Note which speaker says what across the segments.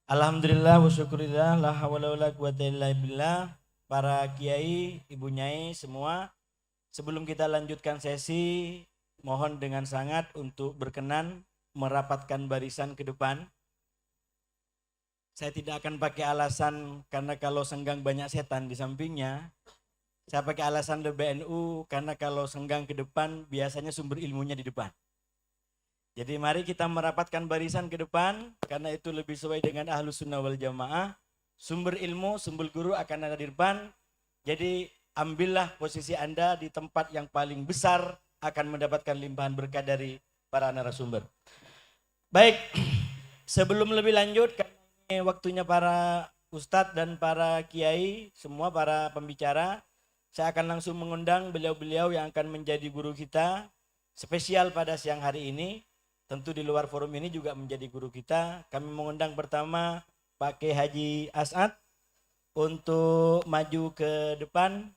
Speaker 1: Alhamdulillah wa syukurillah la hawla wala quwata illa billah. Para kiai, ibu nyai semua, sebelum kita lanjutkan sesi, mohon dengan sangat untuk berkenan merapatkan barisan ke depan. Saya tidak akan pakai alasan karena kalau senggang banyak setan di sampingnya. Saya pakai alasan BNU karena kalau senggang ke depan biasanya sumber ilmunya di depan. Jadi mari kita merapatkan barisan ke depan karena itu lebih sesuai dengan Ahlus Sunnah wal Jamaah. Sumber ilmu, sumber guru akan ada di depan. Jadi ambillah posisi Anda di tempat yang paling besar akan mendapatkan limpahan berkah dari para narasumber. Baik, sebelum lebih lanjut karena ini waktunya para ustadz dan para kiai, semua para pembicara, saya akan langsung mengundang beliau-beliau yang akan menjadi guru kita spesial pada siang hari ini. Tentu di luar forum ini juga menjadi guru kita. Kami mengundang pertama Pak Kiai Haji As'ad untuk maju ke depan.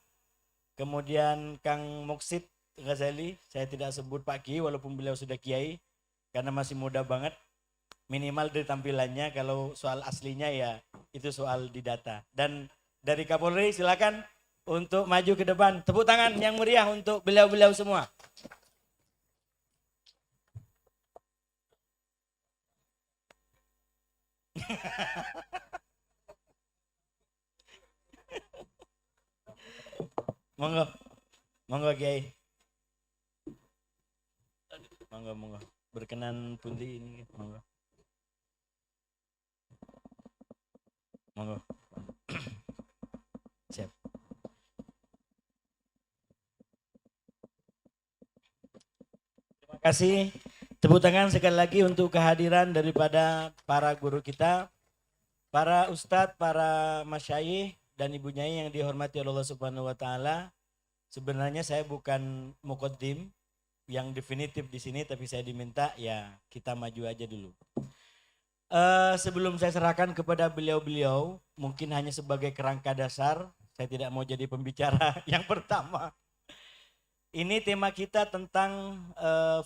Speaker 1: Kemudian Kang Muksid Ghazali, saya tidak sebut Pak Kiai walaupun beliau sudah Kiai karena masih muda banget. Minimal dari tampilannya, kalau soal aslinya ya itu soal di data. Dan dari Kapolri silakan untuk maju ke depan. Tepuk tangan yang meriah untuk beliau-beliau semua. Monggo, monggo Kiai. Monggo, monggo. Berkenan pundi ini, monggo. Monggo. Siap. Terima kasih. Tepuk tangan sekali lagi untuk kehadiran daripada para guru kita, para ustadz, para masyayikh dan ibu nyai yang dihormati Allah Subhanahu wa taala. Sebenarnya saya bukan muqaddim yang definitif di sini, tapi saya diminta ya kita maju aja dulu. Sebelum saya serahkan kepada beliau-beliau, mungkin hanya sebagai kerangka dasar, saya tidak mau jadi pembicara yang pertama. Ini tema kita tentang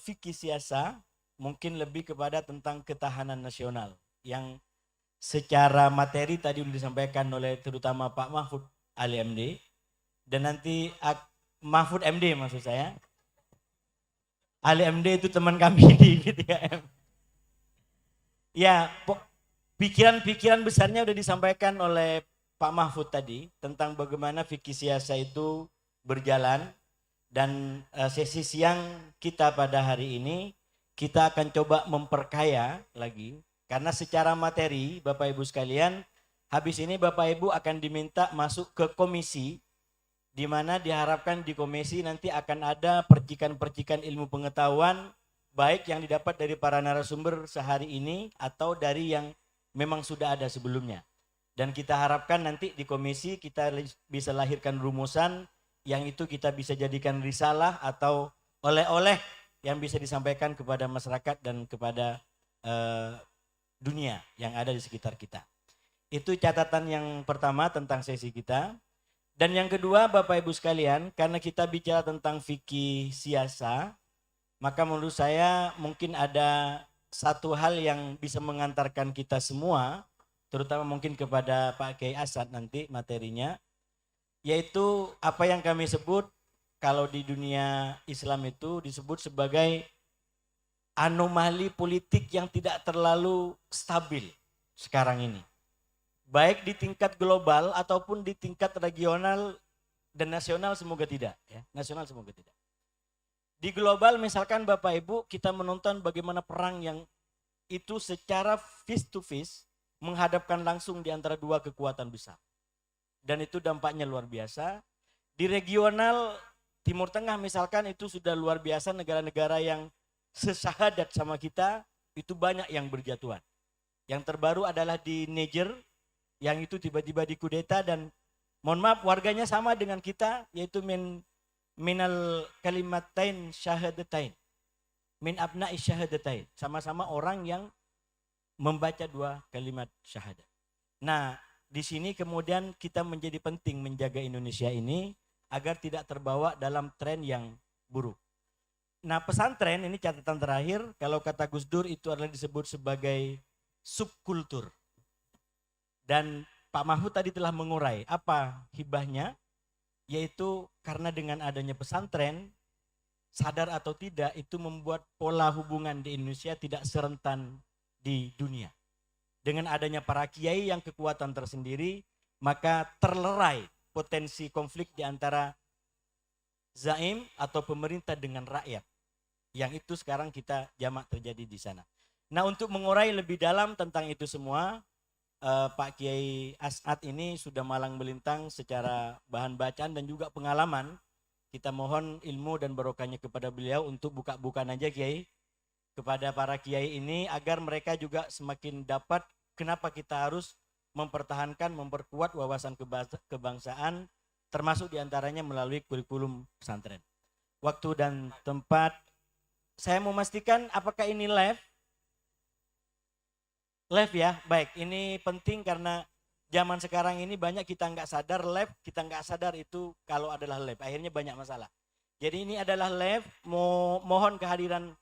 Speaker 1: fikih siasa, mungkin lebih kepada tentang ketahanan nasional yang secara materi tadi sudah disampaikan oleh terutama Pak Mahfud Ali MD dan nanti Mahfud MD maksud saya. Ali MD itu teman kami di P3M. Ya, pikiran-pikiran besarnya sudah disampaikan oleh Pak Mahfud tadi tentang bagaimana fikih siasa itu berjalan. Dan sesi siang kita pada hari ini kita akan coba memperkaya lagi karena secara materi Bapak Ibu sekalian, habis ini Bapak Ibu akan diminta masuk ke komisi di mana diharapkan di komisi nanti akan ada percikan-percikan ilmu pengetahuan baik yang didapat dari para narasumber sehari ini atau dari yang memang sudah ada sebelumnya. Dan kita harapkan nanti di komisi kita bisa lahirkan rumusan yang itu kita bisa jadikan risalah atau oleh-oleh yang bisa disampaikan kepada masyarakat dan kepada dunia yang ada di sekitar kita. Itu catatan yang pertama tentang sesi kita. Dan yang kedua Bapak Ibu sekalian, karena kita bicara tentang fikih siasa, maka menurut saya mungkin ada satu hal yang bisa mengantarkan kita semua, terutama mungkin kepada Pak Kiai As'ad nanti materinya, yaitu apa yang kami sebut kalau di dunia Islam itu disebut sebagai anomali politik yang tidak terlalu stabil sekarang ini. Baik di tingkat global ataupun di tingkat regional dan nasional semoga tidak. Ya. Nasional semoga tidak. Di global misalkan Bapak Ibu kita menonton bagaimana perang yang itu secara face to face menghadapkan langsung di antara dua kekuatan besar. Dan itu dampaknya luar biasa. Di regional Timur Tengah misalkan itu sudah luar biasa, negara-negara yang sesahadat sama kita itu banyak yang berjatuhan. Yang terbaru adalah di Niger yang itu tiba-tiba dikudeta dan mohon maaf warganya sama dengan kita yaitu minal kalimatain syahadatain. Min abna'i syahadatain. Sama-sama orang yang membaca dua kalimat syahadat. Nah, di sini kemudian kita menjadi penting menjaga Indonesia ini agar tidak terbawa dalam tren yang buruk. Nah pesantren ini catatan terakhir, kalau kata Gus Dur itu adalah disebut sebagai subkultur. Dan Pak Mahfud tadi telah mengurai apa hibahnya, yaitu karena dengan adanya pesantren, sadar atau tidak, itu membuat pola hubungan di Indonesia tidak serentan di dunia. Dengan adanya para kiai yang kekuatan tersendiri, maka terlerai potensi konflik di antara zaim atau pemerintah dengan rakyat. Yang itu sekarang kita jamak terjadi di sana. Nah, untuk mengurai lebih dalam tentang itu semua, Pak Kiai As'ad ini sudah malang melintang secara bahan bacaan dan juga pengalaman. Kita mohon ilmu dan barokahnya kepada beliau untuk buka-bukaan aja Kiai kepada para kiai ini agar mereka juga semakin dapat kenapa kita harus mempertahankan, memperkuat wawasan kebangsaan, termasuk diantaranya melalui kurikulum pesantren. Waktu dan tempat, saya memastikan apakah ini live? Live ya, baik. Ini penting karena zaman sekarang ini banyak kita nggak sadar live, kita nggak sadar itu kalau adalah live. Akhirnya banyak masalah. Jadi ini adalah live, mohon kehadiran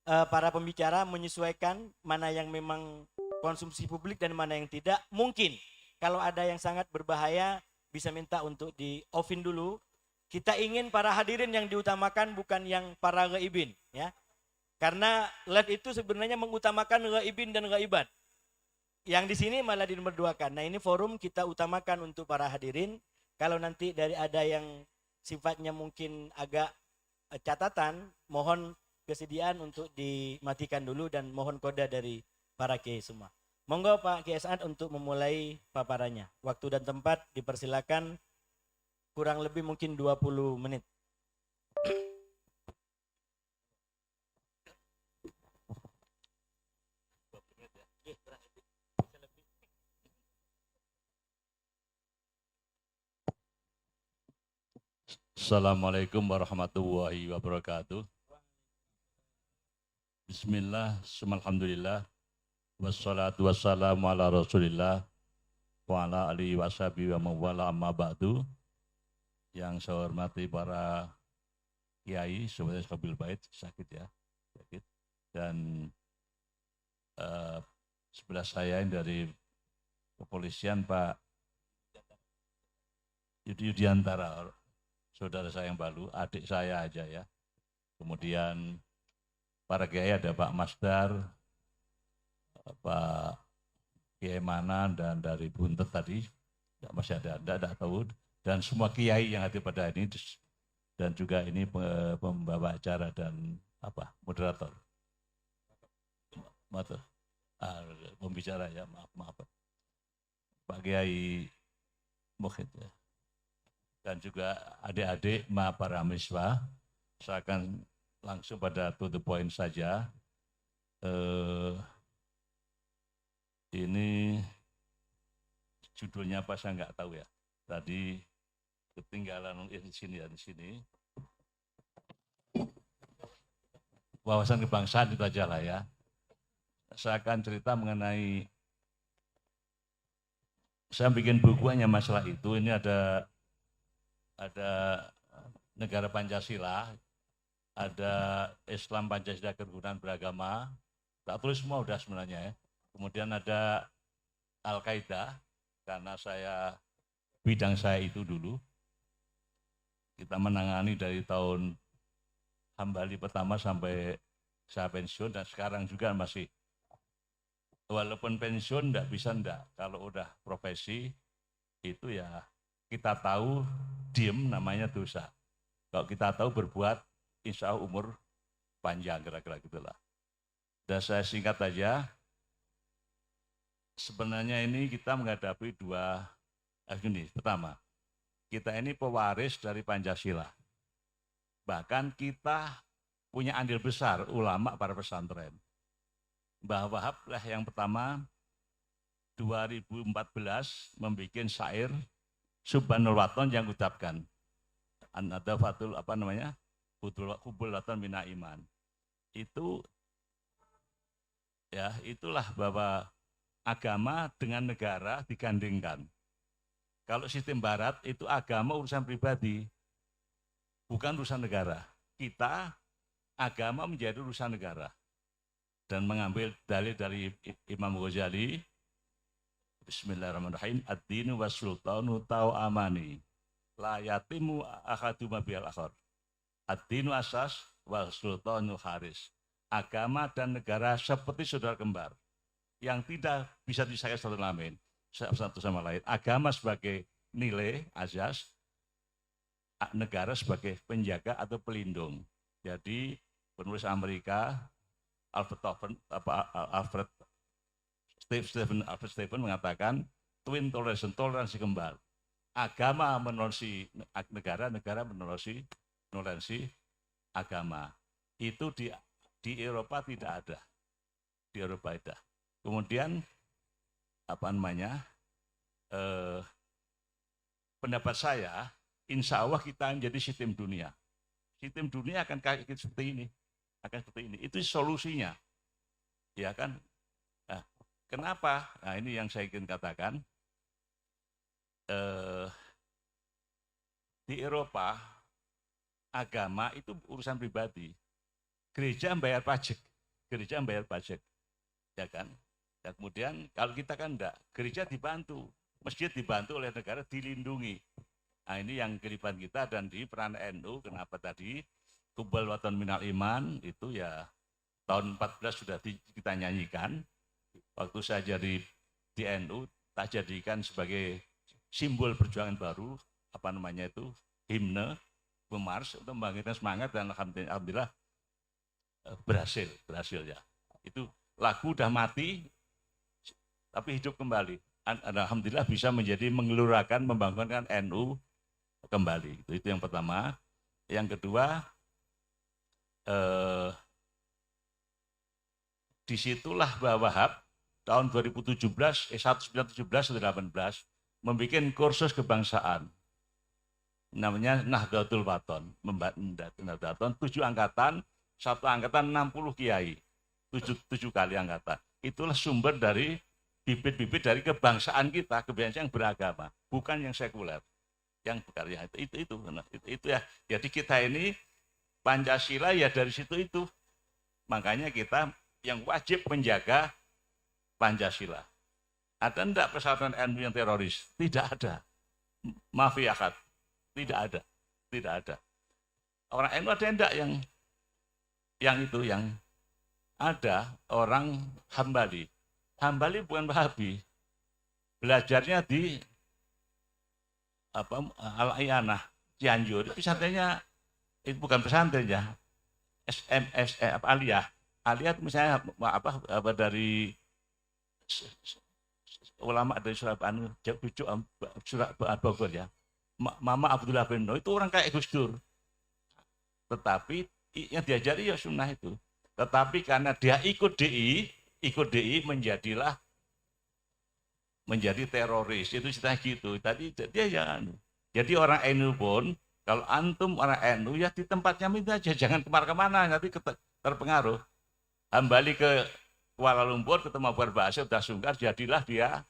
Speaker 1: para pembicara menyesuaikan mana yang memang konsumsi publik dan mana yang tidak. Mungkin kalau ada yang sangat berbahaya bisa minta untuk di offin dulu. Kita ingin para hadirin yang diutamakan bukan yang para ghaibin ya. Karena live itu sebenarnya mengutamakan ghaibin dan ghaibat. Yang di sini malah dinomorduakan. Nah, ini forum kita utamakan untuk para hadirin. Kalau nanti dari ada yang sifatnya mungkin agak catatan, mohon kesediaan untuk dimatikan dulu dan mohon koda dari para kiai semua. Monggo Pak Kiai As'ad untuk memulai paparannya. Waktu dan tempat dipersilakan, kurang lebih mungkin 20 menit.
Speaker 2: Assalamualaikum warahmatullahi wabarakatuh. Bismillah, alhamdulillah, wassalatu wassalamu ala rasulillah, wa ala alihi washabihi wa mawala amma ba'du. Yang saya hormati para kiai, sebenarnya Kabil Bait, sakit ya, sakit. Dan sebelah saya yang dari kepolisian Pak Yudiantara, saudara saya yang baru, adik saya aja ya. Kemudian para kiai ada Pak Masdar, Pak Kiai Manan, dan dari Buntet tadi, masih ada, tidak tahu. Dan semua kiai yang hadir pada ini, dan juga ini pembawa acara dan moderator. Pembicara ya, maaf. Pak Kiai Mukhid ya. Dan juga adik-adik para mahasiswa, saya akan langsung pada to the point saja. Ini judulnya apa saya nggak tahu ya. Tadi ketinggalan di sini. Wawasan kebangsaan itu aja lah ya. Saya akan cerita mengenai, saya bikin bukunya masalah itu. Ini ada negara Pancasila, ada Islam Pancasila kerukunan beragama, tak tulis semua udah sebenarnya ya. Kemudian ada Al-Qaeda, karena bidang saya itu dulu. Kita menangani dari tahun Hambali pertama sampai saya pensiun, dan sekarang juga masih. Walaupun pensiun kalau udah profesi itu ya kita tahu diem namanya dosa. Kalau kita tahu berbuat, insya Allah umur panjang, kira-kira gitulah. Dan saya singkat aja, sebenarnya ini kita menghadapi pertama, kita ini pewaris dari Pancasila. Bahkan kita punya andil besar ulama para pesantren. Mbah Wahab lah yang pertama 2014 membuat syair Subhanul Waton yang ucapkan ada fatul kubul waton mina iman. Itu ya, itulah bahwa agama dengan negara digandingkan. Kalau sistem barat itu agama urusan pribadi, bukan urusan negara. Kita agama menjadi urusan negara. Dan mengambil dalil dari Imam Ghazali Bismillahirrahmanirrahim. Ad-dinu was-sultanu amani. La yatimu ahaduma bil akhar. Ad-dinu asas was-sultanu haris. Agama dan negara seperti saudara kembar yang tidak bisa disayat satu sama lain. Agama sebagai nilai asas, negara sebagai penjaga atau pelindung. Jadi penulis Amerika Alfred Stephen mengatakan twin toleransi kembar. Agama menoleransi negara, negara menoleransi agama. Itu di Eropa tidak ada. Di Eropa ada. Kemudian pendapat saya, insya Allah kita menjadi sistem dunia. Sistem dunia akan kayak seperti ini, Itu solusinya, ya kan? Nah, kenapa? Nah, ini yang saya ingin katakan. Di Eropa, agama itu urusan pribadi. Gereja membayar pajak, ya kan? Dan kemudian kalau kita kan enggak, gereja dibantu, masjid dibantu oleh negara, dilindungi. Nah, ini yang keriban kita. Dan di peran NU, kenapa tadi Kubal Watan Minal Iman itu ya tahun 14 sudah kita nyanyikan. Waktu saya jadi di NU, tak jadikan sebagai simbol perjuangan baru, himne, memars untuk membangkitkan semangat, dan alhamdulillah berhasil ya. Itu lagu udah mati, tapi hidup kembali. Alhamdulillah bisa menjadi mengelurakan, membangunkan NU kembali. Itu yang pertama. Yang kedua, disitulah Mbah Wahab tahun 1917 atau 18 membuat kursus kebangsaan. Namanya Nahdlatul Wathon. Nahdlatul 7 angkatan, 1 angkatan 60 kiai. 7 kali angkatan. Itulah sumber dari bibit-bibit dari kebangsaan kita, kebangsaan yang beragama, bukan yang sekuler, yang berkarya itu ya. Jadi kita ini Pancasila ya dari situ itu. Makanya kita yang wajib menjaga Pancasila. Ada enggak pesantren NU yang teroris? Tidak ada. Maaf ya, tidak ada. Orang NU ada enggak yang ada orang Hambali. Hambali bukan Wahabi. Belajarnya di Al-Iyanah Cianjur. Pesantrennya itu bukan pesantren ya. Aliyah. Aliyah misalnya dari ulama dari Surabaya Bogor ya. Mama Abdullah bin No itu orang kayak Gus Dur. Tetapi yang diajari ya sunnah itu. Tetapi karena dia ikut DI menjadi teroris. Itu ceritanya gitu. Tadi dia jangan. Jadi orang NU pun, kalau antum orang NU ya di tempatnya itu aja, jangan kemana-mana, nanti terpengaruh. Kembali ke Kuala Lumpur, ketemu berbahasa, udah sungkar, jadilah dia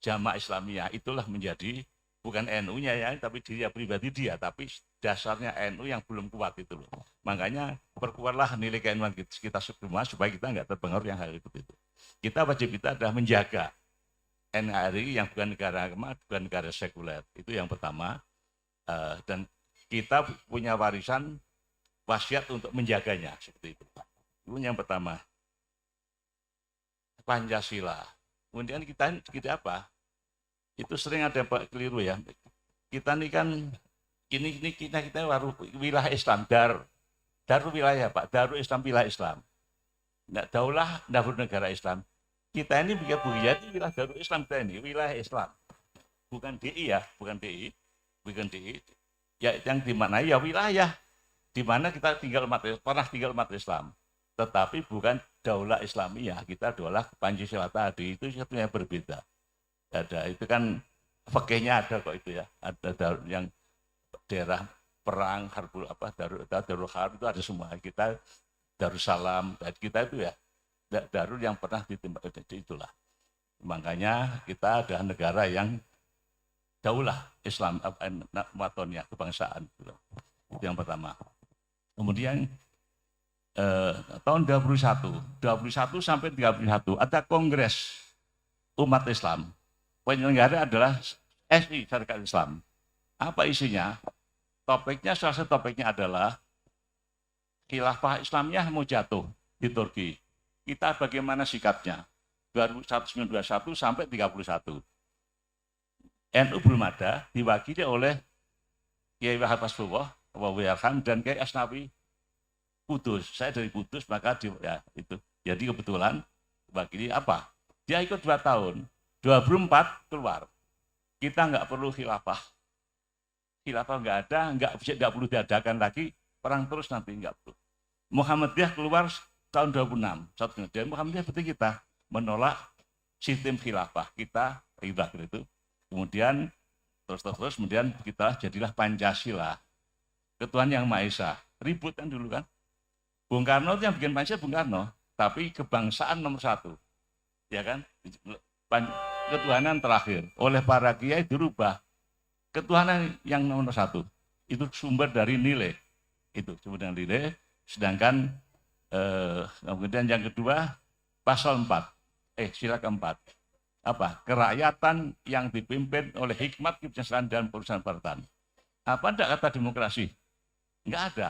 Speaker 2: Jamaah Islamiyah. Itulah menjadi bukan NU-nya ya, tapi dia pribadi dia, tapi dasarnya NU yang belum kuat itu loh. Makanya perkuatlah nilai keilmuan kita semua supaya kita nggak terpengaruh yang hal itu. Kita wajib kita adalah menjaga NKRI yang bukan negara agama, bukan negara sekuler. Itu yang pertama. Dan kita punya warisan wasiat untuk menjaganya seperti itu. Itu yang pertama. Pancasila. Kemudian kita apa? Itu sering ada keliru ya. Kita ini kan kita wilayah Islam, Darul wilayah Pak, Darul Islam wilayah Islam. Nggak daulah Darul negara Islam. Kita ini wilayah Darul Islam, kita ini wilayah Islam. Bukan DI ya, bukan DI. Ya yang di mana ya wilayah di mana kita pernah tinggal umat Islam. Tetapi bukan daulah Islamiyah, kita daulah Pancasila tadi, itu sebetulnya berbeda. Ada itu kan fikihnya ada kok itu ya. Ada yang daerah perang Darul Harb itu ada semua. Kita Darussalam, kita itu ya Darul yang pernah ditembak itulah. Makanya kita ada negara yang daulah Islam watonnya kebangsaan itu yang pertama. Kemudian tahun 21 sampai 31 ada kongres umat Islam penyelenggara adalah SI, Syarikat Islam. Apa isinya? Topiknya, salah satu topiknya adalah khilafah Islamiyah mau jatuh di Turki. Kita bagaimana sikapnya? 1921 sampai 31. NU belum ada, diwakili oleh Kiai Wahab Hasbullah, dan Kiai Asnawi Kudus. Saya dari Kudus, maka ya itu. Jadi kebetulan wakili apa? Dia ikut 2 tahun, 2004 keluar. Kita nggak perlu khilafah. Khilafah nggak ada, nggak perlu diadakan lagi, perang terus nanti nggak perlu. Muhammadiyah keluar tahun 26. Dan Muhammadiyah seperti kita menolak sistem khilafah. Kita ribah itu. Kemudian terus kemudian kita jadilah Pancasila. Ketuhanan Yang Maha Esa. Ribut kan dulu kan. Bung Karno itu yang bikin Pancasila Bung Karno, tapi kebangsaan nomor 1. Ya kan? Ketuhanan terakhir. Oleh para kiai dirubah. Ketuhanan yang nomor 1. Itu sumber dari nilai. Itu sumber dari nilai. Sedangkan kemudian yang kedua pasal 4. Sila keempat. Apa? Kerakyatan yang dipimpin oleh hikmat, kebijaksanaan dan persahabatan. Apa enggak kata demokrasi? Enggak ada.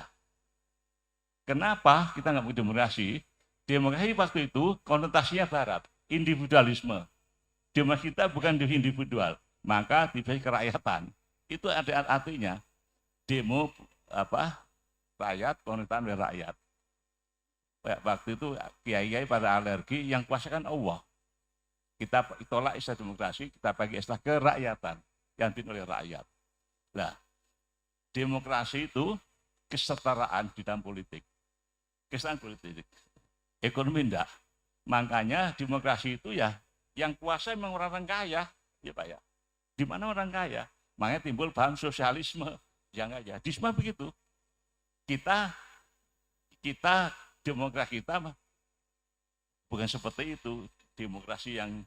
Speaker 2: Kenapa kita nggak mau demokrasi? Demokrasi waktu itu konotasinya barat, individualisme. Demokrasi kita bukan individual, maka diberi kerakyatan. Itu ada artinya demo apa? Rakyat, konotasi rakyat. Waktu itu kiai-kiai pada alergi yang kuasakan Allah. Kita tolak istilah demokrasi, kita pakai istilah kerakyatan yang dipimpin oleh rakyat. Nah, demokrasi itu kesetaraan di dalam politik. Kesetaraan politik. Ekonomi enggak. Makanya demokrasi itu ya yang kuasa memang orang kaya, ya Pak ya. Di mana orang kaya? Makanya timbul paham sosialisme yang aja. Di semua begitu. Kita demokrasi kita bukan seperti itu. Demokrasi yang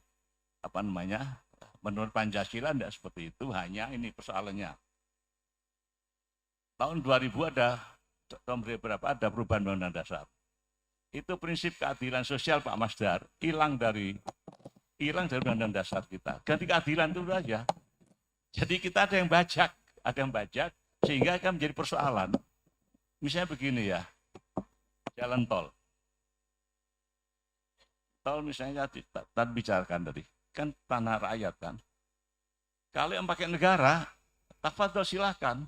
Speaker 2: apa namanya menurut Pancasila tidak seperti itu, hanya ini persoalannya. Tahun 2000 tahun berapa ada perubahan Undang-Undang Dasar. Itu prinsip keadilan sosial Pak Masdar hilang dari Undang-Undang Dasar kita. Ganti keadilan itu aja. Jadi kita ada yang bajak sehingga akan menjadi persoalan. Misalnya begini ya, jalan tol. Tol misalnya tadi bicarakan tadi, kan tanah rakyat kan. Kalau yang pakai negara, tafadhol silakan.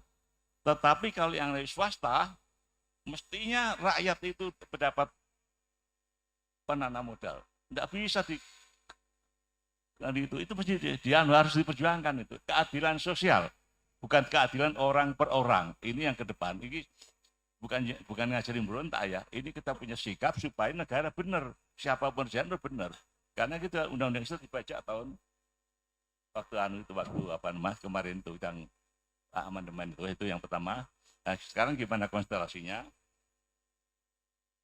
Speaker 2: Tetapi kalau yang dari swasta, mestinya rakyat itu mendapat penanam modal. Tidak bisa itu mesti dia harus diperjuangkan itu. Keadilan sosial, bukan keadilan orang per orang. Ini yang ke depan. Ini bukan ngajarin berontak ya. Ini kita punya sikap supaya negara benar. Siapapun jalan benar. Karena kita undang-undang itu dibaca tahun waktu kemarin itu yang amandemen itu yang pertama. Nah, sekarang gimana konstelasinya?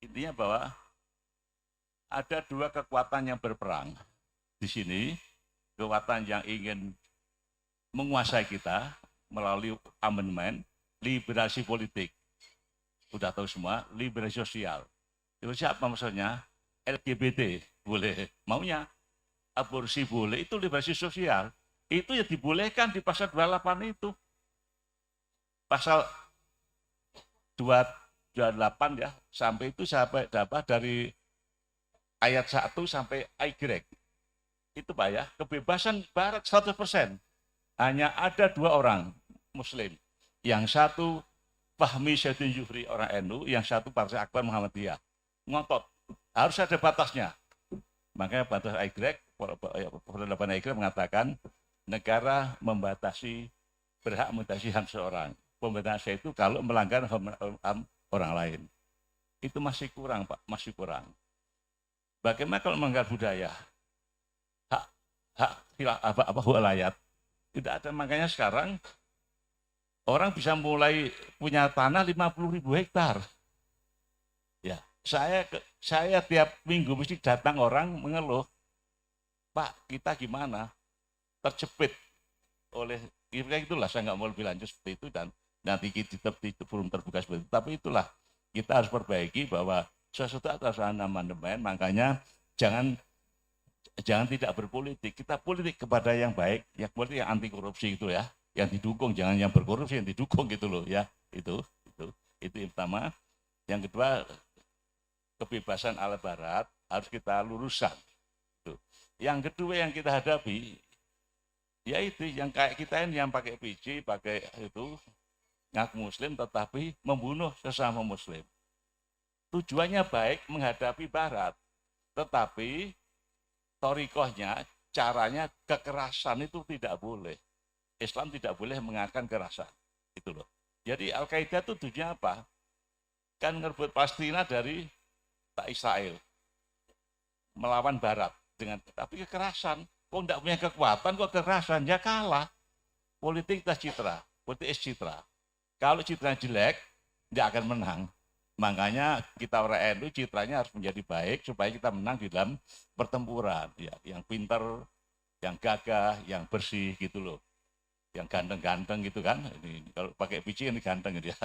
Speaker 2: Intinya bahwa ada 2 kekuatan yang berperang di sini. Kekuatan yang ingin menguasai kita melalui amandemen, liberasi politik. Sudah tahu semua, liberasi sosial. Itu siapa maksudnya? LGBT boleh, maunya aborsi boleh, itu liberasi sosial. Itu ya dibolehkan di pasal 28 itu. Pasal 28 ya, sampai itu sampai dapat dari ayat 1 sampai Y. Itu Pak ya, kebebasan barat 100%. Hanya ada 2 orang muslim. Yang satu Fahmi Syedin Zuhri orang NU, yang satu Partai Akbar Muhammadiyah. Ngotot, harus ada batasnya. Makanya batas Y, pasal 8 Y mengatakan negara berhak membatasi HAM seorang. Pembatasan itu kalau melanggar HAM orang lain. Itu masih kurang Pak, masih kurang. Bagaimana kalau melanggar budaya? Hak wilayah tidak ada. Makanya sekarang orang bisa mulai punya tanah 50.000 hektar. Ya, saya tiap minggu mesti datang orang mengeluh, Pak, kita gimana? Terjepit oleh kira itulah, saya nggak mau lebih lanjut seperti itu dan nanti kita di forum terbuka seperti itu. Tapi itulah kita harus perbaiki bahwa sesuatu atas amandemen, makanya jangan jangan tidak berpolitik. Kita politik kepada yang baik, yang politik yang anti korupsi itu ya, yang didukung, jangan yang berkorupsi yang didukung gitu loh ya. Itu yang pertama. Yang kedua, kebebasan ala barat harus kita luruskan. Yang kedua yang kita hadapi, yaitu yang kayak kita ini yang pakai PC, pakai itu ngaku muslim tetapi membunuh sesama muslim. Tujuannya baik menghadapi barat, tetapi torikohnya, caranya kekerasan itu tidak boleh. Islam tidak boleh mengakan kekerasan. Itu loh. Jadi Al-Qaeda itu tujuannya apa? Kan ngerebut Palestina dari Israel. Melawan barat. Tapi kekerasan. Kok tidak punya kekuatan, kok kekerasan? Ya kalah. Politik tas citra. Politik is citra. Kalau citranya jelek, tidak akan menang. Makanya kita orang NU citranya harus menjadi baik supaya kita menang di dalam pertempuran. Ya, yang pintar, yang gagah, yang bersih gitu loh. Yang ganteng-ganteng gitu kan. Ini, kalau pakai PC ini ganteng gitu ya.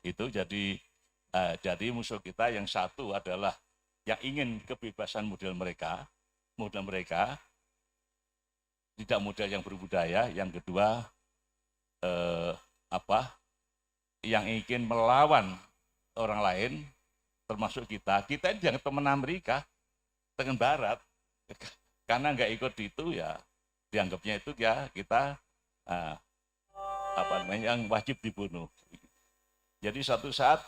Speaker 2: Itu jadi musuh kita yang satu adalah yang ingin kebebasan model mereka tidak model yang berbudaya. Yang kedua yang ingin melawan orang lain termasuk kita ini jangan teman Amerika dengan Barat karena nggak ikut itu ya dianggapnya itu ya kita yang wajib dibunuh. Jadi suatu saat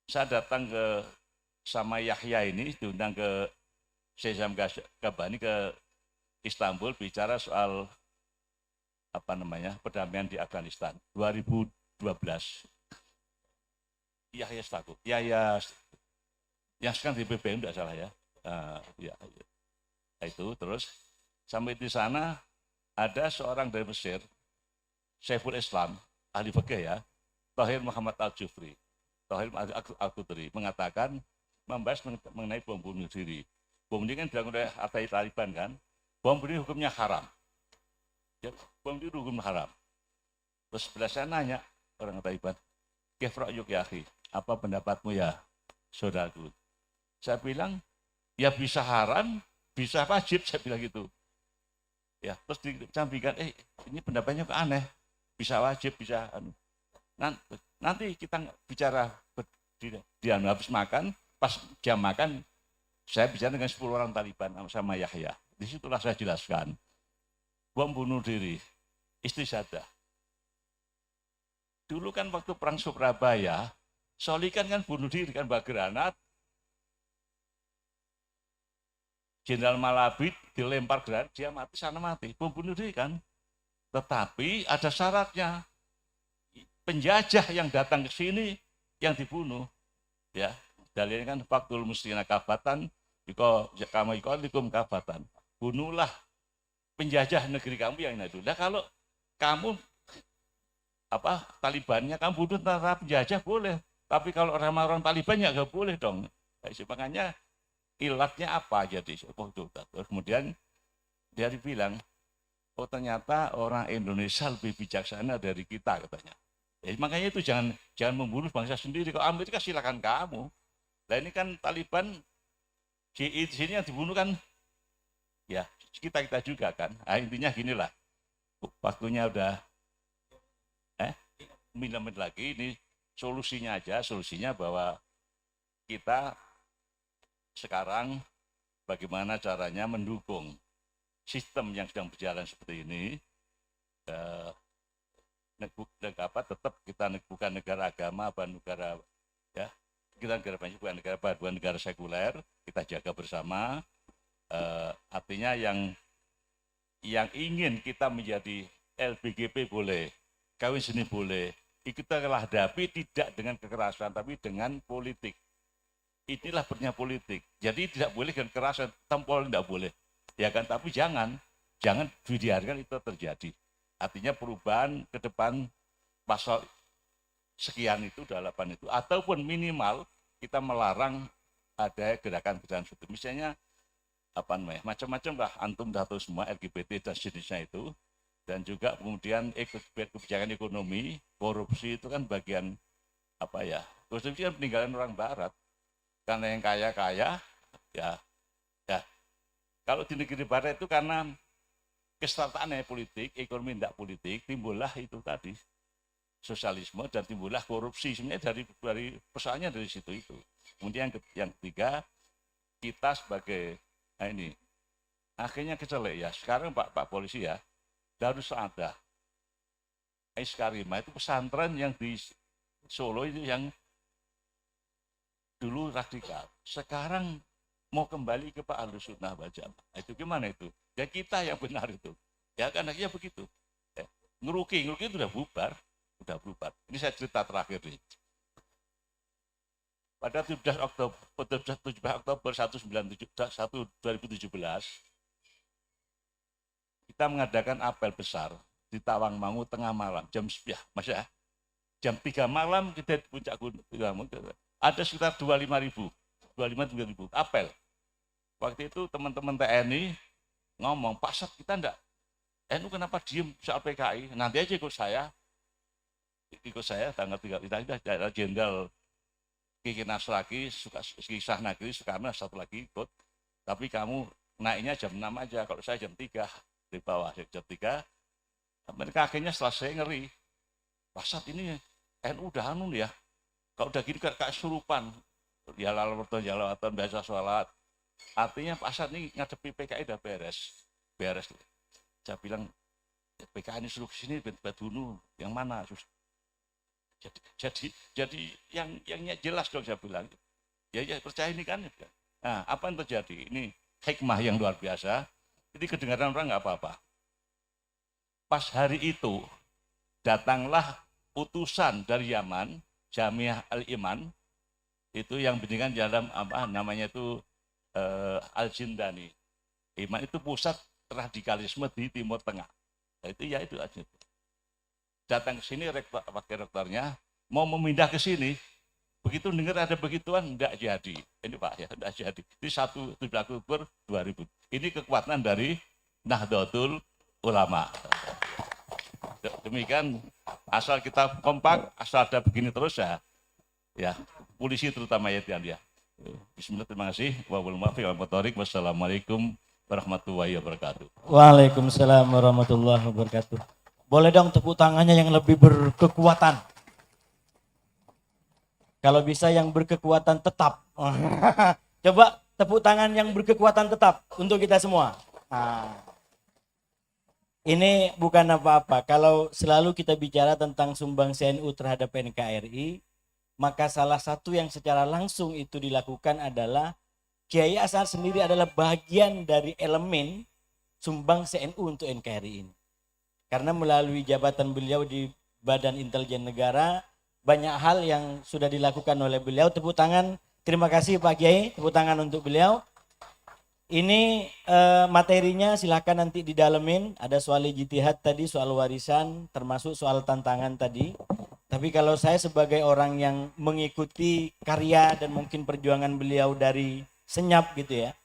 Speaker 2: saya datang sama Yahya ini diundang ke Syekh Gabani ke Istanbul bicara soal perdamaian di Afghanistan 2012. Yahya Stakuf, Yahya yang sekarang di BBM tidak salah ya. Itu terus sampai di sana ada seorang dari Mesir, Syekhul Islam, ahli fikih ya, Thahir Muhammad Al-Jufri, Thahir Al-Qudri mengatakan membahas mengenai bom bunuh diri. Bom ini kan dilakukan oleh anti Taliban kan. Bom bunuh hukumnya haram. Ya, bom itu hukum haram. Terus sebelah saya nanya orang Taliban, "Kif ra'yuk ya akhi? Apa pendapatmu ya, saudaraku?" Saya bilang, ya bisa haram, bisa wajib, saya bilang gitu. Ya, terus disampaikan, ini pendapatnya kok aneh, bisa wajib, bisa nanti kita bicara dia habis makan, pas jam makan, saya bicara dengan 10 orang Taliban sama Yahya. Disitulah saya jelaskan, bom bunuh diri, istisadah. Dulu kan waktu perang Surabaya, Solikan kan bunuh diri kan, bawa granat, Jenderal Malabid dilempar granat, dia mati, sana mati, bom bunuh diri kan. Tetapi ada syaratnya, penjajah yang datang ke sini yang dibunuh, ya dalilnya kan faktul muslimina kafatan, kamu ikolikum kafatan, bunuhlah penjajah negeri kamu yang itu. Nah kalau kamu Talibannya kamu bunuh tentara penjajah boleh, tapi kalau orang-orang Taliban ya nggak boleh dong. Makanya ilatnya apa jadi? Kemudian dia dibilang, oh ternyata orang Indonesia lebih bijaksana dari kita katanya. Makanya itu jangan membunuh bangsa sendiri. Kalau Amerika silakan kamu. Nah ini kan Taliban di sini yang dibunuh kan ya kita juga kan. Nah, intinya ginilah, waktunya udah minum lagi. Ini solusinya bahwa kita sekarang bagaimana caranya mendukung sistem yang sedang berjalan seperti ini. Tetap kita bukan negara agama, negara ya kita negara banyak, bukan negara sekuler, kita jaga bersama. Artinya yang ingin kita menjadi LBGP boleh, kawin seni boleh, kita hadapi tidak dengan kekerasan tapi dengan politik. Inilah bernya politik. Jadi tidak boleh dengan kekerasan, tempol tidak boleh, ya kan? Tapi jangan dibiarkan itu terjadi. Artinya perubahan ke depan pasal sekian itu, 8 itu, ataupun minimal kita melarang ada gerakan-gerakan seperti misalnya macam-macam lah, antum dah tahu semua LGBT dan jenisnya itu, dan juga kemudian kebijakan ekonomi, korupsi itu kan bagian korupsi kan peninggalan orang Barat, karena yang kaya-kaya Ya, ya. Kalau di negeri barat itu karena keserataannya politik, ekonomi tidak politik, timbullah itu tadi sosialisme dan timbullah korupsi. Sebenarnya dari persoalannya dari situ itu. Kemudian yang ketiga, kita sebagai ini akhirnya kecelek ya. Sekarang Pak Polisi ya, harus ada Karima itu pesantren yang di Solo itu yang dulu radikal. Sekarang mau kembali ke Pak Ahlus Sunnah wal Jamaah. Itu gimana itu? Ya kita yang benar itu. Ya kan akhirnya begitu. Ya. Ngeruki itu udah bubar. Ini saya cerita terakhir nih. Pada 17 Oktober 2017 kita mengadakan apel besar di Tawangmangu tengah malam jam 3 malam kita di puncak gunung. Ada sekitar 25.000 apel. Waktu itu teman-teman TNI ngomong, Pak Sat kita enggak, NU kenapa diem soal PKI, nanti aja ikut saya tanggal 3 ada Jenderal Kiki Nasraki, Kisah Negeri Soekarno satu lagi ikut, tapi kamu naiknya jam 6 aja, kalau saya jam 3 di bawah, jam 3 mereka akhirnya selesai ngeri, Pak Sat ini NU udah anu ya, kalau udah gini kayak surupan, ya lalawatan biasa sholat, artinya Pak Sat ini ngadepi PKI udah beres. Saya bilang PKI ini suruh sini bunuh yang mana? Jadi yang jelas dong saya bilang. Ya percaya ini kan. Nah, apa yang terjadi? Ini hikmah yang luar biasa. Jadi kedengaran orang nggak apa-apa. Pas hari itu datanglah utusan dari Yaman, Jamiah Al-Iman, itu yang bimbingan dalam apa namanya itu Al-Jindani. Iman itu pusat radikalisme di Timur Tengah. Nah, itu ya itu aja. Datang ke sini wakil rektornya mau memindah ke sini, begitu dengar ada begituan enggak jadi. Ini Pak ya enggak jadi. Itu 17 Oktober 2000. Ini kekuatan dari Nahdlatul Ulama. Demikian, asal kita kompak, asal ada begini terus ya polisi terutama ya dia. Bismillah, terima kasih. Wassalamualaikum warahmatullahi wabarakatuh.
Speaker 1: Waalaikumsalam warahmatullahi wabarakatuh. Boleh dong tepuk tangannya yang lebih berkekuatan. Kalau bisa yang berkekuatan tetap. Coba tepuk tangan yang berkekuatan tetap untuk kita semua. Nah, ini bukan apa-apa. Kalau selalu kita bicara tentang sumbangsi NU terhadap NKRI, maka salah satu yang secara langsung itu dilakukan adalah Kiai Ashar sendiri adalah bagian dari elemen sumbangsi NU untuk NKRI ini. Karena melalui jabatan beliau di Badan Intelijen Negara, banyak hal yang sudah dilakukan oleh beliau. Tepuk tangan, terima kasih Pak Kiai, tepuk tangan untuk beliau. Ini materinya silakan nanti didalemin, ada soal ijtihad tadi, soal warisan, termasuk soal tantangan tadi. Tapi kalau saya sebagai orang yang mengikuti karya dan mungkin perjuangan beliau dari senyap gitu ya,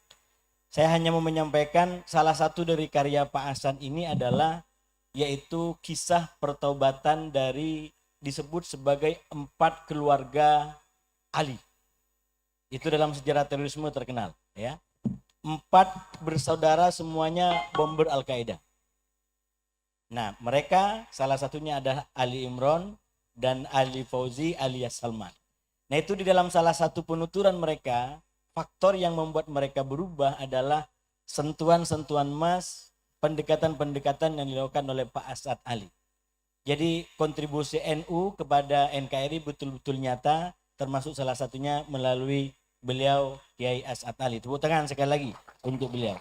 Speaker 1: saya hanya mau menyampaikan salah satu dari karya Pak Hasan ini adalah yaitu kisah pertaubatan dari disebut sebagai 4 keluarga Ali. Itu dalam sejarah terorisme terkenal ya. 4 bersaudara semuanya bomber Al-Qaeda. Nah, mereka salah satunya adalah Ali Imron dan Ali Fauzi alias Salman. Nah, itu di dalam salah satu penuturan mereka, faktor yang membuat mereka berubah adalah sentuhan-sentuhan emas, pendekatan-pendekatan yang dilakukan oleh Pak Asad Ali. Jadi kontribusi NU kepada NKRI betul-betul nyata, termasuk salah satunya melalui beliau Kiai Asad Ali. Tepuk tangan sekali lagi untuk beliau.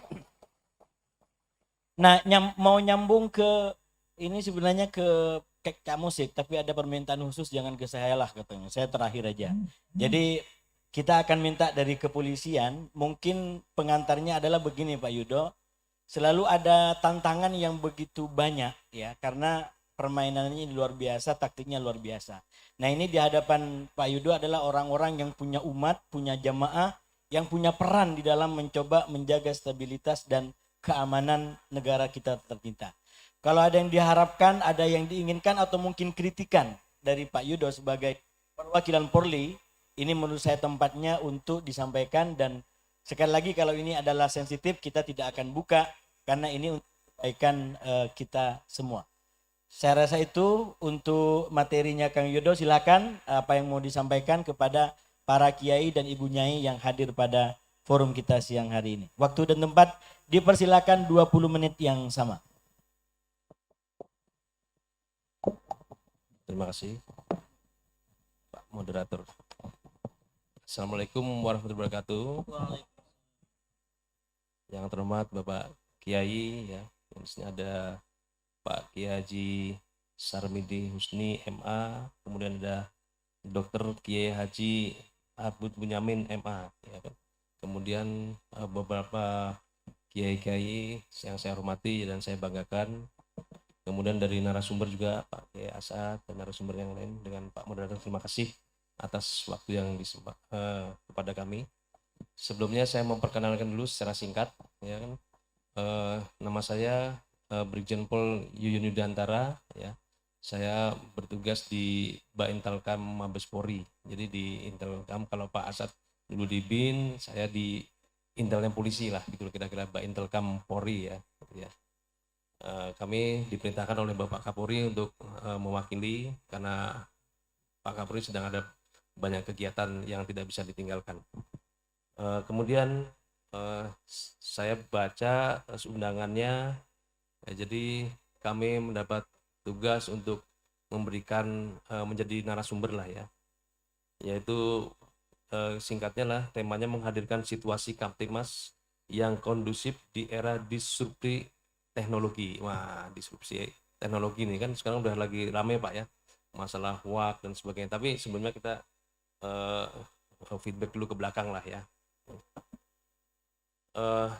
Speaker 1: Nah, mau nyambung ke ini sebenarnya ke Kak Musik, tapi ada permintaan khusus jangan ke saya lah katanya. Saya terakhir aja. Jadi kita akan minta dari kepolisian, mungkin pengantarnya adalah begini Pak Yudo. Selalu ada tantangan yang begitu banyak ya, karena permainannya luar biasa, taktiknya luar biasa. Nah, ini di hadapan Pak Yudo adalah orang-orang yang punya umat, punya jamaah, yang punya peran di dalam mencoba menjaga stabilitas dan keamanan negara kita tercinta. Kalau ada yang diharapkan, ada yang diinginkan atau mungkin kritikan dari Pak Yudo sebagai perwakilan Polri, ini menurut saya tempatnya untuk disampaikan dan Sekali lagi kalau ini adalah sensitif kita tidak akan buka karena ini untuk kebaikan kita semua. Saya rasa itu untuk materinya Kang Yudo, silakan apa yang mau disampaikan kepada para kiai dan ibu nyai yang hadir pada forum kita siang hari ini. Waktu dan tempat dipersilakan 20 menit yang sama.
Speaker 3: Terima kasih Pak Moderator. Assalamualaikum warahmatullahi wabarakatuh. Yang terhormat Bapak Kiai ya, di sini ada Pak Kiai Haji Sarmidi Husni MA, kemudian ada Dr. Kiai Haji Abdul Bunyamin MA ya kan. Kemudian beberapa kiai-kiai yang saya hormati dan saya banggakan. Kemudian dari narasumber juga Pak Kiai Asad dan narasumber yang lain dengan Pak Moderator, terima kasih atas waktu yang kepada kami. Sebelumnya saya memperkenalkan dulu secara singkat ya kan. Nama saya Brigjen Pol Yuyun Yudhantara ya. Saya bertugas di Baintelkam Mabes Polri. Jadi di Intelkam, kalau Pak Asad dulu di BIN, saya di Intelnya polisi lah gitu kira-kira, Baintelkam Polri ya. Kami diperintahkan oleh Bapak Kapolri untuk mewakili karena Pak Kapolri sedang ada banyak kegiatan yang tidak bisa ditinggalkan. Kemudian saya baca undangannya, ya, jadi kami mendapat tugas untuk memberikan menjadi narasumber lah ya, yaitu singkatnya lah temanya menghadirkan situasi Kamtibmas yang kondusif di era disrupsi teknologi. Wah, disrupsi teknologi ini kan sekarang udah lagi rame Pak ya, masalah hoax dan sebagainya. Tapi sebelumnya kita feedback dulu ke belakang lah ya.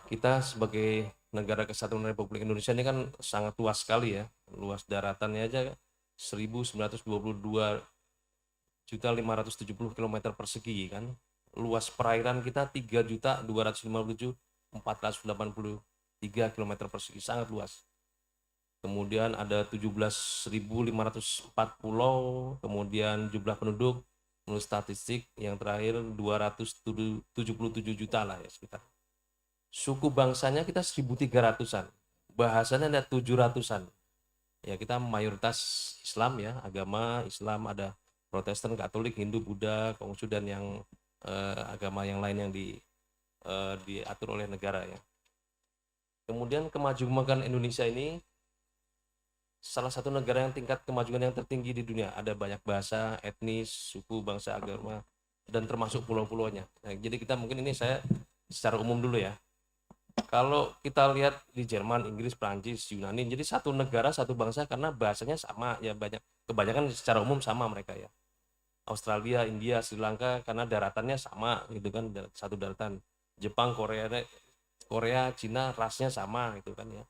Speaker 3: Kita sebagai negara kesatuan Republik Indonesia ini kan sangat luas sekali ya. Luas daratannya aja 1922.570 km persegi kan. Luas perairan kita 3.257.483 km persegi, sangat luas. Kemudian ada 17.504 pulau, kemudian jumlah penduduk menurut statistik yang terakhir 277 juta lah ya sekitar. Suku bangsanya kita 1.300-an, bahasanya ada 700-an. Ya, kita mayoritas Islam ya, agama Islam, ada Protestan, Katolik, Hindu, Buddha, Konghucu dan yang agama yang lain yang diatur oleh negara ya. Kemudian kemajuan Indonesia ini salah satu negara yang tingkat kemajuan yang tertinggi di dunia. Ada banyak bahasa, etnis, suku, bangsa, agama, dan termasuk pulau-pulaunya. Nah, jadi kita mungkin ini saya secara umum dulu ya. Kalau kita lihat di Jerman, Inggris, Prancis, Yunani, jadi satu negara, satu bangsa karena bahasanya sama ya, kebanyakan secara umum sama mereka ya. Australia, India, Sri Lanka karena daratannya sama gitu kan, satu daratan. Jepang, Korea, Cina rasnya sama gitu kan ya.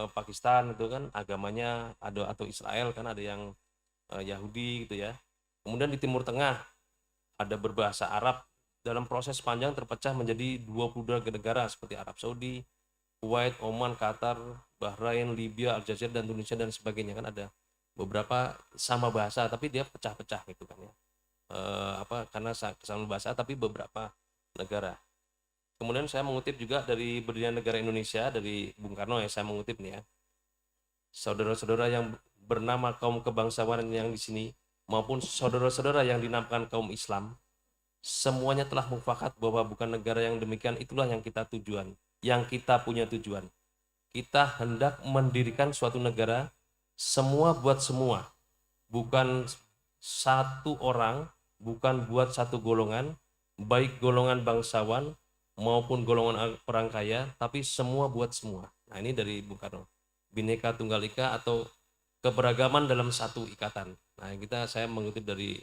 Speaker 3: Pakistan itu kan agamanya ada, atau Israel kan ada yang Yahudi gitu ya. Kemudian di Timur Tengah ada berbahasa Arab, dalam proses panjang terpecah menjadi 22 negara seperti Arab Saudi, Kuwait, Oman, Qatar, Bahrain, Libya, Aljazair dan Tunisia dan sebagainya kan ada beberapa sama bahasa tapi dia pecah-pecah gitu kan ya. Karena kesamaan bahasa tapi beberapa negara. Kemudian saya mengutip juga dari berdirinya negara Indonesia dari Bung Karno ya, saya mengutip nih ya. Saudara-saudara yang bernama kaum kebangsawanan yang di sini maupun saudara-saudara yang dinamakan kaum Islam, semuanya telah mufakat bahwa bukan negara yang demikian itulah yang kita tujuan, yang kita punya tujuan. Kita hendak mendirikan suatu negara semua buat semua, bukan satu orang, bukan buat satu golongan, baik golongan bangsawan maupun golongan orang kaya, tapi semua buat semua. Nah, ini dari Bung Karno. Bhinneka Tunggal Ika atau keberagaman dalam satu ikatan. Nah, saya mengutip dari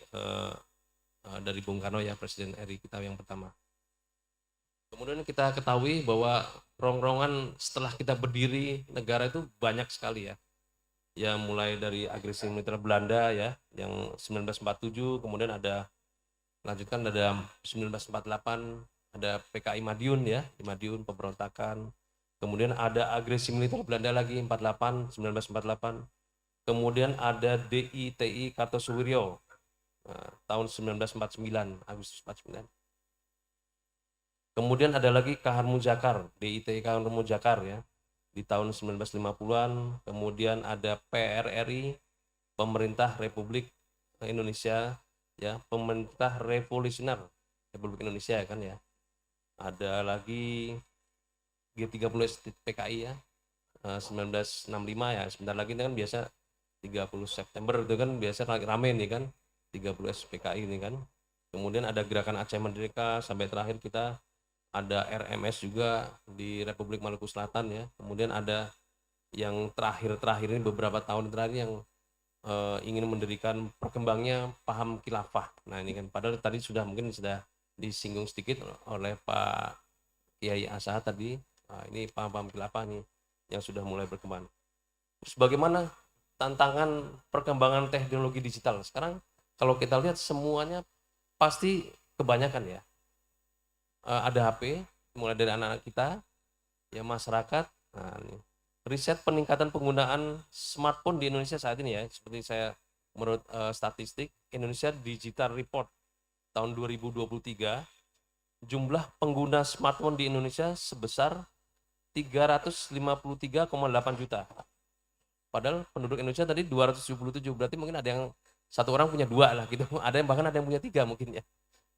Speaker 3: Bung Karno ya, Presiden RI kita yang pertama. Kemudian kita ketahui bahwa rongrongan setelah kita berdiri negara itu banyak sekali ya. Ya mulai dari agresi militer Belanda ya yang 1947, kemudian lanjutkan ada 1948, ada PKI Madiun ya, di Madiun pemberontakan. Kemudian ada agresi militer Belanda lagi 1948. Kemudian ada DITI Kartosuwiryo tahun 1949, Agustus 49. Kemudian ada lagi Kahar Mujakar, DIT Kahar Mujakar ya, di tahun 1950-an. Kemudian ada PRRI, Pemerintah Republik Indonesia ya, Pemerintah Revolusioner Republik Indonesia kan ya. Ada lagi G30 PKI ya, 1965 ya, sebentar lagi ini kan biasa 30 September itu kan biasa lagi rame nih kan, 30 SPKI ini kan. Kemudian ada Gerakan Aceh Merdeka, sampai terakhir kita ada RMS juga di Republik Maluku Selatan ya. Kemudian ada yang terakhir ini beberapa tahun terakhir yang ingin mendirikan perkembangnya paham khilafah. Nah ini kan padahal tadi mungkin sudah disinggung sedikit oleh Pak Kiai Asa tadi. Nah, ini paham khilafah nih yang sudah mulai berkembang. Terus bagaimana tantangan perkembangan teknologi digital sekarang? Kalau kita lihat semuanya pasti kebanyakan ya. Ada HP, mulai dari anak-anak kita, ya masyarakat. Nah, ini. Riset peningkatan penggunaan smartphone di Indonesia saat ini ya, seperti saya menurut statistik Indonesia Digital Report tahun 2023, jumlah pengguna smartphone di Indonesia sebesar 353,8 juta. Padahal penduduk Indonesia tadi 277, berarti mungkin ada yang satu orang punya dua lah gitu. Ada yang bahkan ada yang punya tiga mungkin ya.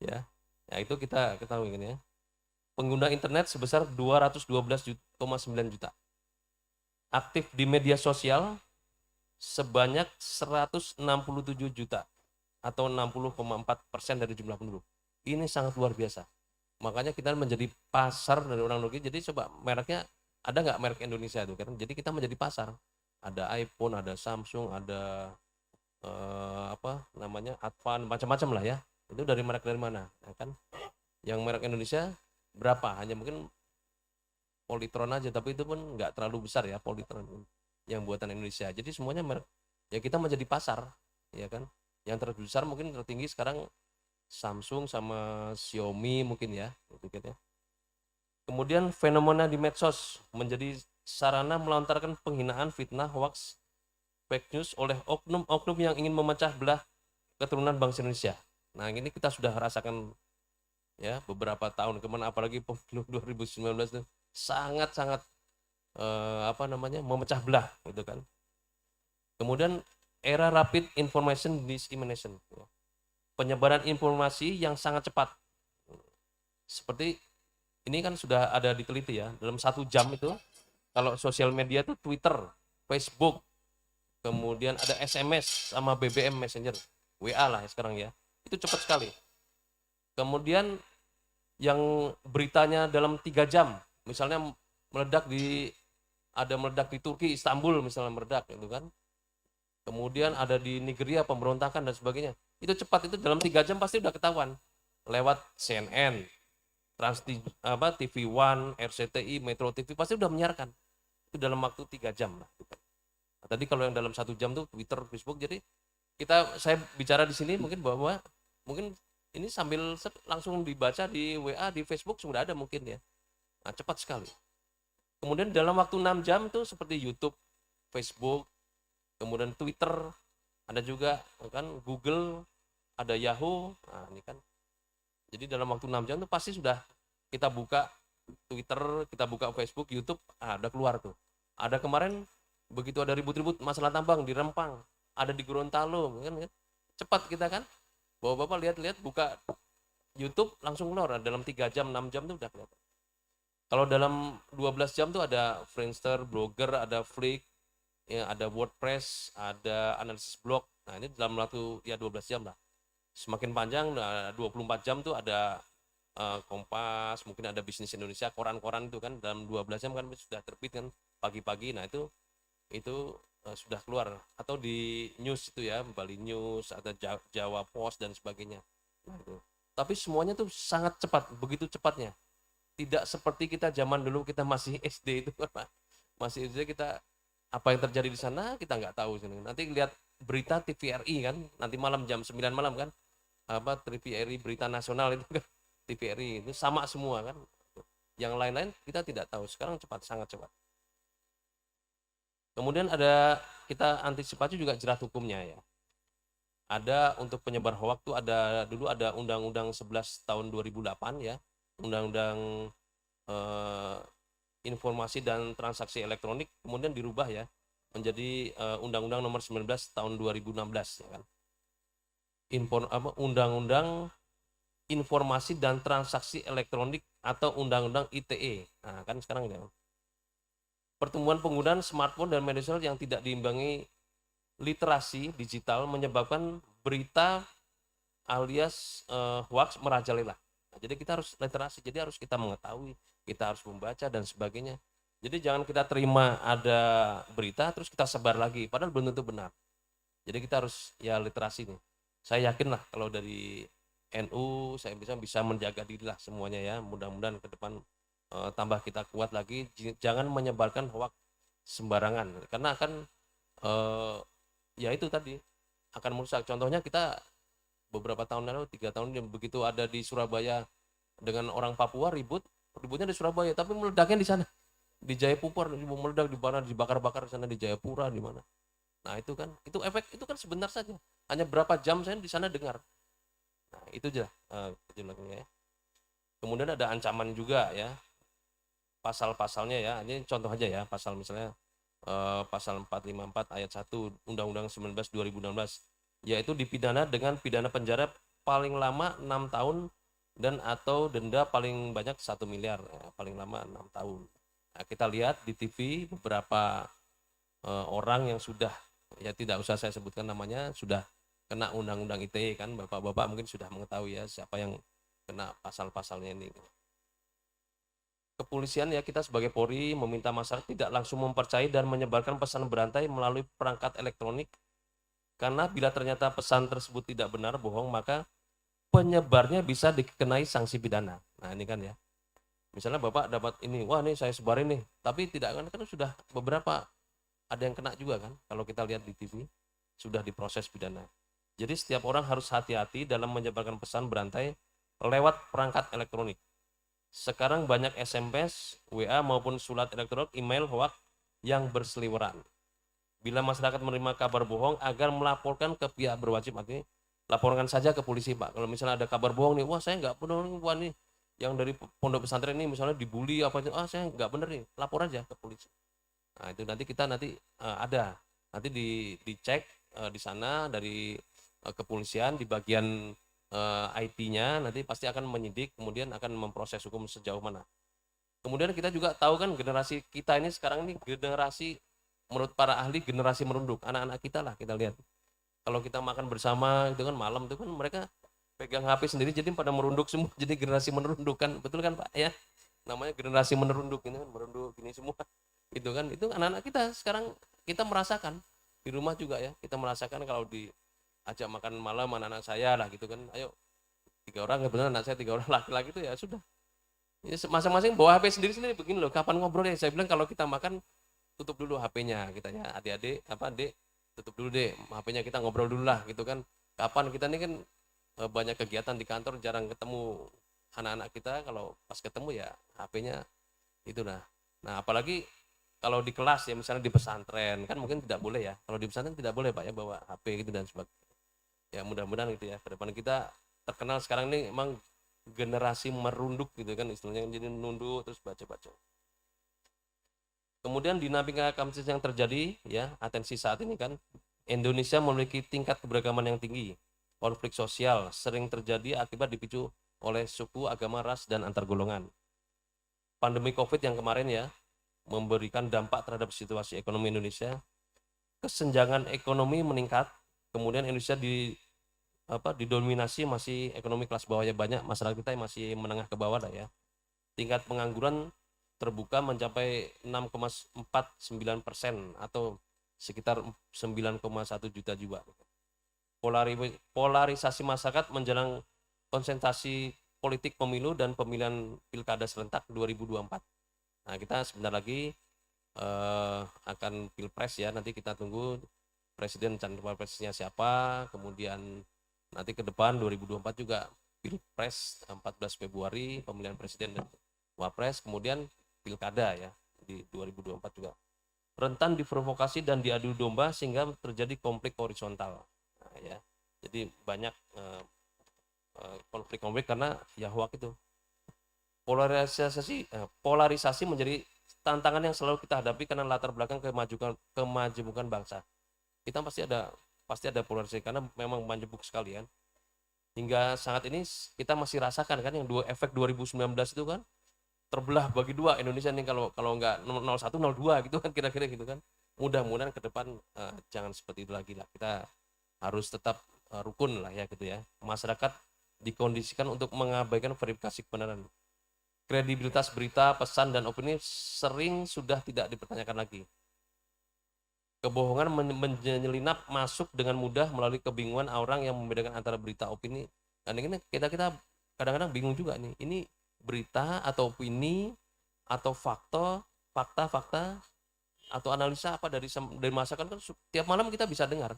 Speaker 3: Ya, itu kita ketahui kan ya. Pengguna internet sebesar 212,9 juta. Aktif di media sosial sebanyak 167 juta atau 60,4% dari jumlah penduduk. Ini sangat luar biasa. Makanya kita menjadi pasar dari orang luar negeri. Jadi coba mereknya ada nggak merek Indonesia itu kan? Jadi kita menjadi pasar. Ada iPhone, ada Samsung, ada Advan, macam-macam lah ya. Itu dari merek dari mana? Ya kan? Yang merek Indonesia berapa? Hanya mungkin Polytron aja, tapi itu pun nggak terlalu besar ya Polytron yang buatan Indonesia. Jadi semuanya merek. Ya kita menjadi pasar, ya kan? Yang terbesar mungkin tertinggi sekarang Samsung sama Xiaomi mungkin ya, gitu kan ya. Kemudian fenomena di medsos menjadi sarana melontarkan penghinaan, fitnah, hoax, fake news oleh oknum-oknum yang ingin memecah belah keturunan bangsa Indonesia. Nah ini kita sudah rasakan ya beberapa tahun kemana, apalagi pemilu 2019 itu sangat-sangat memecah belah gitu kan. Kemudian era rapid information dissemination, penyebaran informasi yang sangat cepat. Seperti ini kan sudah ada diteliti ya, dalam 1 jam itu kalau sosial media itu Twitter, Facebook, kemudian ada SMS sama BBM Messenger, WA lah sekarang ya, itu cepat sekali. Kemudian yang beritanya dalam 3 jam, misalnya meledak di Turki, Istanbul misalnya meledak gitu kan. Kemudian ada di Nigeria pemberontakan dan sebagainya. Itu cepat, itu dalam 3 jam pasti udah ketahuan. Lewat CNN, TV One, RCTI, Metro TV pasti udah menyiarkan. Itu dalam waktu 3 jam lah. Nah, tadi kalau yang dalam 1 jam tuh Twitter, Facebook, jadi saya bicara di sini mungkin bahwa mungkin ini sambil langsung dibaca di WA, di Facebook sudah ada mungkin ya. Nah, cepat sekali. Kemudian dalam waktu 6 jam tuh seperti YouTube, Facebook, kemudian Twitter, ada juga kan Google, ada Yahoo. Nah, ini kan. Jadi dalam waktu 6 jam tuh pasti sudah kita buka Twitter, kita buka Facebook, YouTube, udah keluar tuh. Ada kemarin begitu ada ribut-ribut masalah tambang di Rempang, ada di Gorontalo, kan. Cepat kita kan. Bapak-bapak lihat-lihat buka YouTube langsung keluar dalam 3 jam, 6 jam tuh udah kelihatan. Kalau dalam 12 jam tuh ada Friendster, Blogger, ada Flick, ya, ada WordPress, ada analisis blog. Nah, ini dalam waktu ya 12 jam lah. Semakin panjang, 24 jam tuh ada Kompas, mungkin ada Bisnis Indonesia, koran-koran itu kan dalam 12 jam kan sudah terbit kan pagi-pagi. Nah, itu sudah keluar, atau di news itu ya, Bali News, ada Jawa Post dan sebagainya. Nah, itu. Tapi semuanya tuh sangat cepat, begitu cepatnya. Tidak seperti kita zaman dulu kita masih SD itu kan, masih SD kita apa yang terjadi di sana kita nggak tahu. Nanti lihat berita TVRI kan, nanti malam jam 9 malam kan, TVRI berita nasional itu kan, TVRI itu sama semua kan. Yang lain-lain kita tidak tahu. Sekarang cepat, sangat cepat. Kemudian kita antisipasi juga jerat hukumnya ya. Ada untuk penyebar hoax tuh dulu ada Undang-Undang 11 tahun 2008 ya, Undang-Undang eh, Informasi dan Transaksi Elektronik, kemudian dirubah ya menjadi Undang-Undang Nomor 19 tahun 2016 ya kan. Undang-Undang Informasi dan Transaksi Elektronik atau Undang-Undang ITE. Nah, kan sekarang ya. Pertumbuhan penggunaan smartphone dan media sosial yang tidak diimbangi literasi digital menyebabkan berita alias hoax merajalela. Nah, jadi kita harus literasi, jadi harus kita mengetahui, kita harus membaca dan sebagainya. Jadi jangan kita terima ada berita terus kita sebar lagi, padahal belum tentu benar. Jadi kita harus ya literasi nih. Saya yakin lah kalau dari NU saya bisa menjaga diri lah semuanya ya. Mudah-mudahan ke depan tambah kita kuat lagi. Jangan menyebarkan hoax sembarangan karena akan ya itu tadi akan merusak. Contohnya kita beberapa tahun lalu 3 tahun yang begitu ada di Surabaya dengan orang Papua ributnya di Surabaya tapi meledaknya di sana di Jayapura, meledak di mana, dibakar-bakar di sana di Jayapura di mana. Nah itu kan efek itu kan sebentar saja, hanya berapa jam saya di sana dengar. Nah itu aja ya. Kemudian ada ancaman juga ya, pasal-pasalnya ya, ini contoh aja ya, pasal misalnya pasal 454 ayat 1 Undang-Undang 19 2016 yaitu dipidana dengan pidana penjara paling lama 6 tahun dan atau denda paling banyak 1 miliar ya, paling lama 6 tahun. Nah, kita lihat di TV beberapa orang yang sudah ya tidak usah saya sebutkan namanya sudah kena undang-undang ITE kan, bapak-bapak mungkin sudah mengetahui ya siapa yang kena pasal-pasalnya ini. Kepolisian ya kita sebagai Polri meminta masyarakat tidak langsung mempercayai dan menyebarkan pesan berantai melalui perangkat elektronik karena bila ternyata pesan tersebut tidak benar bohong maka penyebarnya bisa dikenai sanksi pidana. Nah ini kan ya. Misalnya Bapak dapat ini, wah nih saya sebarin nih, tapi tidak kan sudah beberapa ada yang kena juga kan kalau kita lihat di TV sudah diproses pidana. Jadi setiap orang harus hati-hati dalam menyebarkan pesan berantai lewat perangkat elektronik. Sekarang banyak SMS, WA maupun surat elektronik, email hoax yang berseliweran. Bila masyarakat menerima kabar bohong agar melaporkan ke pihak berwajib, artinya laporkan saja ke polisi Pak. Kalau misalnya ada kabar bohong nih, wah saya nggak benar nih, wah nih yang dari pondok pesantren ini misalnya dibully apa itu, saya nggak benar nih, lapor aja ke polisi. Nah itu nanti kita ada nanti dicek di sana dari kepolisian di bagian IT-nya nanti pasti akan menyidik kemudian akan memproses hukum sejauh mana. Kemudian kita juga tahu kan generasi kita ini sekarang ini generasi menurut para ahli generasi merunduk, anak-anak kita lah kita lihat. Kalau kita makan bersama itu kan malam itu kan mereka pegang HP sendiri jadi pada merunduk semua, jadi generasi merunduk kan, betul kan Pak ya? Namanya generasi merunduk ini kan merunduk ini semua. Itu kan itu anak-anak kita sekarang kita merasakan di rumah juga ya, kita merasakan kalau diajak makan malam anak-anak saya lah gitu kan, ayo 3 orang ya benar anak saya 3 orang laki-laki itu ya sudah. Ya, masing-masing bawa HP sendiri-sendiri begini loh, kapan ngobrol ya? Saya bilang kalau kita makan tutup dulu HP-nya kita ya, adik-adik apa Dek, tutup dulu deh HP-nya kita ngobrol dulu lah gitu kan. Kapan kita ini kan banyak kegiatan di kantor jarang ketemu anak-anak kita, kalau pas ketemu ya HP-nya itu nah apalagi kalau di kelas ya misalnya di pesantren kan mungkin tidak boleh ya, kalau di pesantren tidak boleh Pak ya bawa HP gitu dan sebagainya ya. Mudah-mudahan gitu ya ke depan kita terkenal sekarang ini emang generasi merunduk gitu kan istilahnya, jadi nunduk terus baca-baca. Kemudian dinamika kamtip yang terjadi ya, atensi saat ini kan Indonesia memiliki tingkat keberagaman yang tinggi. Konflik sosial sering terjadi akibat dipicu oleh suku, agama, ras, dan antar golongan. Pandemi COVID yang kemarin ya, memberikan dampak terhadap situasi ekonomi Indonesia. Kesenjangan ekonomi meningkat, kemudian Indonesia didominasi masih ekonomi kelas bawahnya banyak, masyarakat kita masih menengah ke bawah lah ya. Tingkat pengangguran terbuka mencapai 6,49% atau sekitar 9,1 juta jiwa. Polarisasi masyarakat menjelang konsentrasi politik pemilu dan pemilihan pilkada serentak 2024. Nah kita sebentar lagi akan pilpres ya, nanti kita tunggu presiden dan wapresnya siapa, kemudian nanti ke depan 2024 juga pilpres 14 Februari pemilihan presiden dan wapres, kemudian pilkada ya di 2024 juga. Rentan diprovokasi dan diadu domba sehingga terjadi konflik horizontal. Nah, ya. Jadi banyak konflik-konflik karena ya hoax itu. polarisasi menjadi tantangan yang selalu kita hadapi karena latar belakang kemajemukan bangsa. Kita pasti ada polarisasi karena memang majemuk sekali kan. Hingga saat ini kita masih rasakan kan yang efek 2019 itu kan terbelah bagi dua Indonesia nih, kalau nggak 01 02 gitu kan, kira-kira gitu kan. Mudah-mudahan ke depan jangan seperti itu lagi lah. Kita harus tetap rukun lah ya gitu ya. Masyarakat dikondisikan untuk mengabaikan verifikasi kebenaran. Kredibilitas berita, pesan, dan opini sering sudah tidak dipertanyakan lagi. Kebohongan menyelinap masuk dengan mudah melalui kebingungan orang yang membedakan antara berita, opini. Dan ini kita kadang-kadang bingung juga nih. Ini berita atau opini atau fakta, atau analisa apa dari masyarakat kan tiap malam kita bisa dengar.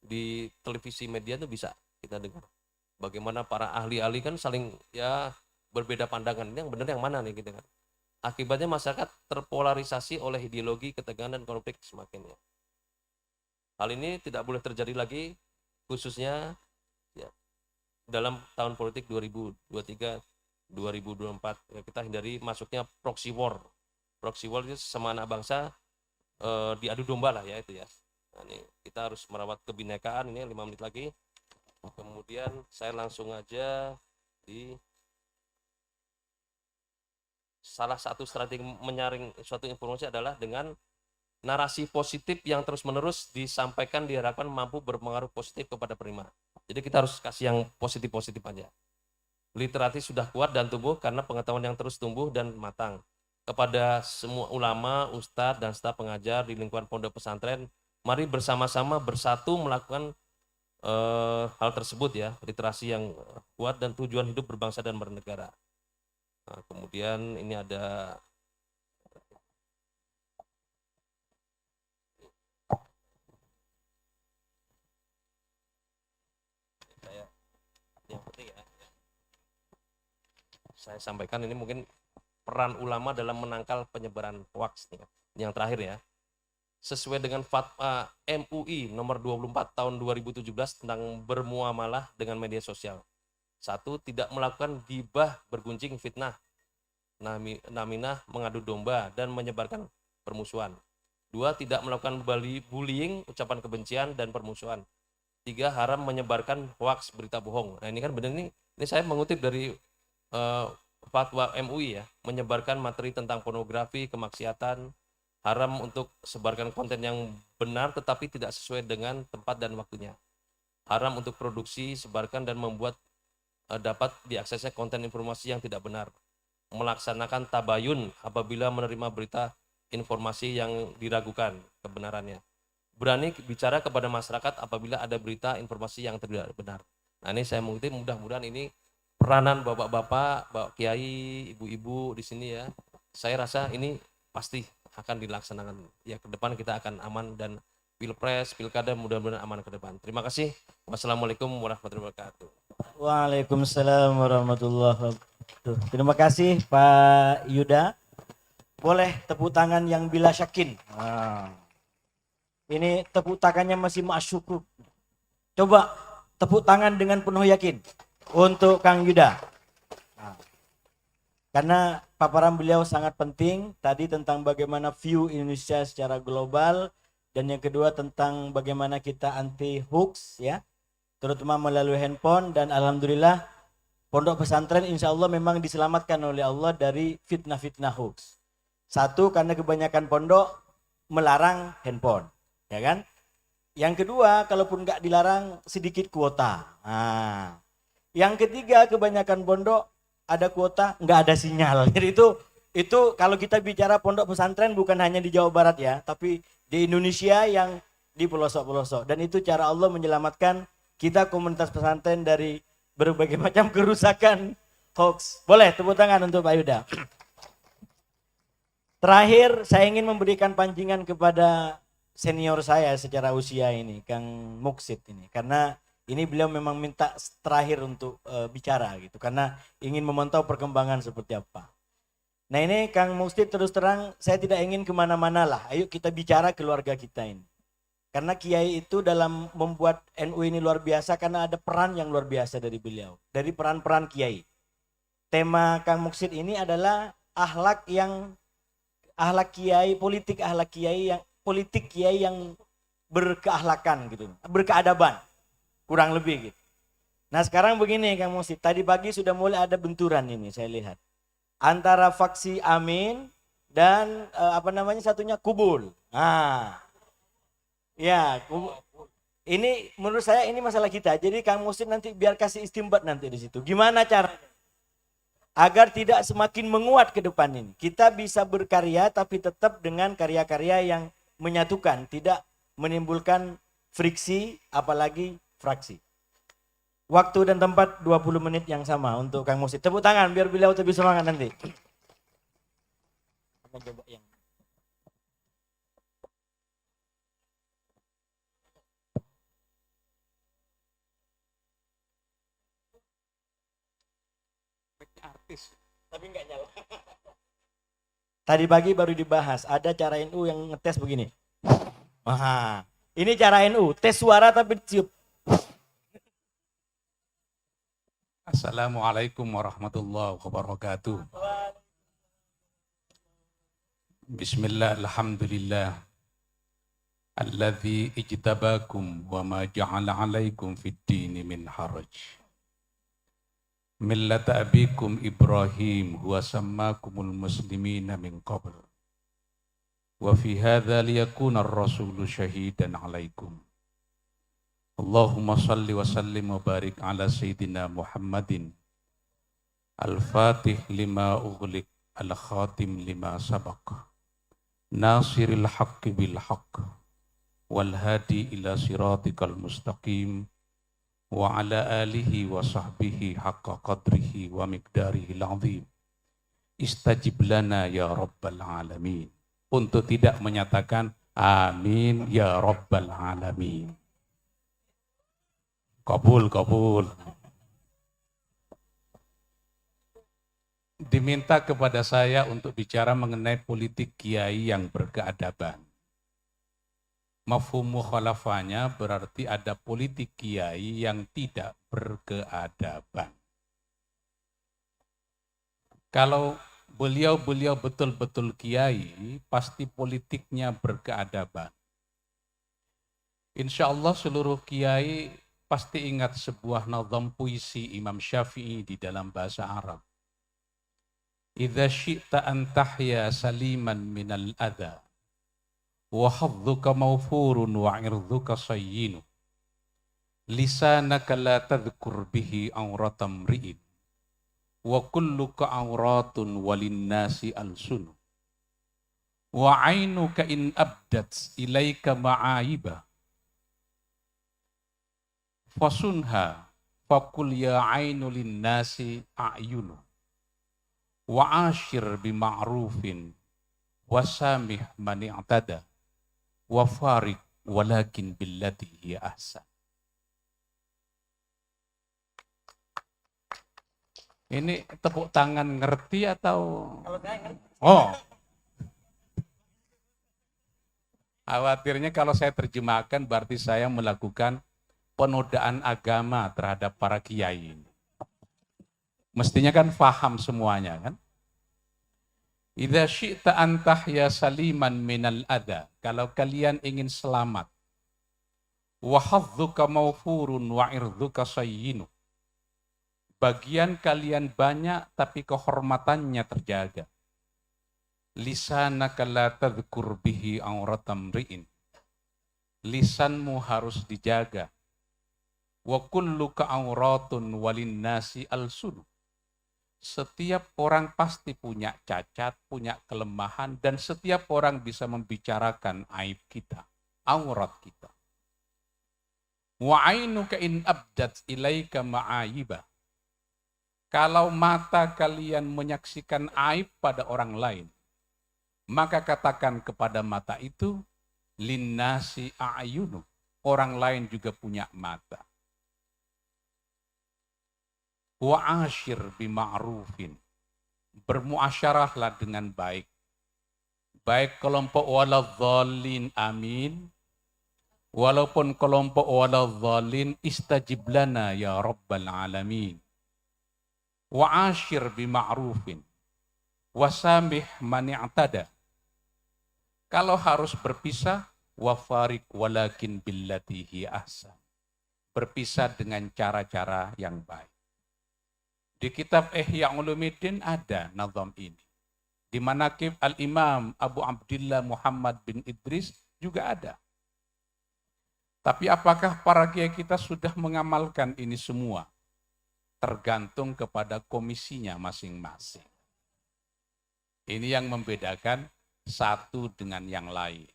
Speaker 3: Di televisi media tuh bisa kita dengar. Bagaimana para ahli-ahli kan saling ya berbeda pandangan, ini yang benar yang mana nih gitu kan. Akibatnya masyarakat terpolarisasi oleh ideologi, ketegangan, dan konflik semakin ya. Hal ini tidak boleh terjadi lagi, khususnya ya, dalam tahun politik 2023-2024 ya, kita hindari masuknya proxy war. Proxy war itu sama anak bangsa diadu domba lah ya itu ya. Nah, ini kita harus merawat kebinekaan, ini 5 menit lagi. Kemudian saya langsung aja di salah satu strategi menyaring suatu informasi adalah dengan narasi positif yang terus-menerus disampaikan diharapkan mampu berpengaruh positif kepada penerima. Jadi kita harus kasih yang positif-positif aja. Literasi sudah kuat dan tumbuh karena pengetahuan yang terus tumbuh dan matang. Kepada semua ulama, ustadz, dan staf pengajar di lingkungan pondok pesantren, mari bersama-sama bersatu melakukan hal tersebut ya, literasi yang kuat dan tujuan hidup berbangsa dan bernegara. Nah, kemudian ini ada yang penting ya, saya sampaikan ini mungkin peran ulama dalam menangkal penyebaran hoaks nih, yang terakhir ya. Sesuai dengan Fatwa MUI nomor 24 tahun 2017 tentang bermuamalah dengan media sosial. 1. Tidak melakukan gibah, bergunjing, fitnah, naminah, mengadu domba, dan menyebarkan permusuhan. 2. Tidak melakukan bullying, ucapan kebencian, dan permusuhan. 3. Haram menyebarkan hoaks, berita bohong. Nah ini kan benar nih, ini saya mengutip dari Fatwa MUI ya, menyebarkan materi tentang pornografi, kemaksiatan, haram untuk sebarkan konten yang benar tetapi tidak sesuai dengan tempat dan waktunya. Haram untuk produksi, sebarkan, dan membuat dapat diaksesnya konten informasi yang tidak benar. Melaksanakan tabayun apabila menerima berita informasi yang diragukan kebenarannya. Berani bicara kepada masyarakat apabila ada berita informasi yang tidak benar. Nah ini saya mengutip, mudah-mudahan ini peranan bapak-bapak, bapak kiai, ibu-ibu di sini ya. Saya rasa ini pasti akan dilaksanakan. Ya ke depan kita akan aman dan pilpres, pilkada mudah-mudahan aman ke depan. Terima kasih. Wassalamualaikum warahmatullahi wabarakatuh.
Speaker 1: Waalaikumsalam warahmatullahi wabarakatuh. Terima kasih Pak Yuda. Boleh tepuk tangan yang bila syakin. Ini tepuk tangannya masih masyukur. Coba tepuk tangan dengan penuh yakin untuk Kang Yuda. Karena paparan beliau sangat penting tadi tentang bagaimana view Indonesia secara global, dan yang kedua tentang bagaimana kita anti hoax ya, terutama melalui handphone. Dan alhamdulillah pondok pesantren insya Allah memang diselamatkan oleh Allah dari fitnah-fitnah hoax. 1, karena kebanyakan pondok melarang handphone, ya kan? Yang kedua, kalaupun nggak dilarang sedikit kuota. Nah, yang ketiga, kebanyakan pondok ada kuota, nggak ada sinyal. Jadi itu kalau kita bicara pondok pesantren bukan hanya di Jawa Barat ya, tapi di Indonesia yang di pelosok-pelosok. Dan itu cara Allah menyelamatkan kita komunitas pesantren dari berbagai macam kerusakan hoax. Boleh tepuk tangan untuk Pak Yuda. Terakhir, saya ingin memberikan pancingan kepada senior saya secara usia ini, Kang Muksid ini. Karena ini beliau memang minta terakhir untuk bicara gitu, karena ingin memantau perkembangan seperti apa. Nah ini Kang Muksid, terus terang saya tidak ingin kemana-mana lah. Ayo kita bicara keluarga kita ini. Karena Kiai itu dalam membuat NU ini luar biasa karena ada peran yang luar biasa dari beliau. Dari peran-peran Kiai. tema Kang Muksid ini adalah akhlak politik kiai yang berkeakhlakan gitu, berkeadaban, kurang lebih gitu. Nah sekarang begini Kang Muksid, tadi pagi sudah mulai ada benturan ini saya lihat antara faksi Amin dan satunya Kubul. Nah, ya, ini menurut saya ini masalah kita. Jadi Kang Muksid nanti biar kasih istimbat nanti di situ. Gimana cara agar tidak semakin menguat ke depan ini. Kita bisa berkarya tapi tetap dengan karya-karya yang menyatukan, tidak menimbulkan friksi apalagi fraksi. Waktu dan tempat 20 menit yang sama untuk Kang Muksid. Tepuk tangan biar beliau lebih semangat nanti. Coba yang artis tapi nggak nyala. Tadi pagi baru dibahas ada cara NU yang ngetes begini. Wah, ini cara NU tes suara tapi cium.
Speaker 4: Assalamualaikum warahmatullahi wabarakatuh. Bismillah, alhamdulillah. Alladzi ijtabakum wa ma ja'ala alaikum fid dini min haraj. Millata abikum Ibrahim huwa sammakumul muslimina min qabl. Wa fi hadza liyakuna ar-rasulu syahidan alaikum. Allahumma salli wa sallim wa barik ala Sayyidina Muhammadin Al-Fatih lima ughliq Al-Khatim lima sabaq Nasiril haqqi bil haqq Wal hadi ila siratikal mustaqim Wa ala alihi wa sahbihi haqqa qadrihi wa miqdarihi al-azim Istajib lana ya Rabbal Alamin. Untuk tidak menyatakan amin ya Rabbal Alamin. Kabul. Diminta kepada saya untuk bicara mengenai politik kiai yang berkeadaban. Mafhum mukhalafahnya berarti ada politik kiai yang tidak berkeadaban. Kalau beliau betul-betul kiai, pasti politiknya berkeadaban. Insya Allah seluruh kiai pasti ingat sebuah nazam puisi Imam Syafi'i di dalam bahasa Arab. Idza syi'ta an tahya saliman minal adha wa hadduka mawfurun wa irdhuka sayyinu lisanaka la tadhkur bihi awratam ri'in wa kulluka awratun walin nasi alsunu wa ainuka in abdat ilaika ma'aiba fasunha fakul ya ainu linnasi a'yunu wa ashir bima'rufin wasamih man i'tada wa farik walakin billati hiya ahsan. Ini tepuk tangan ngerti atau?
Speaker 1: Kalau saya ngerti.
Speaker 4: Oh. Khawatirnya kalau saya terjemahkan berarti saya melakukan penodaan agama terhadap para kiai ini. Mestinya kan faham semuanya kan? Idza syi'ta an tahya saliman minal adha. Kalau kalian ingin selamat. Wa hadzuka mawfurun wa irdhuka sayyinu. Bagian kalian banyak tapi kehormatannya terjaga. Lisanaka la tadhkur bihi auratam ri'in. Lisanmu harus dijaga. Wa kulluka auratun walin nasi al-sunu. Setiap orang pasti punya cacat, punya kelemahan, dan setiap orang bisa membicarakan aib kita, aurat kita. Wa ainuka in abdat ilaika ma'ayiba. Kalau mata kalian menyaksikan aib pada orang lain, maka katakan kepada mata itu, linnasi a'yunu. Orang lain juga punya mata. Wa ashir bima'rufin. Bermuasyarahlah dengan baik. Baik kelompok waladhdallin amin. Walaupun kelompok waladhdallin istajib lana ya Rabbal Alamin. wa ashir bima'rufin wasamih man i'tada. Kalau harus berpisah, wafarik walakin billati hi ahsan. Berpisah dengan cara-cara yang baik. Di kitab Ihya Ulumuddin ada nazam ini. Di Manaqib Al-Imam Abu Abdillah Muhammad bin Idris juga ada. Tapi apakah para kiai kita sudah mengamalkan ini semua? Tergantung kepada komisinya masing-masing. Ini yang membedakan satu dengan yang lain.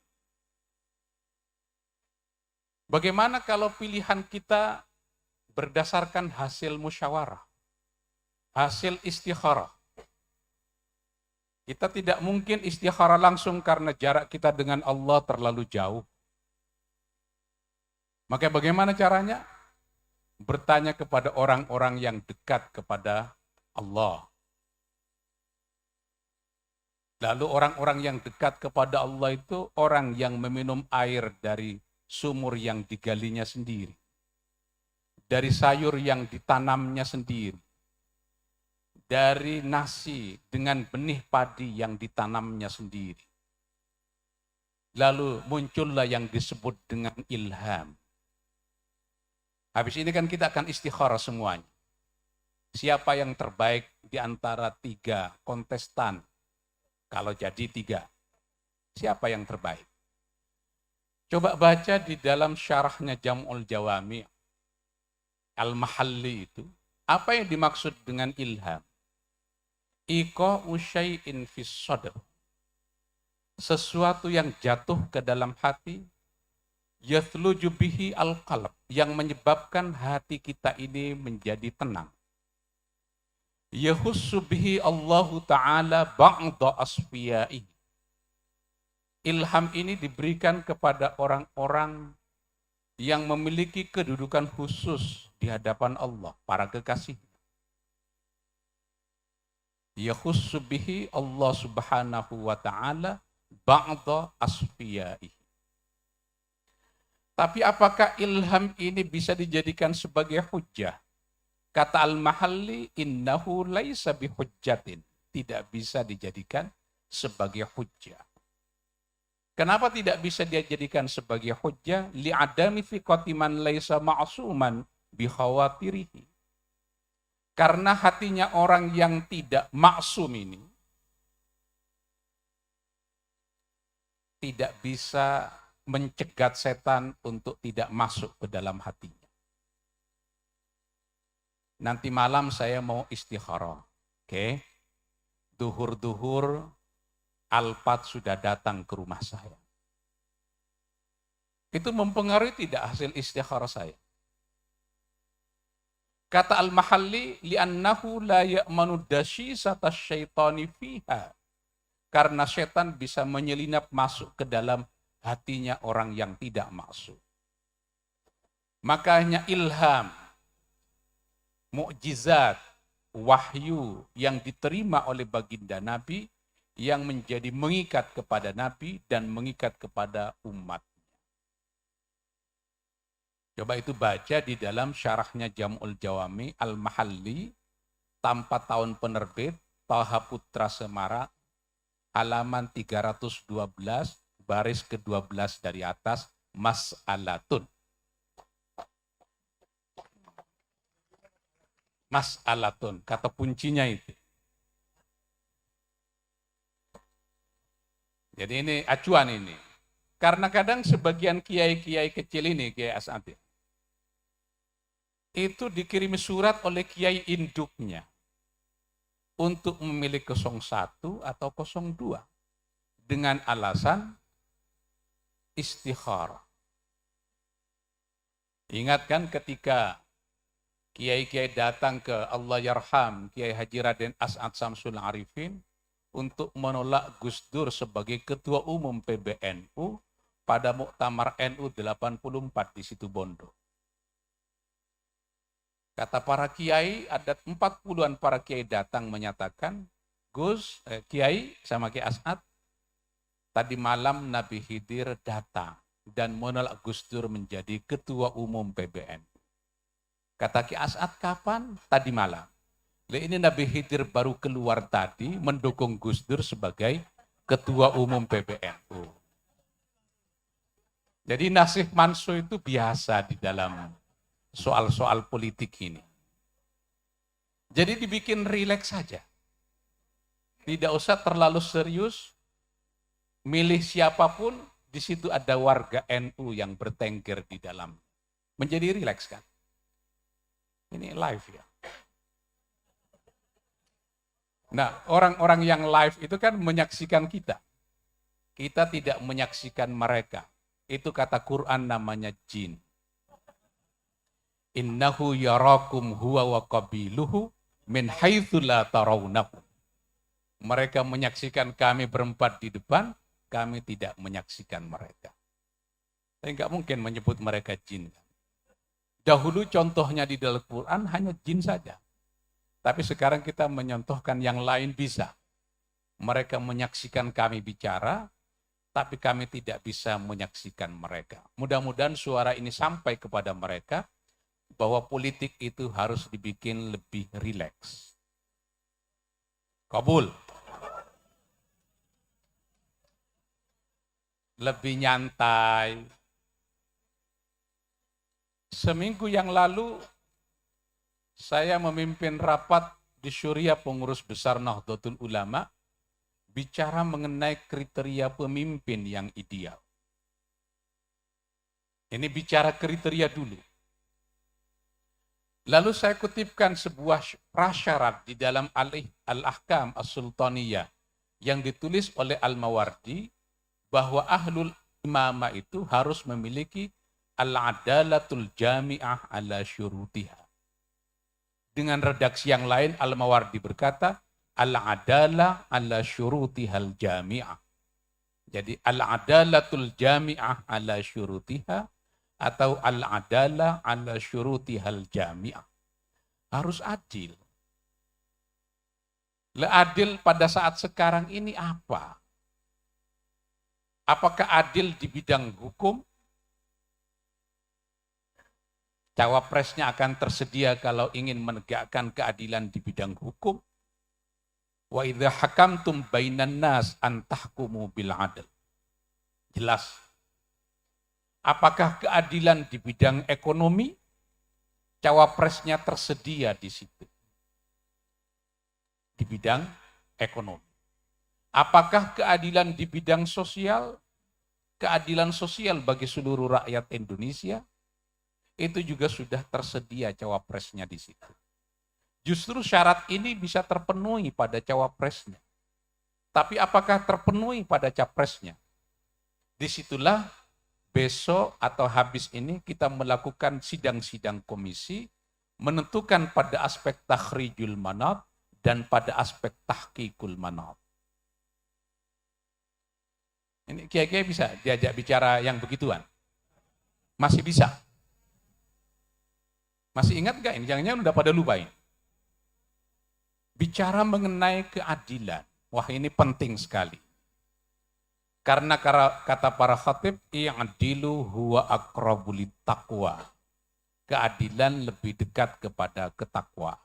Speaker 4: Bagaimana kalau pilihan kita berdasarkan hasil musyawarah, hasil istikharah? Kita tidak mungkin istikharah langsung karena jarak kita dengan Allah terlalu jauh. Maka bagaimana caranya? Bertanya kepada orang-orang yang dekat kepada Allah. Lalu orang-orang yang dekat kepada Allah itu orang yang meminum air dari sumur yang digalinya sendiri. Dari sayur yang ditanamnya sendiri. Dari nasi dengan benih padi yang ditanamnya sendiri. Lalu muncullah yang disebut dengan ilham. Habis ini kan kita akan istikharah semuanya. Siapa yang terbaik di antara 3 kontestan? Kalau jadi 3, siapa yang terbaik? Coba baca di dalam syarahnya Jam'ul Jawami' Al-Mahalli itu. Apa yang dimaksud dengan ilham? Iqa'u syai'in fis sadr. Sesuatu yang jatuh ke dalam hati, yathluju bihi al-qalb, yang menyebabkan hati kita ini menjadi tenang. Yahussu bihi Allahu Ta'ala ba'da asfiyaihi. Ilham ini diberikan kepada orang-orang yang memiliki kedudukan khusus di hadapan Allah, para kekasih. Yahussu bihi Allah Subhanahu wa Ta'ala ba'da asfiyaihi. Tapi apakah ilham ini bisa dijadikan sebagai hujjah? Kata Al-Mahalli, innahu laisa bihujjatin. Tidak bisa dijadikan sebagai hujjah. Kenapa tidak bisa dijadikan sebagai hujjah? Li'adami thiqati man laisa ma'suman bikhawatirihi. Karena hatinya orang yang tidak maksum ini tidak bisa mencegat setan untuk tidak masuk ke dalam hatinya. Nanti malam saya mau istikharah. Oke. Duhur-duhur Alphard sudah datang ke rumah saya. Itu mempengaruhi tidak hasil istikharah saya? Kata Al-Mahalli, li'annahu la ya'manu dashisata syaitani fiha. Karena setan bisa menyelinap masuk ke dalam hatinya orang yang tidak maksud. Makanya ilham, mukjizat, wahyu yang diterima oleh baginda Nabi yang menjadi mengikat kepada Nabi dan mengikat kepada umat. Coba itu baca di dalam syarahnya Jam'ul Jawami Al-Mahalli tanpa tahun penerbit Thaha Putra Semara halaman 312 baris ke-12 dari atas, mas'alatun. Mas'alatun, kata kuncinya itu. Jadi ini acuan ini. Karena kadang sebagian kiai-kiai kecil ini, Kiai As'ad, itu dikirimi surat oleh kiai induknya untuk memilih 01 atau 02 dengan alasan istikharah. Ingat kan ketika kiai-kiai datang ke Allah Yarham, Kiai Haji Raden As'ad Samsul Arifin untuk menolak Gus Dur sebagai Ketua Umum PBNU pada Muktamar NU 84 di Situbondo. Kata para kiai, ada 40-an para kiai datang menyatakan, Kiai sama Kiai As'ad, tadi malam Nabi Khidir datang dan menolak Gus Dur menjadi Ketua Umum PBN. Kata Kiai As'ad, kapan? Tadi malam. Ini Nabi Khidir baru keluar tadi mendukung Gus Dur sebagai Ketua Umum PBNU. Jadi nasih mansuh itu biasa di dalam soal-soal politik ini. Jadi dibikin rileks saja. Tidak usah terlalu serius, milih siapapun, di situ ada warga NU yang bertengger di dalam. Menjadi rileks kan? Ini live ya. Nah, orang-orang yang live itu kan menyaksikan kita. Kita tidak menyaksikan mereka. Itu kata Quran namanya jin. Innahu yarakum huwa wa qabiluhu min haitsu la tarawnahu. Mereka menyaksikan kami berempat di depan, kami tidak menyaksikan mereka. Saya nggak mungkin menyebut mereka jin. Dahulu contohnya di dalam Quran hanya jin saja. Tapi sekarang kita menyontohkan yang lain bisa. Mereka menyaksikan kami bicara, tapi kami tidak bisa menyaksikan mereka. Mudah-mudahan suara ini sampai kepada mereka, bahwa politik itu harus dibikin lebih rileks. Kabul. Lebih nyantai. Seminggu yang lalu, saya memimpin rapat di Syuriah pengurus besar Nahdlatul Ulama, bicara mengenai kriteria pemimpin yang ideal. Ini bicara kriteria dulu. Lalu saya kutipkan sebuah prasyarat di dalam Al-Ahkam As-Sultaniyah yang ditulis oleh Al-Mawardi, bahwa ahlul imamah itu harus memiliki al-adalatul jami'ah ala syurutiha. Dengan redaksi yang lain, Al-Mawardi berkata, al-adalah ala syurutihal jami'ah. Jadi, al-adalatul jami'ah ala syurutiha, atau al-adalah ala syurutihal jami'ah. Harus adil. Adil pada saat sekarang ini apa? Apakah adil di bidang hukum? Cawapresnya akan tersedia kalau ingin menegakkan keadilan di bidang hukum. Wa idza hakamtum bainan nas an tahkumu bil adl. Jelas. Apakah keadilan di bidang ekonomi? Cawapresnya tersedia di situ. Di bidang ekonomi. Apakah keadilan di bidang sosial? Keadilan sosial bagi seluruh rakyat Indonesia? Itu juga sudah tersedia cawapresnya di situ. Justru syarat ini bisa terpenuhi pada cawapresnya. Tapi apakah terpenuhi pada capresnya? Disitulah besok atau habis ini kita melakukan sidang-sidang komisi, menentukan pada aspek takhrijul manat dan pada aspek tahqiqul manat. Ini kiai-kiai bisa diajak bicara yang begituan? Masih bisa? Masih ingat nggak ini? Jangan-jangan udah pada lupain. Bicara mengenai keadilan. Wah, ini penting sekali. Karena kata para khatib, i'dilu huwa aqrabu littaqwa. Keadilan lebih dekat kepada ketakwaan.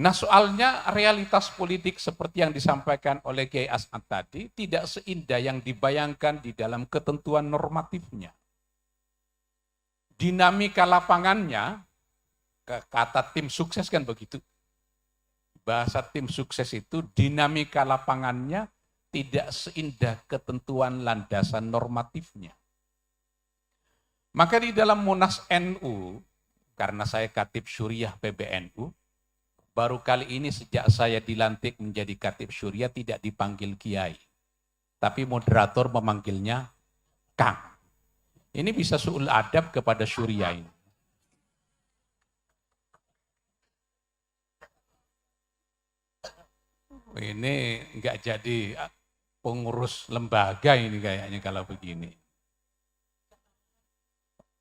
Speaker 4: Nah, soalnya realitas politik seperti yang disampaikan oleh Kiai As'ad tadi tidak seindah yang dibayangkan di dalam ketentuan normatifnya. Dinamika lapangannya, kata tim sukses kan begitu. Bahasa tim sukses itu dinamika lapangannya tidak seindah ketentuan landasan normatifnya. Maka di dalam Munas NU, karena saya Khatib Syuriah PBNU, baru kali ini sejak saya dilantik menjadi Khatib Syuriah tidak dipanggil Kiai. Tapi moderator memanggilnya Kang. Ini bisa su'ul adab kepada Syuriah ini. Ini enggak jadi pengurus lembaga ini kayaknya kalau begini.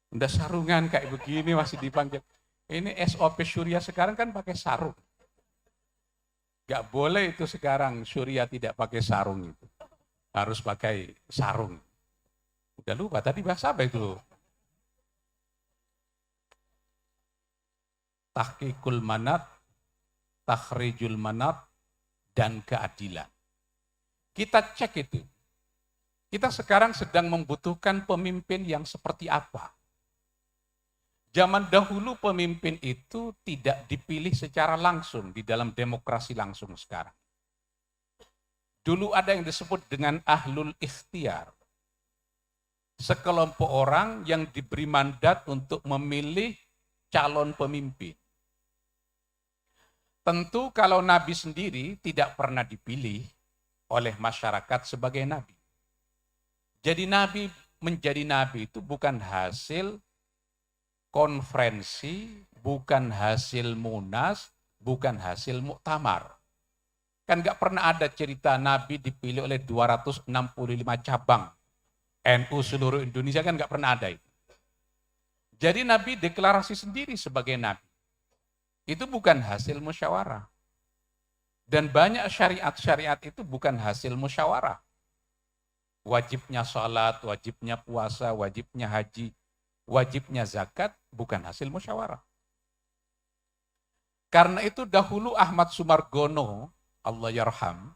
Speaker 4: Udah sarungan kayak begini masih dipanggil. Ini SOP Syuriah sekarang kan pakai sarung. Enggak boleh itu sekarang Syuriah tidak pakai sarung itu. Harus pakai sarung. Udah lupa tadi bahasa apa itu? tahqiqul manat, takhrijul manat, dan keadilan. Kita cek itu. Kita sekarang sedang membutuhkan pemimpin yang seperti apa. Zaman dahulu pemimpin itu tidak dipilih secara langsung di dalam demokrasi langsung sekarang. Dulu ada yang disebut dengan ahlul ikhtiar. Sekelompok orang yang diberi mandat untuk memilih calon pemimpin. Tentu kalau Nabi sendiri tidak pernah dipilih oleh masyarakat sebagai Nabi. Jadi Nabi menjadi Nabi itu bukan hasil konferensi, bukan hasil munas, bukan hasil muktamar. Kan nggak pernah ada cerita Nabi dipilih oleh 265 cabang. NU seluruh Indonesia kan nggak pernah ada itu. Jadi Nabi deklarasi sendiri sebagai Nabi. Itu bukan hasil musyawarah. Dan banyak syariat-syariat itu bukan hasil musyawarah. Wajibnya sholat, wajibnya puasa, wajibnya haji, wajibnya zakat, bukan hasil musyawarah. Karena itu dahulu Ahmad Sumargono, Allah yarham,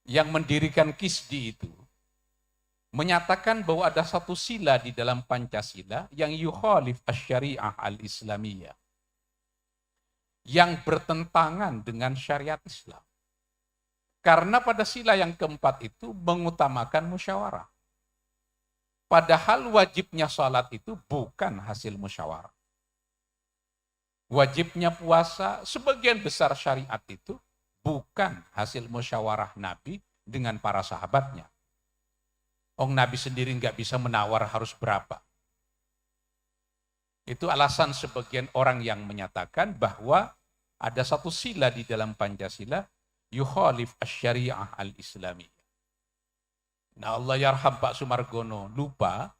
Speaker 4: yang mendirikan KISDI itu, menyatakan bahwa ada satu sila di dalam Pancasila yang yukhalif asy-syariah al-islamiyah, yang bertentangan dengan syariat Islam. Karena pada sila yang keempat itu mengutamakan musyawarah. Padahal wajibnya salat itu bukan hasil musyawarah. Wajibnya puasa, sebagian besar syariat itu bukan hasil musyawarah Nabi dengan para sahabatnya. Nabi sendiri nggak bisa menawar harus berapa. Itu alasan sebagian orang yang menyatakan bahwa ada satu sila di dalam Pancasila, yukhalif asy-syariah al-islamiyah. Nah, Allah yarham Pak Sumargono lupa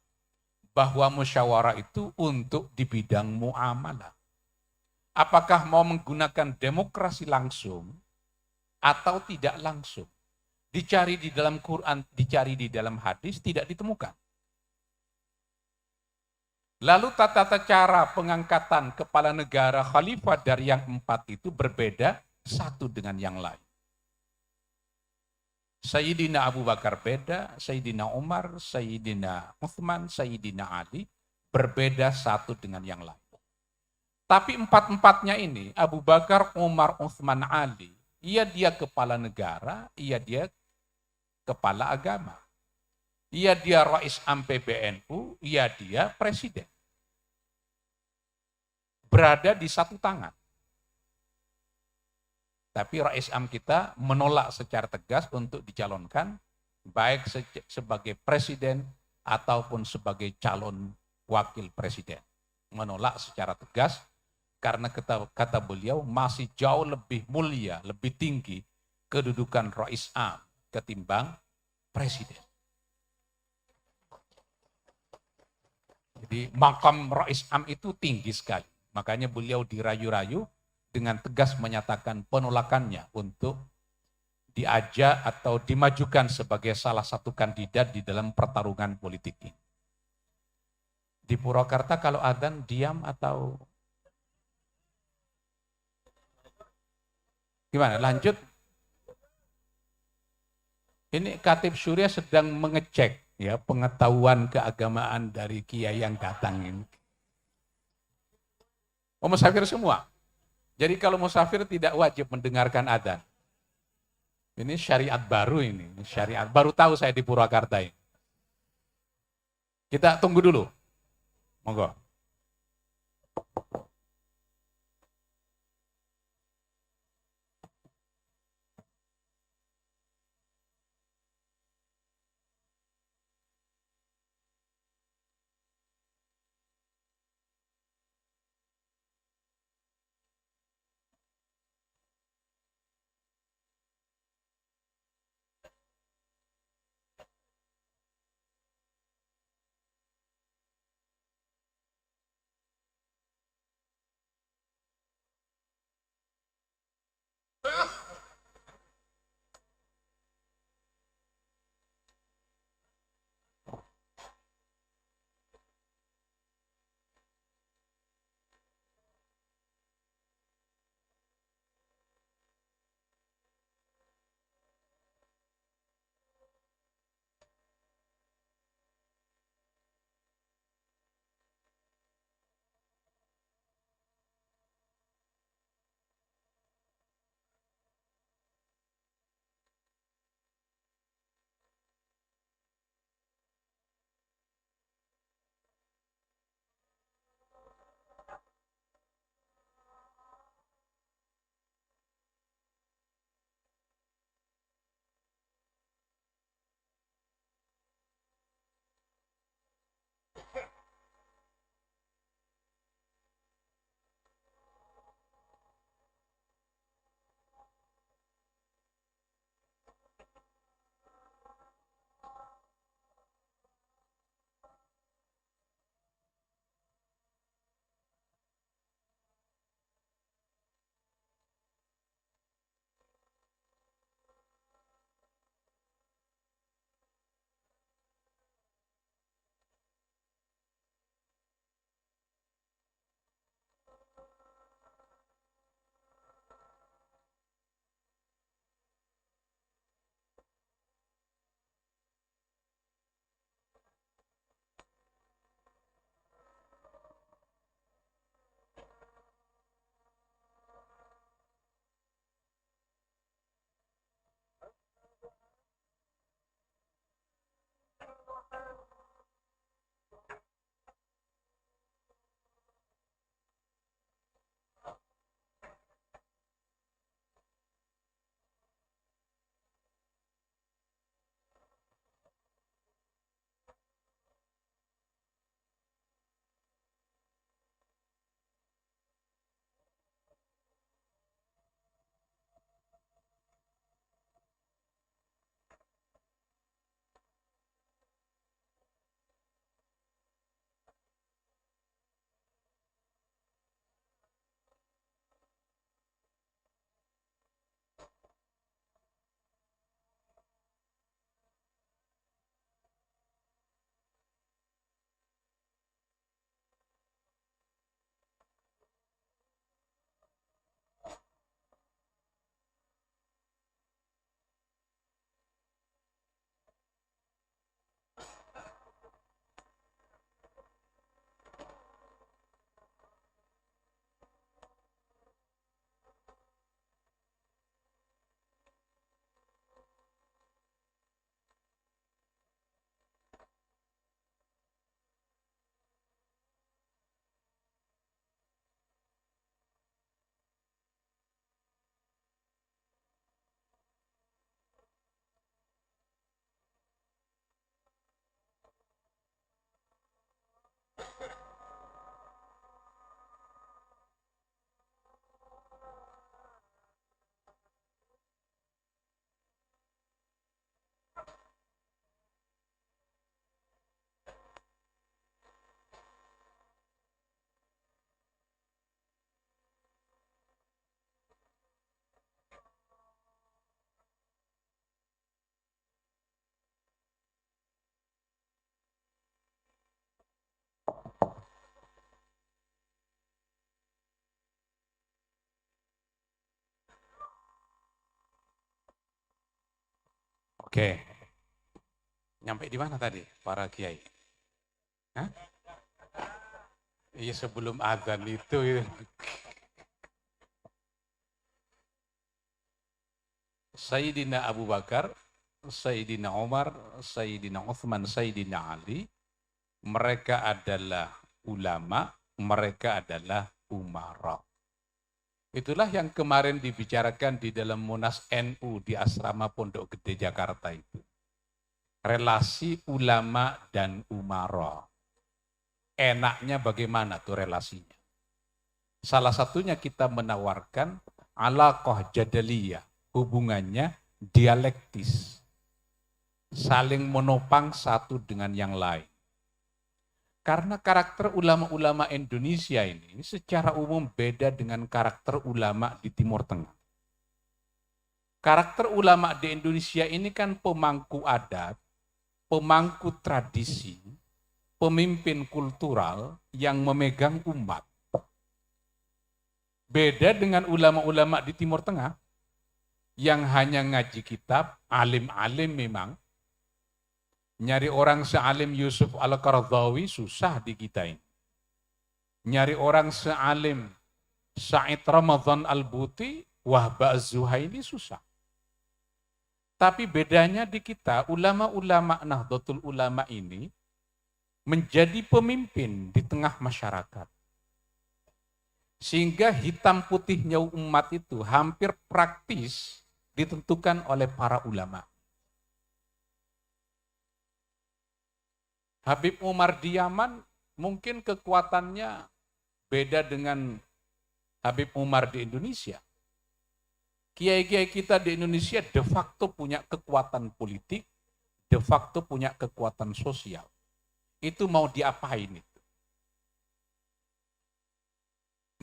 Speaker 4: bahwa musyawarah itu untuk di bidang muamalah. Apakah mau menggunakan demokrasi langsung atau tidak langsung? Dicari di dalam Quran, dicari di dalam hadis, tidak ditemukan. Lalu tata cara pengangkatan kepala negara khalifah dari yang empat itu berbeda satu dengan yang lain. Sayyidina Abu Bakar beda, Sayyidina Umar, Sayyidina Uthman, Sayyidina Ali berbeda satu dengan yang lain. Tapi empat-empatnya ini, Abu Bakar, Umar, Uthman, Ali, iya dia kepala negara, iya dia kepala agama. Iya dia Rais Am PBNU, iya dia presiden. Berada di satu tangan. Tapi Rais Am kita menolak secara tegas untuk dicalonkan, baik sebagai presiden ataupun sebagai calon wakil presiden. Menolak secara tegas, karena kata beliau masih jauh lebih mulia, lebih tinggi kedudukan Rais Am ketimbang presiden. Jadi makam Rais Am itu tinggi sekali. Makanya beliau dirayu-rayu dengan tegas menyatakan penolakannya untuk diajak atau dimajukan sebagai salah satu kandidat di dalam pertarungan politik ini. Di Purwakarta kalau adzan diam atau gimana? Lanjut. Ini Khatib Surya sedang mengecek ya pengetahuan keagamaan dari kiai yang datang ini. Musafir semua. Jadi kalau musafir tidak wajib mendengarkan adzan. Ini syariat baru ini, syariat baru tahu saya di Purwakarta ini. Kita tunggu dulu. Monggo. Oke. Nyampe di mana tadi para kiai? Hah? Iya sebelum azan itu. Sayyidina Abu Bakar, Sayyidina Umar, Sayyidina Uthman, Sayyidina Ali, mereka adalah ulama, mereka adalah umara. Itulah yang kemarin dibicarakan di dalam Munas NU di Asrama Pondok Gede Jakarta itu. Relasi ulama dan umara. Enaknya bagaimana tuh relasinya? Salah satunya kita menawarkan alaqah jadaliyah, hubungannya dialektis. Saling menopang satu dengan yang lain. Karena karakter ulama-ulama Indonesia ini secara umum beda dengan karakter ulama di Timur Tengah. Karakter ulama di Indonesia ini kan pemangku adat, pemangku tradisi, pemimpin kultural yang memegang umat. Beda dengan ulama-ulama di Timur Tengah yang hanya ngaji kitab, alim-alim memang. Nyari orang sealim Yusuf Al-Qaradawi susah di kita ini. Nyari orang sealim Said Ramadan Al-Buti, Wahba Az-Zuhaili susah. Tapi bedanya di kita, ulama-ulama Nahdlatul Ulama ini menjadi pemimpin di tengah masyarakat. Sehingga hitam putihnya umat itu hampir praktis ditentukan oleh para ulama. Habib Umar di Yaman mungkin kekuatannya beda dengan Habib Umar di Indonesia. Kiai-kiai kita di Indonesia de facto punya kekuatan politik, de facto punya kekuatan sosial. Itu mau diapain itu?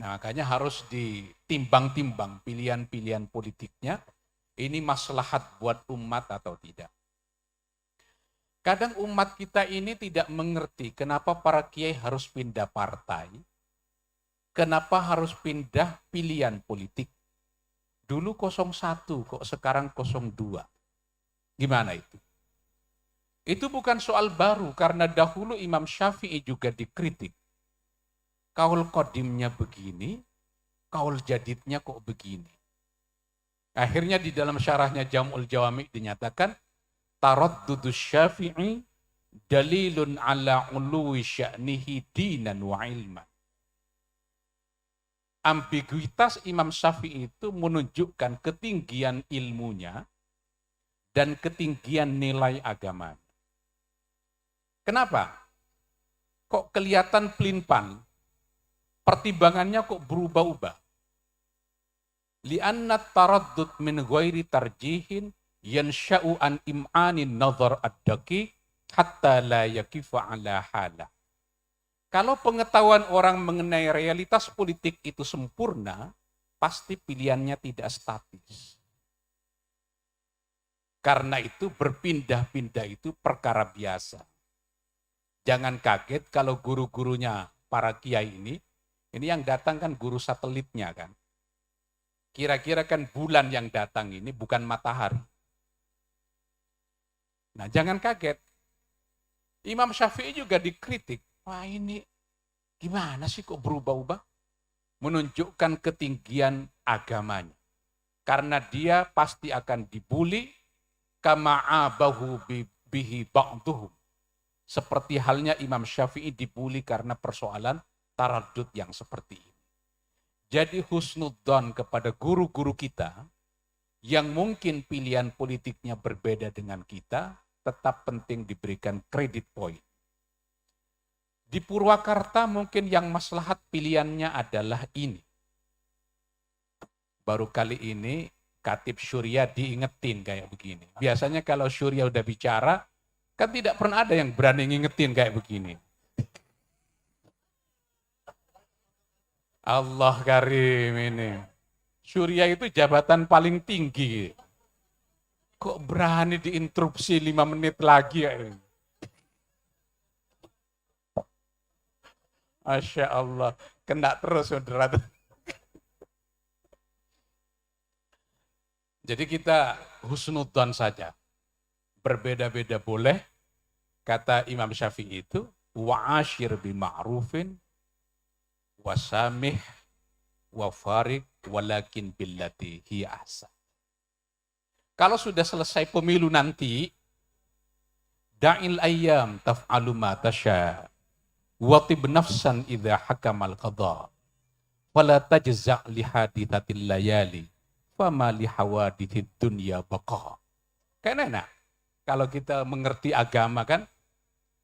Speaker 4: Nah, makanya harus ditimbang-timbang pilihan-pilihan politiknya. Ini maslahat buat umat atau tidak. Kadang umat kita ini tidak mengerti kenapa para kiai harus pindah partai, kenapa harus pindah pilihan politik. Dulu 01 kok sekarang 02. Gimana itu? Itu bukan soal baru karena dahulu Imam Syafi'i juga dikritik. Kaul qadimnya begini, kaul jadidnya kok begini. Akhirnya di dalam syarahnya Jam'ul Jawami' dinyatakan taraddudus Syafi'i dalilun ala uluwi sya'nihi dinan wa ilman. Ambiguitas Imam Syafi'i itu menunjukkan ketinggian ilmunya dan ketinggian nilai agama. Kenapa? Kok kelihatan pelin-pan? Pertimbangannya kok berubah-ubah? Li'anna taraddud min ghairi tarjihin yansha'u an im'anin nazar ad-daqiq hatta la yakifa ala hala. Kalau pengetahuan orang mengenai realitas politik itu sempurna, pasti pilihannya tidak statis. Karena itu berpindah-pindah itu perkara biasa. Jangan kaget kalau guru-gurunya para kiai ini yang datang kan guru satelitnya kan. Kira-kira kan bulan yang datang ini bukan matahari. Nah, jangan kaget. Imam Syafi'i juga dikritik. Wah, ini gimana sih kok berubah-ubah? Menunjukkan ketinggian agamanya. Karena dia pasti akan dibuli kama'abahu bihi ba'duhum. Seperti halnya Imam Syafi'i dibuli karena persoalan taraddud yang seperti ini. Jadi husnudzon kepada guru-guru kita yang mungkin pilihan politiknya berbeda dengan kita, tetap penting diberikan kredit poin. Di Purwakarta mungkin yang maslahat pilihannya adalah ini. Baru kali ini Khatib Syuriah diingetin kayak begini. Biasanya kalau Syuriah udah bicara, kan tidak pernah ada yang berani ngingetin kayak begini. Allah karim ini. Syuriah itu jabatan paling tinggi. Kok berani diinterupsi 5 menit lagi ya ini? Masya Allah, kena terus saudara. Jadi kita husnudzon saja. Berbeda-beda boleh. Kata Imam Syafi'i itu, wa'ashir bima'rufin, wasamih, wafarik, walakin billati hiya ahsan. Kalau sudah selesai pemilu nanti, da'il ayyam taf'alu ma tasha, watib nafsan idha hakamal qadha, wala tajza' lihadithatil layali, fama lihawadithid dunya baqa. Kan enak. Kalau kita mengerti agama kan,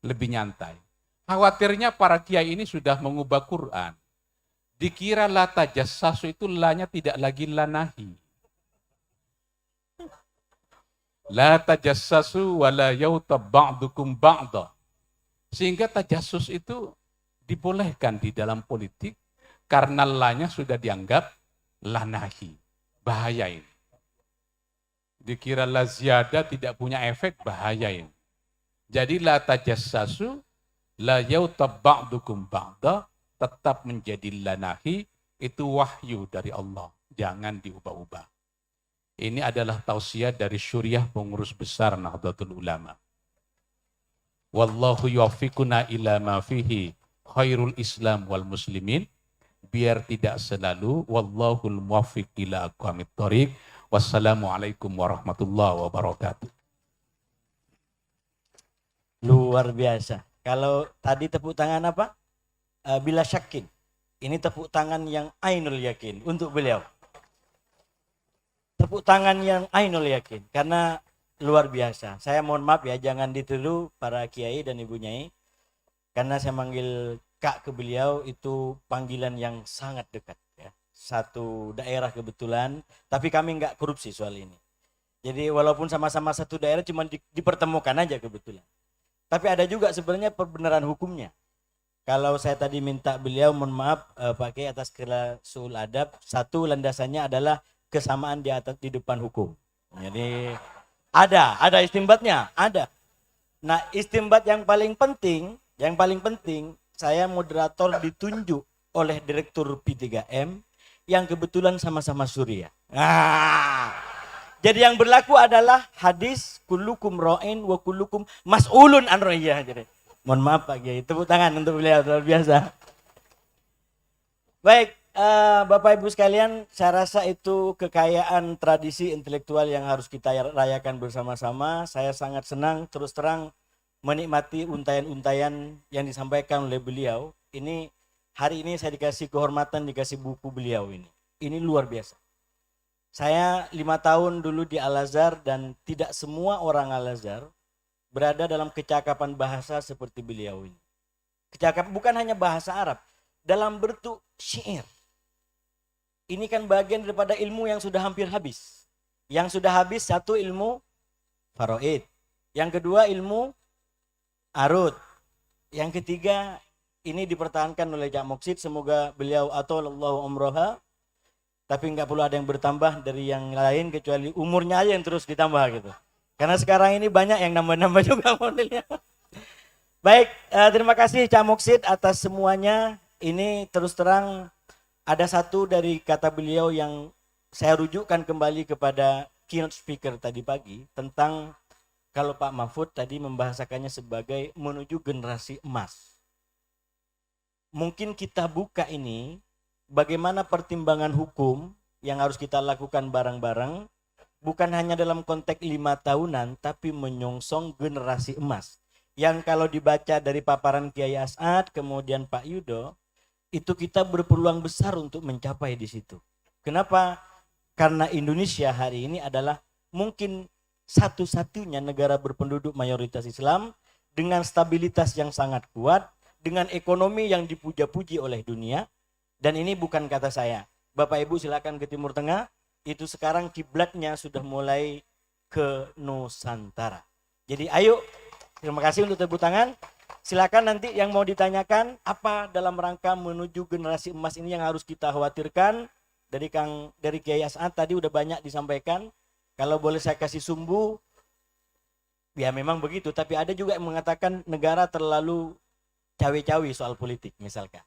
Speaker 4: lebih nyantai. Khawatirnya para kiai ini sudah mengubah Quran. Dikira la tajassasu itu lanya tidak lagi lanahi. La tajassasu wa la yautab ba'dukum ba'da. Sehingga tajassus itu dibolehkan di dalam politik karena lanya sudah dianggap lanahi. Bahaya ini. Dikira la ziyada tidak punya efek, bahaya ini. Jadi la tajassasu la yautab ba'dukum ba'da tetap menjadi lanahi, itu wahyu dari Allah. Jangan diubah-ubah. Ini adalah tausiah dari Syuriah pengurus besar Nahdlatul Ulama. Wallahu yuwaffiquna ila ma fihi khairul Islam wal muslimin. Biar tidak selalu wallahul muwaffiq ila aqwamit thoriq. Wassalamualaikum warahmatullahi wabarakatuh.
Speaker 1: Luar biasa. Kalau tadi tepuk tangan apa? Bila syakin. Ini tepuk tangan yang ainul yakin untuk beliau. Tepuk tangan yang ainul yakin. Karena luar biasa. Saya mohon maaf ya, jangan dituduh para kiai dan ibu nyai. Karena saya manggil kak ke beliau itu panggilan yang sangat dekat. Ya. Satu daerah kebetulan. Tapi kami nggak korupsi soal ini. Jadi walaupun sama-sama satu daerah cuma dipertemukan aja kebetulan. Tapi ada juga sebenarnya perbenaran hukumnya. Kalau saya tadi minta beliau mohon maaf pakai atas kesul adab, satu landasannya adalah kesamaan di depan hukum. Jadi ada istimbatnya, ada. Nah, istimbat yang paling penting saya moderator ditunjuk oleh Direktur P3M yang kebetulan sama-sama Suriah. Nah, jadi yang berlaku adalah hadis kullukum ra'in wa kullukum mas'ulun an ra'iyah. Jadi mohon maaf Pak Kiai, tepuk tangan untuk beliau, luar biasa. Baik, Bapak Ibu sekalian, saya rasa itu kekayaan tradisi intelektual yang harus kita rayakan bersama-sama. Saya sangat senang terus terang menikmati untayan-untayan yang disampaikan oleh beliau. Ini hari ini saya dikasih kehormatan, dikasih buku beliau ini. Ini luar biasa. Saya 5 tahun dulu di Al-Azhar dan tidak semua orang Al-Azhar berada dalam kecakapan bahasa seperti beliau ini. Kecakapan bukan hanya bahasa Arab, dalam bentuk syair. Ini kan bagian daripada ilmu yang sudah hampir habis. Yang sudah habis satu ilmu faraid, yang kedua ilmu arud, yang ketiga ini dipertahankan oleh Cak Moksid, semoga beliau atolallahu umroha, tapi nggak perlu ada yang bertambah dari yang lain kecuali umurnya aja yang terus ditambah gitu. Karena sekarang ini banyak yang nambah-nambah juga modelnya. Baik, terima kasih Cak Moksid atas semuanya. Ini terus terang ada satu dari kata beliau yang saya rujukkan kembali kepada keynote speaker tadi pagi tentang kalau Pak Mahfud tadi membahasakannya sebagai menuju generasi emas. Mungkin kita buka ini bagaimana pertimbangan hukum yang harus kita lakukan bareng-bareng, bukan hanya dalam konteks 5 tahunan, tapi menyongsong generasi emas. Yang kalau dibaca dari paparan Kiai As'ad, kemudian Pak Yudo, itu kita berpeluang besar untuk mencapai di situ. Kenapa? Karena Indonesia hari ini adalah mungkin satu-satunya negara berpenduduk mayoritas Islam dengan stabilitas yang sangat kuat, dengan ekonomi yang dipuja-puji oleh dunia. Dan ini bukan kata saya. Bapak Ibu silakan ke Timur Tengah, itu sekarang kiblatnya sudah mulai ke Nusantara. Jadi ayo, terima kasih untuk tepuk tangan. Silakan nanti yang mau ditanyakan apa dalam rangka menuju generasi emas ini yang harus kita khawatirkan. Dari Kiai As'ad tadi udah banyak disampaikan. Kalau boleh saya kasih sumbu, ya memang begitu. Tapi ada juga yang mengatakan negara terlalu cawe-cawe soal politik misalkan.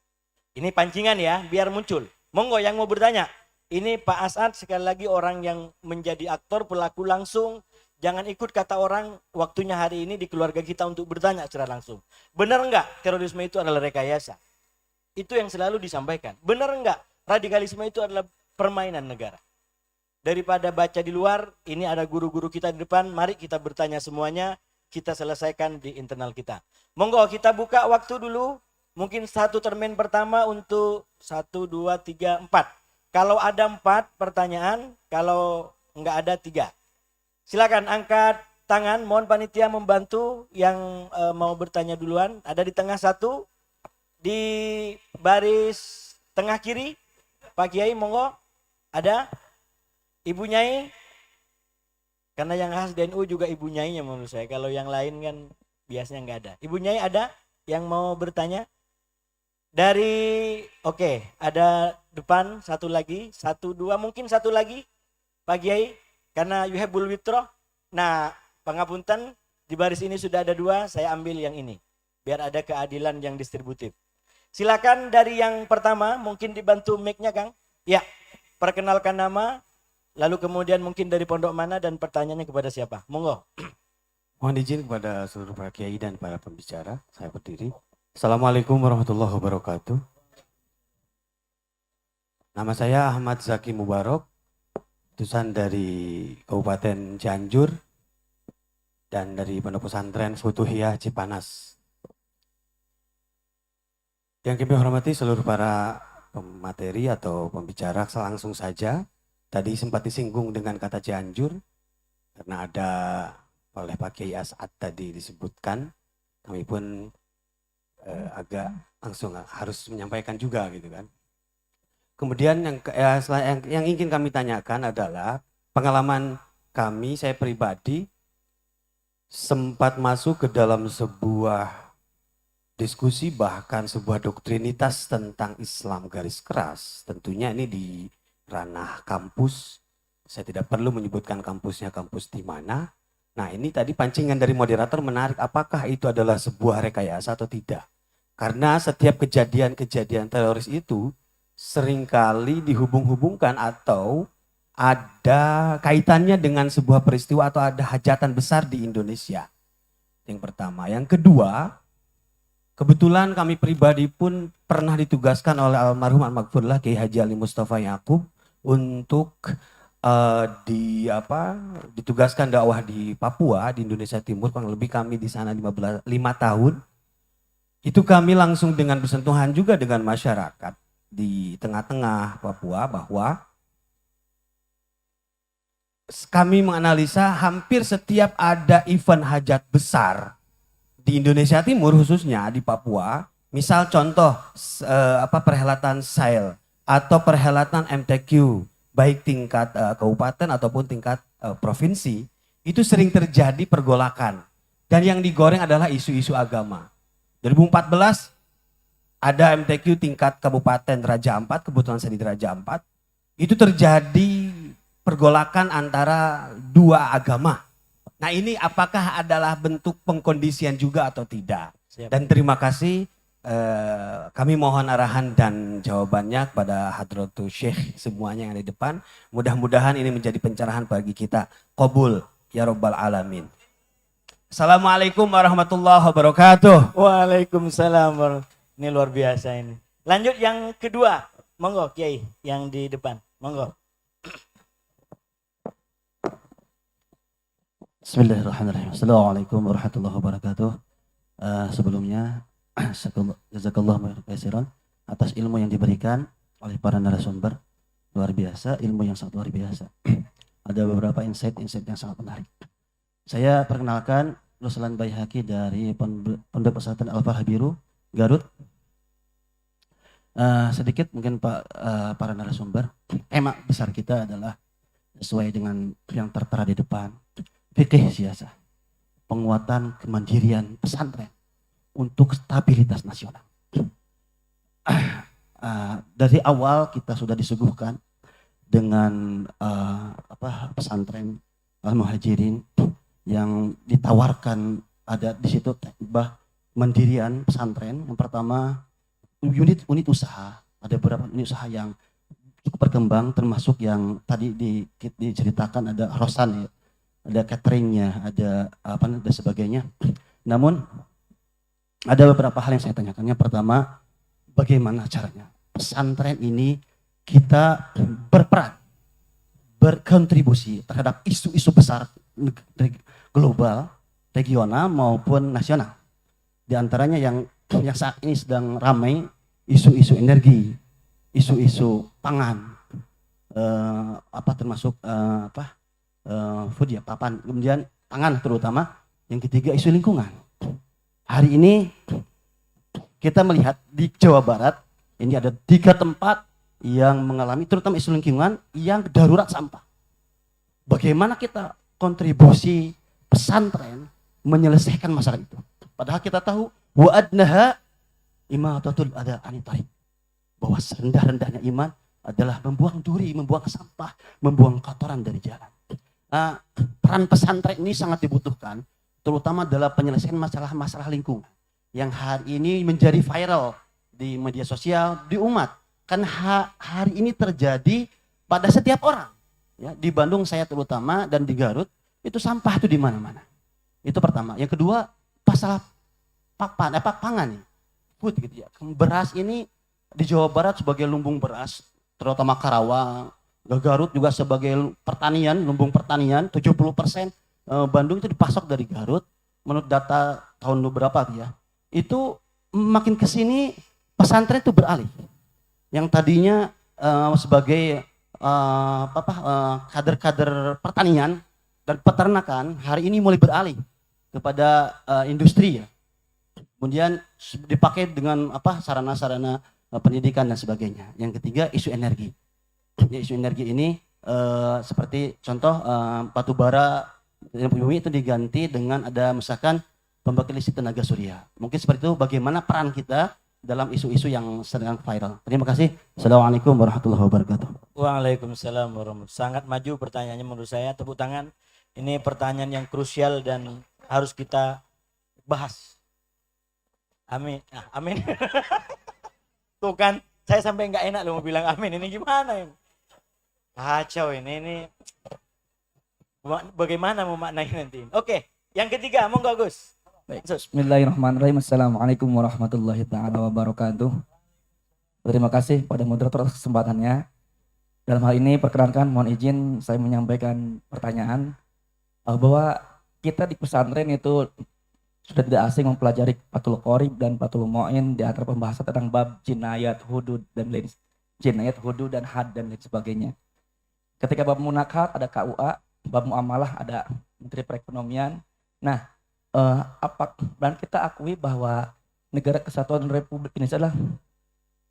Speaker 1: Ini pancingan ya, biar muncul. Monggo yang mau bertanya. Ini Pak As'ad sekali lagi orang yang menjadi aktor, pelaku langsung, jangan ikut kata orang waktunya hari ini di keluarga kita untuk bertanya secara langsung. Benar enggak terorisme itu adalah rekayasa? Itu yang selalu disampaikan. Benar enggak radikalisme itu adalah permainan negara? Daripada baca di luar, ini ada guru-guru kita di depan, mari kita bertanya semuanya, kita selesaikan di internal kita. Monggo kita buka waktu dulu, mungkin satu termin pertama untuk 1, 2, 3, 4. Kalau ada 4 pertanyaan, kalau enggak ada 3. Silakan angkat tangan, mohon panitia membantu yang mau bertanya duluan. Ada di tengah satu, di baris tengah kiri, Pak Kiai monggo. Ada? Ibu Nyai? Karena yang khas DNU juga Ibu Nyainya menurut saya. Kalau yang lain kan biasanya nggak ada. Ibu Nyai ada yang mau bertanya? Dari, oke, ada depan satu lagi, 1, 2, mungkin satu lagi, Pak Kiai, karena yuhibbul witro. Nah, pangapunten, di baris ini sudah ada 2, saya ambil yang ini, biar ada keadilan yang distributif. Silakan dari yang pertama, mungkin dibantu mic-nya Kang. Ya, perkenalkan nama, lalu kemudian mungkin dari pondok mana dan pertanyaannya kepada siapa. Monggo.
Speaker 5: Mohon izin kepada seluruh para kiai dan para pembicara, saya berdiri. Assalamualaikum warahmatullahi wabarakatuh. Nama saya Ahmad Zaki Mubarok, utusan dari Kabupaten Cianjur dan dari Pondok Pesantren Futuhiyah Cipanas. Yang kami hormati seluruh para pemateri atau pembicara, langsung saja. Tadi sempat disinggung dengan kata Cianjur, karena ada oleh Pak Kiai As'ad tadi disebutkan, kami pun agak langsung harus menyampaikan juga gitu kan. Kemudian yang ingin kami tanyakan adalah pengalaman kami, saya pribadi sempat masuk ke dalam sebuah diskusi, bahkan sebuah doktrinitas tentang Islam garis keras. Tentunya ini di ranah kampus, saya tidak perlu menyebutkan kampusnya kampus di mana. Nah ini tadi pancingan dari moderator menarik, apakah itu adalah sebuah rekayasa atau tidak. Karena setiap kejadian-kejadian teroris itu seringkali dihubung-hubungkan atau ada kaitannya dengan sebuah peristiwa atau ada hajatan besar di Indonesia. Yang pertama. Yang kedua, kebetulan kami pribadi pun pernah ditugaskan oleh almarhum Al-Maghfurlah Kiai Haji Ali Mustafa Yaqub untuk ditugaskan dakwah di Papua, di Indonesia Timur. Kurang lebih kami di sana 5 tahun. Itu kami langsung dengan bersentuhan juga dengan masyarakat di tengah-tengah Papua, bahwa kami menganalisa hampir setiap ada event hajat besar di Indonesia Timur, khususnya di Papua, misal contoh perhelatan SAIL atau perhelatan MTQ, baik tingkat kabupaten ataupun tingkat provinsi, itu sering terjadi pergolakan. Dan yang digoreng adalah isu-isu agama. 2014 ada MTQ tingkat kabupaten Raja Ampat, kebetulan saya di Raja Ampat, itu terjadi pergolakan antara 2 agama. Nah ini apakah adalah bentuk pengkondisian juga atau tidak?
Speaker 1: Siap.
Speaker 5: Dan terima kasih, kami mohon arahan dan jawabannya kepada Hadratul Syekh semuanya yang ada di depan. Mudah-mudahan ini menjadi pencerahan bagi kita. Qabul ya Rabbal Alamin. Assalamualaikum warahmatullahi wabarakatuh.
Speaker 1: Waalaikumsalam. Ini luar biasa ini. Lanjut yang kedua. Monggo Kiai yang di depan. Monggo.
Speaker 6: Bismillahirrahmanirrahim. Assalamualaikum warahmatullahi wabarakatuh. Sebelumnya, jazakallahu khairan atas ilmu yang diberikan oleh para narasumber. Luar biasa, ilmu yang sangat luar biasa. Ada beberapa insight yang sangat menarik. Saya perkenalkan Ruslan Baihaqi dari Pondok Pesantren Al-Farah Biru, Garut. Sedikit mungkin para narasumber, tema besar kita adalah sesuai dengan yang tertera di depan. Fikih siasah, penguatan kemandirian pesantren untuk stabilitas nasional. Dari awal kita sudah disuguhkan dengan pesantren Al-Muhajirin yang ditawarkan, ada di situ mandirian pesantren. Yang pertama unit usaha, ada beberapa unit usaha yang cukup berkembang, termasuk yang tadi diceritakan ada Rosan ya. ada cateringnya, ada apa dan sebagainya. Namun ada beberapa hal yang saya tanyakan. Yang pertama, bagaimana caranya pesantren ini kita berperan, berkontribusi terhadap isu-isu besar global, regional maupun nasional. Di antaranya yang saat ini sedang ramai, isu-isu energi, isu-isu pangan, termasuk food ya, papan, kemudian pangan terutama. Yang ketiga, isu lingkungan. Hari ini kita melihat di Jawa Barat ini ada 3 tempat yang mengalami terutama isu lingkungan yang darurat sampah. Bagaimana kita kontribusi pesantren menyelesaikan masalah itu? Padahal kita tahu wa adnaha imatatul adza anit thariq, bahwa serendah-rendahnya iman adalah membuang duri, membuang sampah, membuang kotoran dari jalan. Peran pesantren ini sangat dibutuhkan, terutama dalam penyelesaian masalah-masalah lingkungan yang hari ini menjadi viral di media sosial, di umat. Kan hari ini terjadi pada setiap orang. Ya, di Bandung saya terutama dan di Garut itu sampah itu di mana-mana. Itu pertama. Yang kedua, masalah pangan nih, food gitu ya. Beras ini di Jawa Barat sebagai lumbung beras, terutama Karawang, Garut juga sebagai pertanian, lumbung pertanian, 70% Bandung itu dipasok dari Garut. Menurut data tahun berapa ya, itu makin kesini pesantren itu beralih. Yang tadinya sebagai kader-kader pertanian dan peternakan, hari ini mulai beralih kepada industri ya. Kemudian dipakai dengan sarana-sarana pendidikan dan sebagainya. Yang ketiga, isu energi. Ya, isu energi ini seperti contoh batu bara bumi itu diganti dengan ada misalkan pembangkit listrik tenaga surya. Mungkin seperti itu bagaimana peran kita dalam isu-isu yang sedang viral. Terima kasih. Assalamualaikum warahmatullahi wabarakatuh.
Speaker 1: Waalaikumsalam warahmatullahi wabarakatuh. Sangat maju pertanyaannya menurut saya. Tepuk tangan. Ini pertanyaan yang krusial dan harus kita bahas. Amin. Amin. Tuh kan, saya sampai nggak enak loh mau bilang amin. Ini gimana ini? Kacau ini. Bagaimana memaknai nanti? Oke, yang ketiga, monggo Gus.
Speaker 7: Baik, bismillahirrahmanirrahim. Assalamualaikum warahmatullahi ta'ala wabarakatuh. Terima kasih pada moderator atas kesempatannya. Dalam hal ini perkenankan mohon izin saya menyampaikan pertanyaan bahwa kita di pesantren itu sudah tidak asing mempelajari Fathul Qorib dan Fathul Mu'in di antara pembahasan tentang bab jinayat, hudud dan lain had dan lain sebagainya. Ketika bab munakat ada KUA, bab muamalah ada Menteri Perekonomian. Nah, dan kita akui bahwa negara kesatuan Republik Indonesia adalah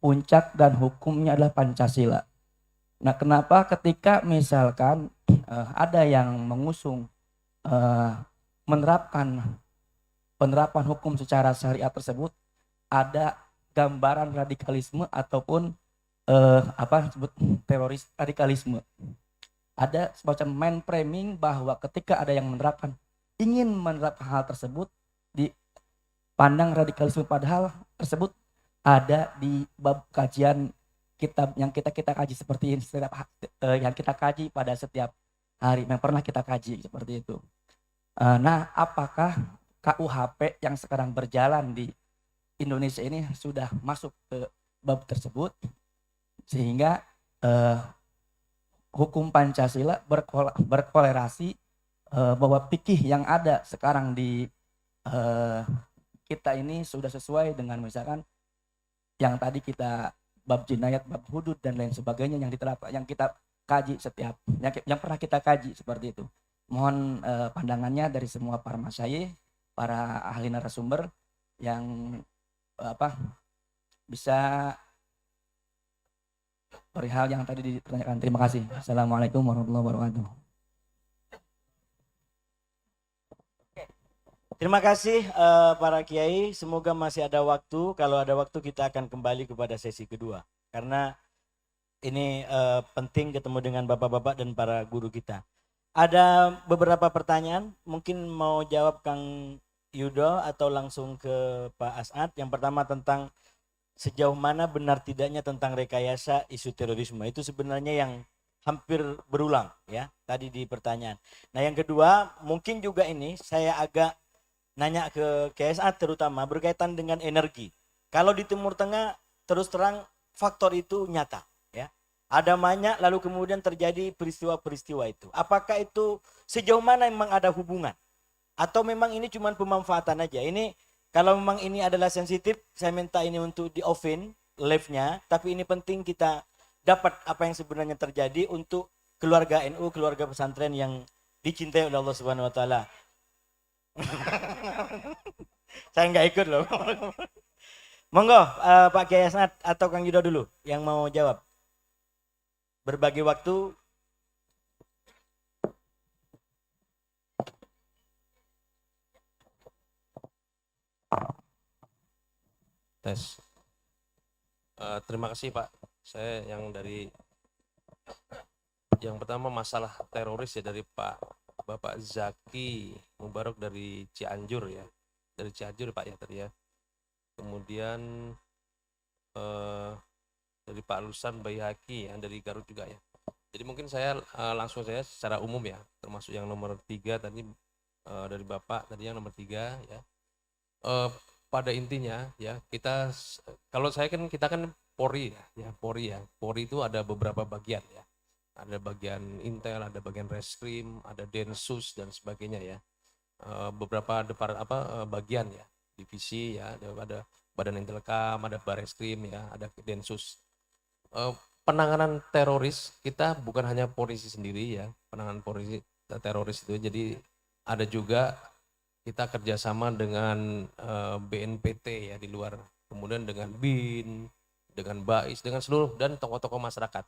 Speaker 7: puncak dan hukumnya adalah Pancasila. Nah, kenapa ketika misalkan ada yang mengusung penerapan hukum secara syariat tersebut ada gambaran radikalisme ataupun disebut teroris radikalisme. Ada semacam mainframing bahwa ketika ada yang ingin menerapkan hal tersebut dipandang radikalisme, padahal tersebut ada di bab kajian kitab yang kita kaji seperti ini, yang kita kaji pada setiap hari, yang pernah kita kaji seperti itu. Nah, apakah KUHP yang sekarang berjalan di Indonesia ini sudah masuk ke bab tersebut sehingga hukum Pancasila berkolerasi bahwa fikih yang ada sekarang di kita ini sudah sesuai dengan misalkan yang tadi kita bab jinayat, bab hudud dan lain sebagainya yang diterapkan, yang kita kaji yang pernah kita kaji seperti itu. Mohon pandangannya dari semua para masyayikh, para ahli narasumber yang bisa perihal yang tadi ditanyakan. Terima kasih. Assalamualaikum warahmatullahi wabarakatuh.
Speaker 1: Terima kasih para kiai. Semoga masih ada waktu. Kalau ada waktu kita akan kembali kepada sesi kedua. Karena ini penting ketemu dengan bapak-bapak dan para guru kita. Ada beberapa pertanyaan. Mungkin mau jawab Kang Yudo atau langsung ke Pak As'ad. Yang pertama tentang sejauh mana benar tidaknya tentang rekayasa isu terorisme. Itu sebenarnya yang hampir berulang ya tadi di pertanyaan. Nah yang kedua mungkin juga ini saya agak nanya ke KSA terutama berkaitan dengan energi. Kalau di Timur Tengah terus terang faktor itu nyata ya. Ada banyak lalu kemudian terjadi peristiwa-peristiwa itu. Apakah itu sejauh mana memang ada hubungan? Atau memang ini cuma pemanfaatan aja? Ini kalau memang ini adalah sensitif, saya minta ini untuk di offin live-nya, tapi ini penting kita dapat apa yang sebenarnya terjadi untuk keluarga NU, keluarga pesantren yang dicintai oleh Allah Subhanahu wa taala. Saya nggak ikut loh. Monggo Pak Kiai Asnad atau Kang Yudo dulu yang mau jawab. Berbagi waktu.
Speaker 3: Tes. Terima kasih Pak. Saya yang dari yang pertama masalah teroris ya dari Bapak Zaki Mubarak dari Cianjur ya. Dari Cianjur Pak ya tadi ya. Kemudian dari Pak Lusan Bayhaki yang dari Garut juga ya. Jadi mungkin saya langsung saya secara umum ya, termasuk yang nomor 3 tadi dari Bapak tadi yang nomor 3 ya. Pada intinya ya kita kalau saya kan kita kan Polri ya, Polri ya. Polri itu ada beberapa bagian ya. Ada bagian Intel, ada bagian Reskrim, ada Densus dan sebagainya ya. Beberapa bagian ya, divisi ya, ada Badan Intelkam, ada Bareskrim ya, ada Densus. Penanganan teroris kita bukan hanya polisi sendiri ya, penanganan polisi teroris itu jadi ada juga kita kerjasama dengan BNPT ya di luar, kemudian dengan BIN, dengan BAIS, dengan seluruh dan tokoh-tokoh masyarakat.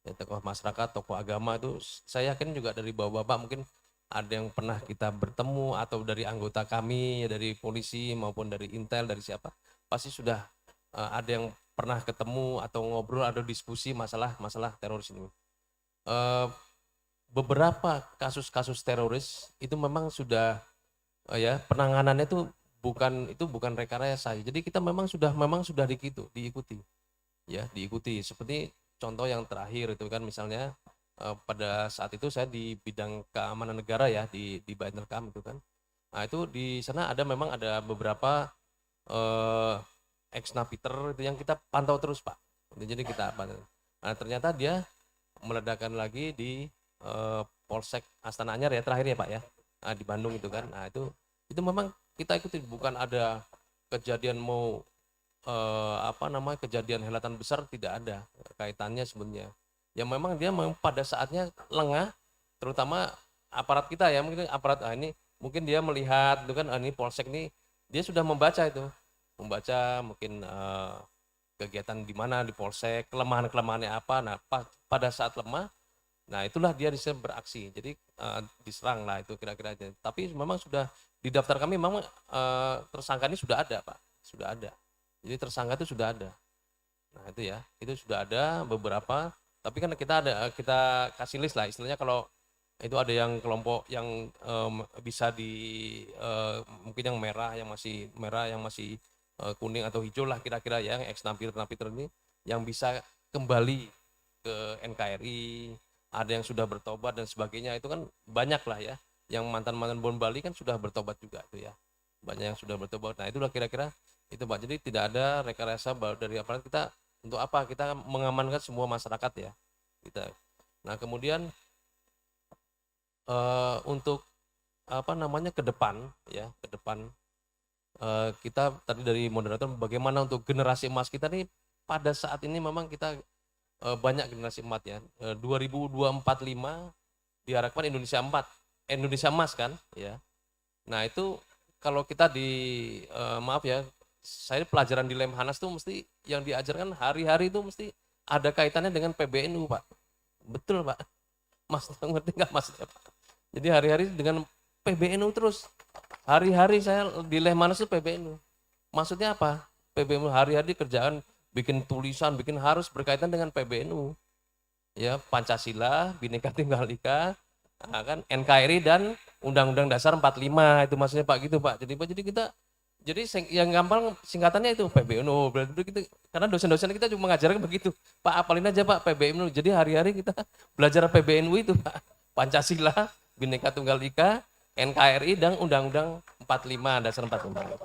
Speaker 3: Ya, tokoh masyarakat, tokoh agama itu saya yakin juga dari bapak-bapak mungkin ada yang pernah kita bertemu atau dari anggota kami, ya, dari polisi maupun dari Intel, dari siapa, pasti sudah ada yang pernah ketemu atau ngobrol atau diskusi masalah teroris ini. Beberapa kasus-kasus teroris itu memang sudah ya penanganannya itu bukan rekayasa. Jadi kita memang sudah diikuti. Ya, diikuti. Seperti contoh yang terakhir itu kan misalnya pada saat itu saya di bidang keamanan negara ya di Baintelkam itu kan. Nah, itu di sana memang ada beberapa ex-napiter itu yang kita pantau terus Pak. Jadi kita pantau. Nah, ternyata dia meledakan lagi di Polsek Astana Anyar ya terakhir ya Pak ya. Nah, di Bandung itu kan. Nah, itu memang kita ikuti, bukan ada kejadian kejadian helatan besar, tidak ada kaitannya sebenarnya. Ya memang dia pada saatnya lengah, terutama aparat kita ya, mungkin aparat ini mungkin dia melihat itu kan ini Polsek ini dia sudah membaca mungkin kegiatan di mana di Polsek, kelemahannya apa. Nah, pada saat lemah, nah itulah dia bisa beraksi. Jadi diserang lah itu kira-kira aja. Tapi memang sudah di daftar kami memang tersangka ini sudah ada Pak, sudah ada. Jadi tersangka itu sudah ada. Nah itu ya, itu sudah ada beberapa. Tapi kan kita kasih list lah, istilahnya kalau itu ada yang kelompok yang bisa mungkin yang merah, yang masih kuning atau hijau lah kira-kira ya, yang ex-napiter ini yang bisa kembali ke NKRI, ada yang sudah bertobat dan sebagainya, itu kan banyak lah ya. Yang mantan-mantan bom Bali kan sudah bertobat juga itu ya. Banyak yang sudah bertobat. Nah, itulah kira-kira itu Pak. Jadi tidak ada rekayasa dari aparat kita untuk apa? Kita mengamankan semua masyarakat ya. Nah, kemudian untuk ke depan kita tadi dari moderator bagaimana untuk generasi emas kita nih pada saat ini memang kita banyak generasi emas ya. 2045 diharapkan Indonesia emas kan ya. Nah, itu kalau kita maaf ya, saya pelajaran di Lemhanas tuh mesti yang diajarkan hari-hari itu mesti ada kaitannya dengan PBNU Pak. Betul Pak. Mas ngerti nggak maksudnya Pak? Jadi hari-hari dengan PBNU terus. Hari-hari saya di Lemhanas itu PBNU. Maksudnya apa? PBNU hari-hari kerjaan bikin tulisan, harus berkaitan dengan PBNU. Ya, Pancasila, Bhinneka Tunggal Ika, nah kan NKRI dan Undang-Undang Dasar 45 itu maksudnya Pak gitu Pak. Jadi kita Jadi yang gampang singkatannya itu PBNU. Gitu. Karena dosen-dosen kita cuma mengajarkan begitu. Pak, apalin aja Pak PBNU. Jadi hari-hari kita belajar PBNU itu Pak. Pancasila, Bhinneka Tunggal Ika, NKRI, dan Undang-Undang 45, Dasar 45.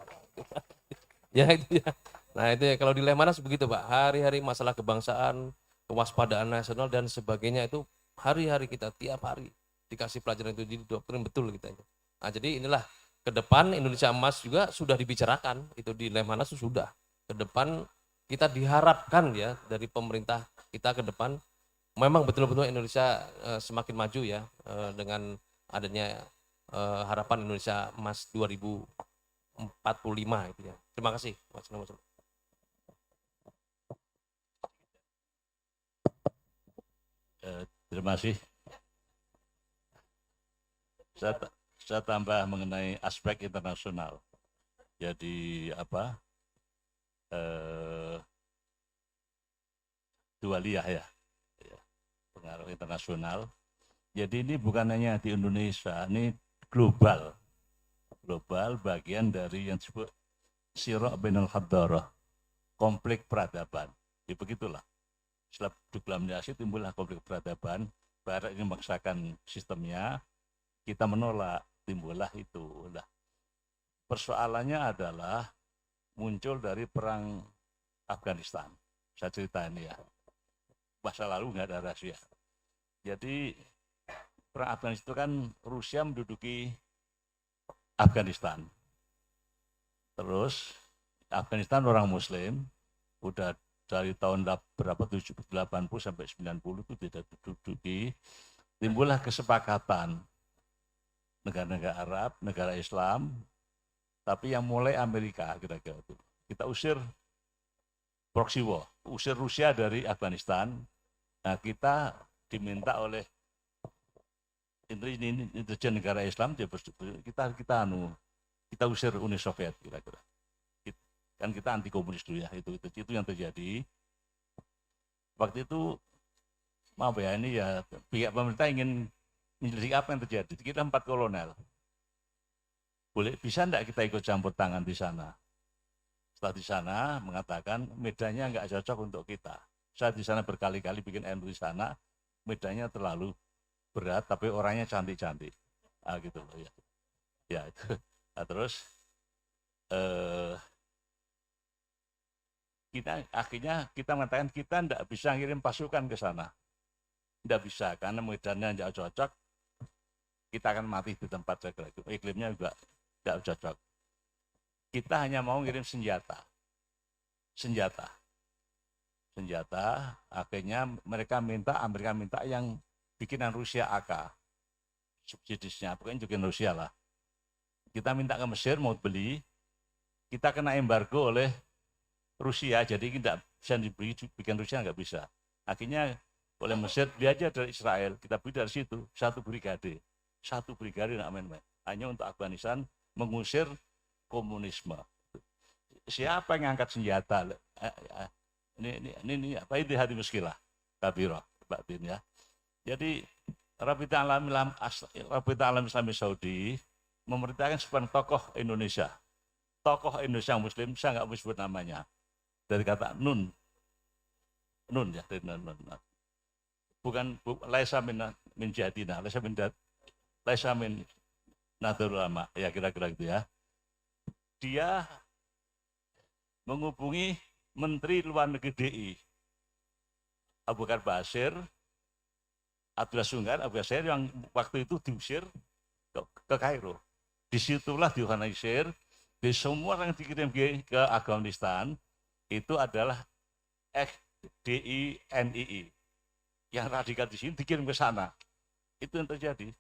Speaker 3: Ya itu ya. Nah itu ya, kalau di Lemhanas begitu Pak. Hari-hari masalah kebangsaan, kewaspadaan nasional, dan sebagainya itu hari-hari kita tiap hari dikasih pelajaran itu, di doktrin betul kita. Nah jadi inilah ke depan Indonesia Emas juga sudah dibicarakan, itu di Lemhanas sudah. Ke depan kita diharapkan ya dari pemerintah kita ke depan memang betul-betul Indonesia semakin maju ya dengan adanya harapan Indonesia Emas 2045 itu ya. Terima kasih Mas.
Speaker 2: Terima kasih. Saya tambah mengenai aspek internasional. Jadi apa? Dualiyah ya, pengaruh internasional. Jadi ini bukan hanya di Indonesia, ini global. Global bagian dari yang disebut Sirah Bainal Hadarah, konflik peradaban. Ya begitulah. Setelah globalisasi timbullah konflik peradaban. Barat ini memaksakan sistemnya, kita menolak, timbullah itu. Nah, persoalannya adalah muncul dari perang Afghanistan. Saya cerita ini ya. Masa lalu nggak ada rahasia. Jadi perang Afghanistan itu kan Rusia menduduki Afghanistan. Terus Afghanistan orang Muslim, udah dari tahun berapa 80 sampai 90 itu tidak diduduki. Timbullah kesepakatan negara-negara Arab, negara Islam, tapi yang mulai Amerika kira-kira itu. Kita usir proxy war, usir Rusia dari Afghanistan. Nah, kita diminta oleh intelijen negara Islam, kita usir Uni Soviet kira-kira. Kan kita anti komunis dulu ya, itu yang terjadi. Waktu itu maaf ya, ini ya pihak pemerintah ingin menyelidiki apa yang terjadi. Kita 4 kolonel. Bisa enggak kita ikut campur tangan di sana? Setelah di sana mengatakan medannya enggak cocok untuk kita. Saya di sana berkali-kali bikin MU di sana, medannya terlalu berat tapi orangnya cantik-cantik. Ah gitu loh ya. Ya itu. Nah, terus kita mengatakan kita tidak bisa ngirim pasukan ke sana. Tidak bisa karena medannya tidak cocok. Kita akan mati di tempat saya itu. Iklimnya juga tidak cocok. Kita hanya mau ngirim senjata. Akhirnya Amerika minta yang bikinan Rusia AK. Subsidisnya, pokoknya juga Rusia lah. Kita minta ke Mesir mau beli, kita kena embargo oleh Rusia, jadi tidak bisa dibeli, bikin Rusia nggak bisa. Akhirnya oleh Mesir beli aja dari Israel, kita beli dari situ satu brigade hanya untuk Afghanistan mengusir komunisme. Siapa yang angkat senjata? Ini apa itu hati muskilah, kabirah, batin ya. Jadi Rabita Alam Islami Saudi memerintahkan sebuah tokoh Indonesia Muslim, saya nggak mau sebut namanya, dari kata nun ya, dari nun. Bukan laisa min jadina, laisa min nadhurul ulama, ya kira-kira gitu ya. Dia menghubungi Menteri Luar Negeri DI Abu Bakar Basir, Abdullah Sunggar, yang waktu itu diusir ke Kairo. Disitulah diorganisir, di semua orang yang dikirim ke Afghanistan itu adalah DI-NII. Yang radikal di sini dikirim ke sana. Itu yang terjadi.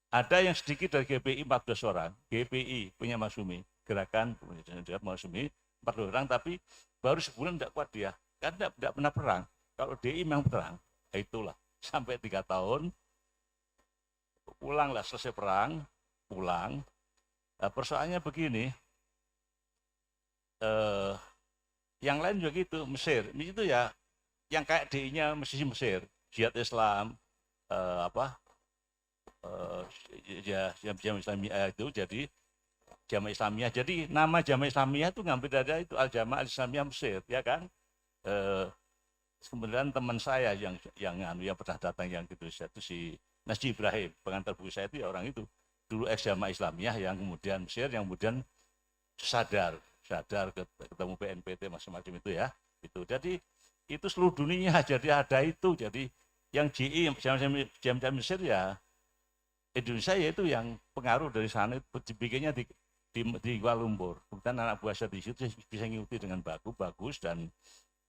Speaker 2: Ada yang sedikit dari GPI 14 orang, GPI punya Masyumi, Gerakan Masyumi 14 orang, tapi baru sebulan tidak kuat dia, karena tidak pernah perang. Kalau DI memang perang, itulah sampai 3 tahun, pulanglah selesai perang, pulang. Nah, persoalannya begini, yang lain juga gitu, Mesir, itu ya, yang kayak DI-nya Mesir, Jihad Islam, Islam itu, jadi Jamaah Islamiyah. Jadi nama Jamaah Islamiyah itu ngambil dari itu Al-Jamaah Al-Islamiyah Mesir, ya kan? Kemudian teman saya yang pernah datang yang ke Indonesia itu si Nasji Ibrahim, pengantar buku saya itu ya orang itu. Dulu ex-Jamaah Islamiyah yang kemudian Mesir, yang kemudian sadar ketemu BNPT macam-macam itu ya. Itu. Jadi itu seluruh dunia jadi ada itu. Jadi yang GI Jamaah Mesir ya Indonesia ya itu yang pengaruh dari sana dibikinnya di Kuala Lumpur. Kemudian anak buah saya di situ bisa ngikuti dengan bagus dan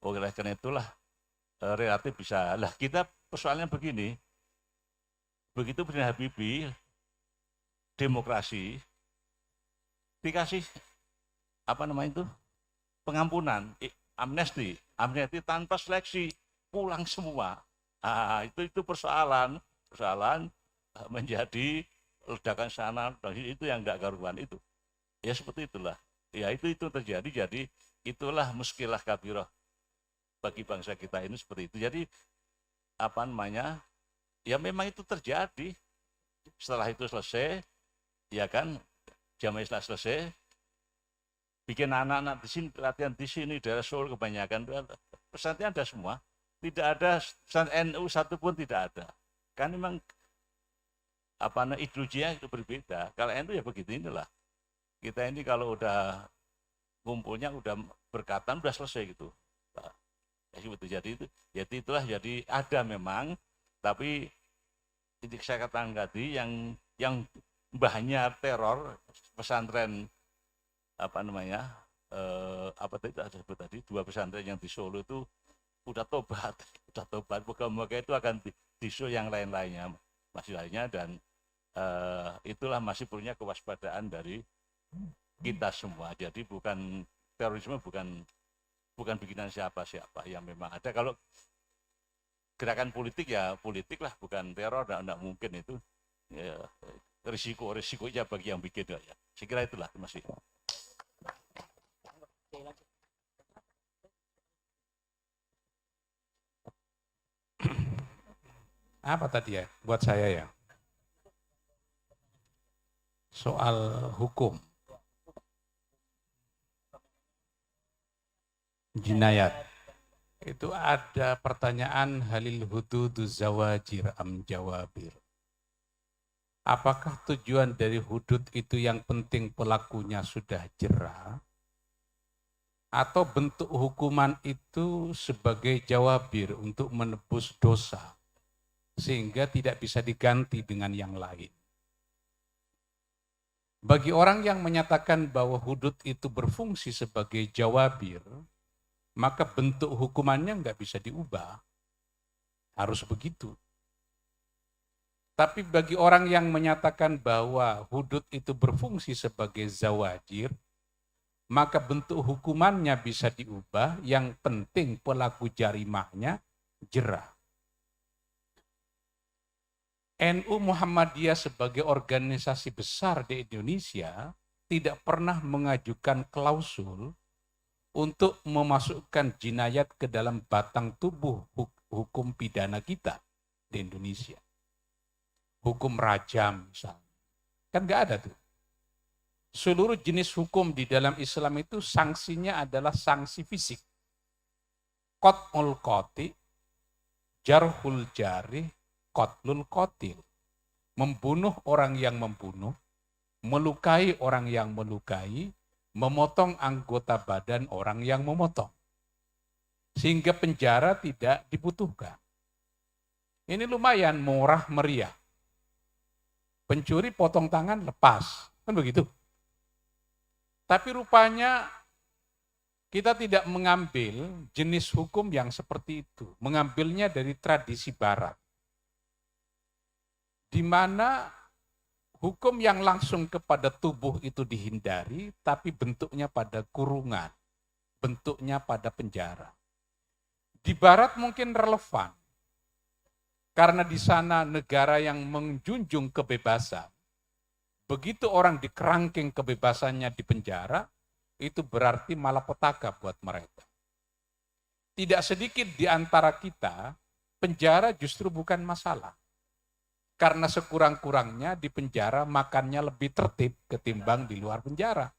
Speaker 2: oleh karena itulah relatif bisa. Lah kita persoalannya begini, begitu Presiden Habibie demokrasi dikasih apa namanya itu pengampunan, amnesti tanpa seleksi pulang semua. Itu persoalan menjadi ledakan sana, itu yang enggak karuan itu. Ya seperti itulah. Ya itu terjadi. Jadi itulah muskilah kabirah bagi bangsa kita ini seperti itu. Jadi apa namanya? Ya memang itu terjadi. Setelah itu selesai, ya kan, Jamaah Islam selesai, bikin anak-anak di sini latihan di sini daerah Solo kebanyakan pesantren ada semua. Tidak ada pesantren NU satupun tidak ada. Kan memang apa namanya ideologinya itu berbeda. Kalau NU ya begitu inilah. Kita ini kalau udah ngumpulnya udah berkatan udah selesai gitu. Jadi itulah jadi ada memang, tapi titik saya katakan tadi yang mbahnya teror pesantren apa namanya apa tadi ada sebut tadi 2 pesantren yang di Solo itu udah tobat moga-moga itu akan disul yang lain-lainnya masih lainnya dan itulah masih punya kewaspadaan dari kita semua. Jadi bukan terorisme bukan bikinan siapa-siapa yang memang ada. Kalau gerakan politik ya politik lah, bukan teror, tidak mungkin itu ya, risikonya bagi yang bikin ya. Saya kira itulah. Terima kasih.
Speaker 4: Apa tadi ya buat saya ya? Soal hukum. Jinayat. Itu ada pertanyaan halil hududu zawajir am jawabir. Apakah tujuan dari hudud itu yang penting pelakunya sudah jera? Atau bentuk hukuman itu sebagai jawabir untuk menebus dosa sehingga tidak bisa diganti dengan yang lain? Bagi orang yang menyatakan bahwa hudud itu berfungsi sebagai jawabir, maka bentuk hukumannya nggak bisa diubah. Harus begitu. Tapi bagi orang yang menyatakan bahwa hudud itu berfungsi sebagai zawajir, maka bentuk hukumannya bisa diubah, yang penting pelaku jarimahnya jera. NU Muhammadiyah sebagai organisasi besar di Indonesia tidak pernah mengajukan klausul untuk memasukkan jinayat ke dalam batang tubuh hukum pidana kita di Indonesia. Hukum rajam misalnya. Kan nggak ada tuh. Seluruh jenis hukum di dalam Islam itu sanksinya adalah sanksi fisik. Qat'ul qati, jarhul jarih, qatlul qatil. Membunuh orang yang membunuh, melukai orang yang melukai, memotong anggota badan orang yang memotong. Sehingga penjara tidak dibutuhkan. Ini lumayan murah meriah. Pencuri potong tangan lepas, kan begitu. Tapi rupanya kita tidak mengambil jenis hukum yang seperti itu. Mengambilnya dari tradisi barat. Di mana hukum yang langsung kepada tubuh itu dihindari, tapi bentuknya pada kurungan, bentuknya pada penjara. Di barat mungkin relevan, karena di sana negara yang menjunjung kebebasan. Begitu orang dikerangking kebebasannya di penjara, itu berarti malapetaka buat mereka. Tidak sedikit di antara kita, penjara justru bukan masalah. Karena sekurang-kurangnya di penjara makannya lebih tertib ketimbang di luar penjara.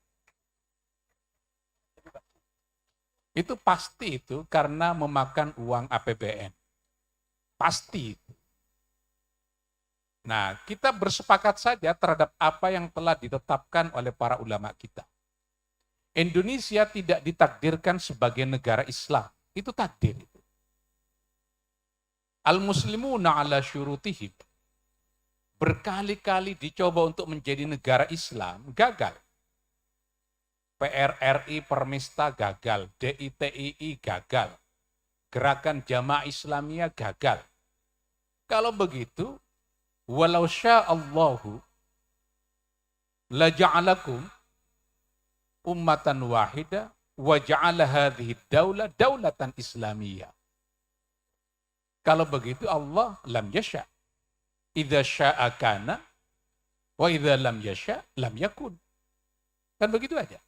Speaker 4: Itu pasti itu karena memakan uang APBN. Pasti itu. Nah, kita bersepakat saja terhadap apa yang telah ditetapkan oleh para ulama kita. Indonesia tidak ditakdirkan sebagai negara Islam. Itu takdir. Al-muslimuna ala syurutihim. Berkali-kali dicoba untuk menjadi negara Islam, gagal. PRRI Permista gagal, DITII gagal, Gerakan Jamaah Islamiyah gagal. Kalau begitu, walau sya'allahu la ja'alakum ummatan wahida wa ja'ala hadhihi daulah daulatan islamiyah. Kalau begitu Allah lam yasha. Idza sya'a kana wa idza lam yasha lam yakun. Kan begitu aja.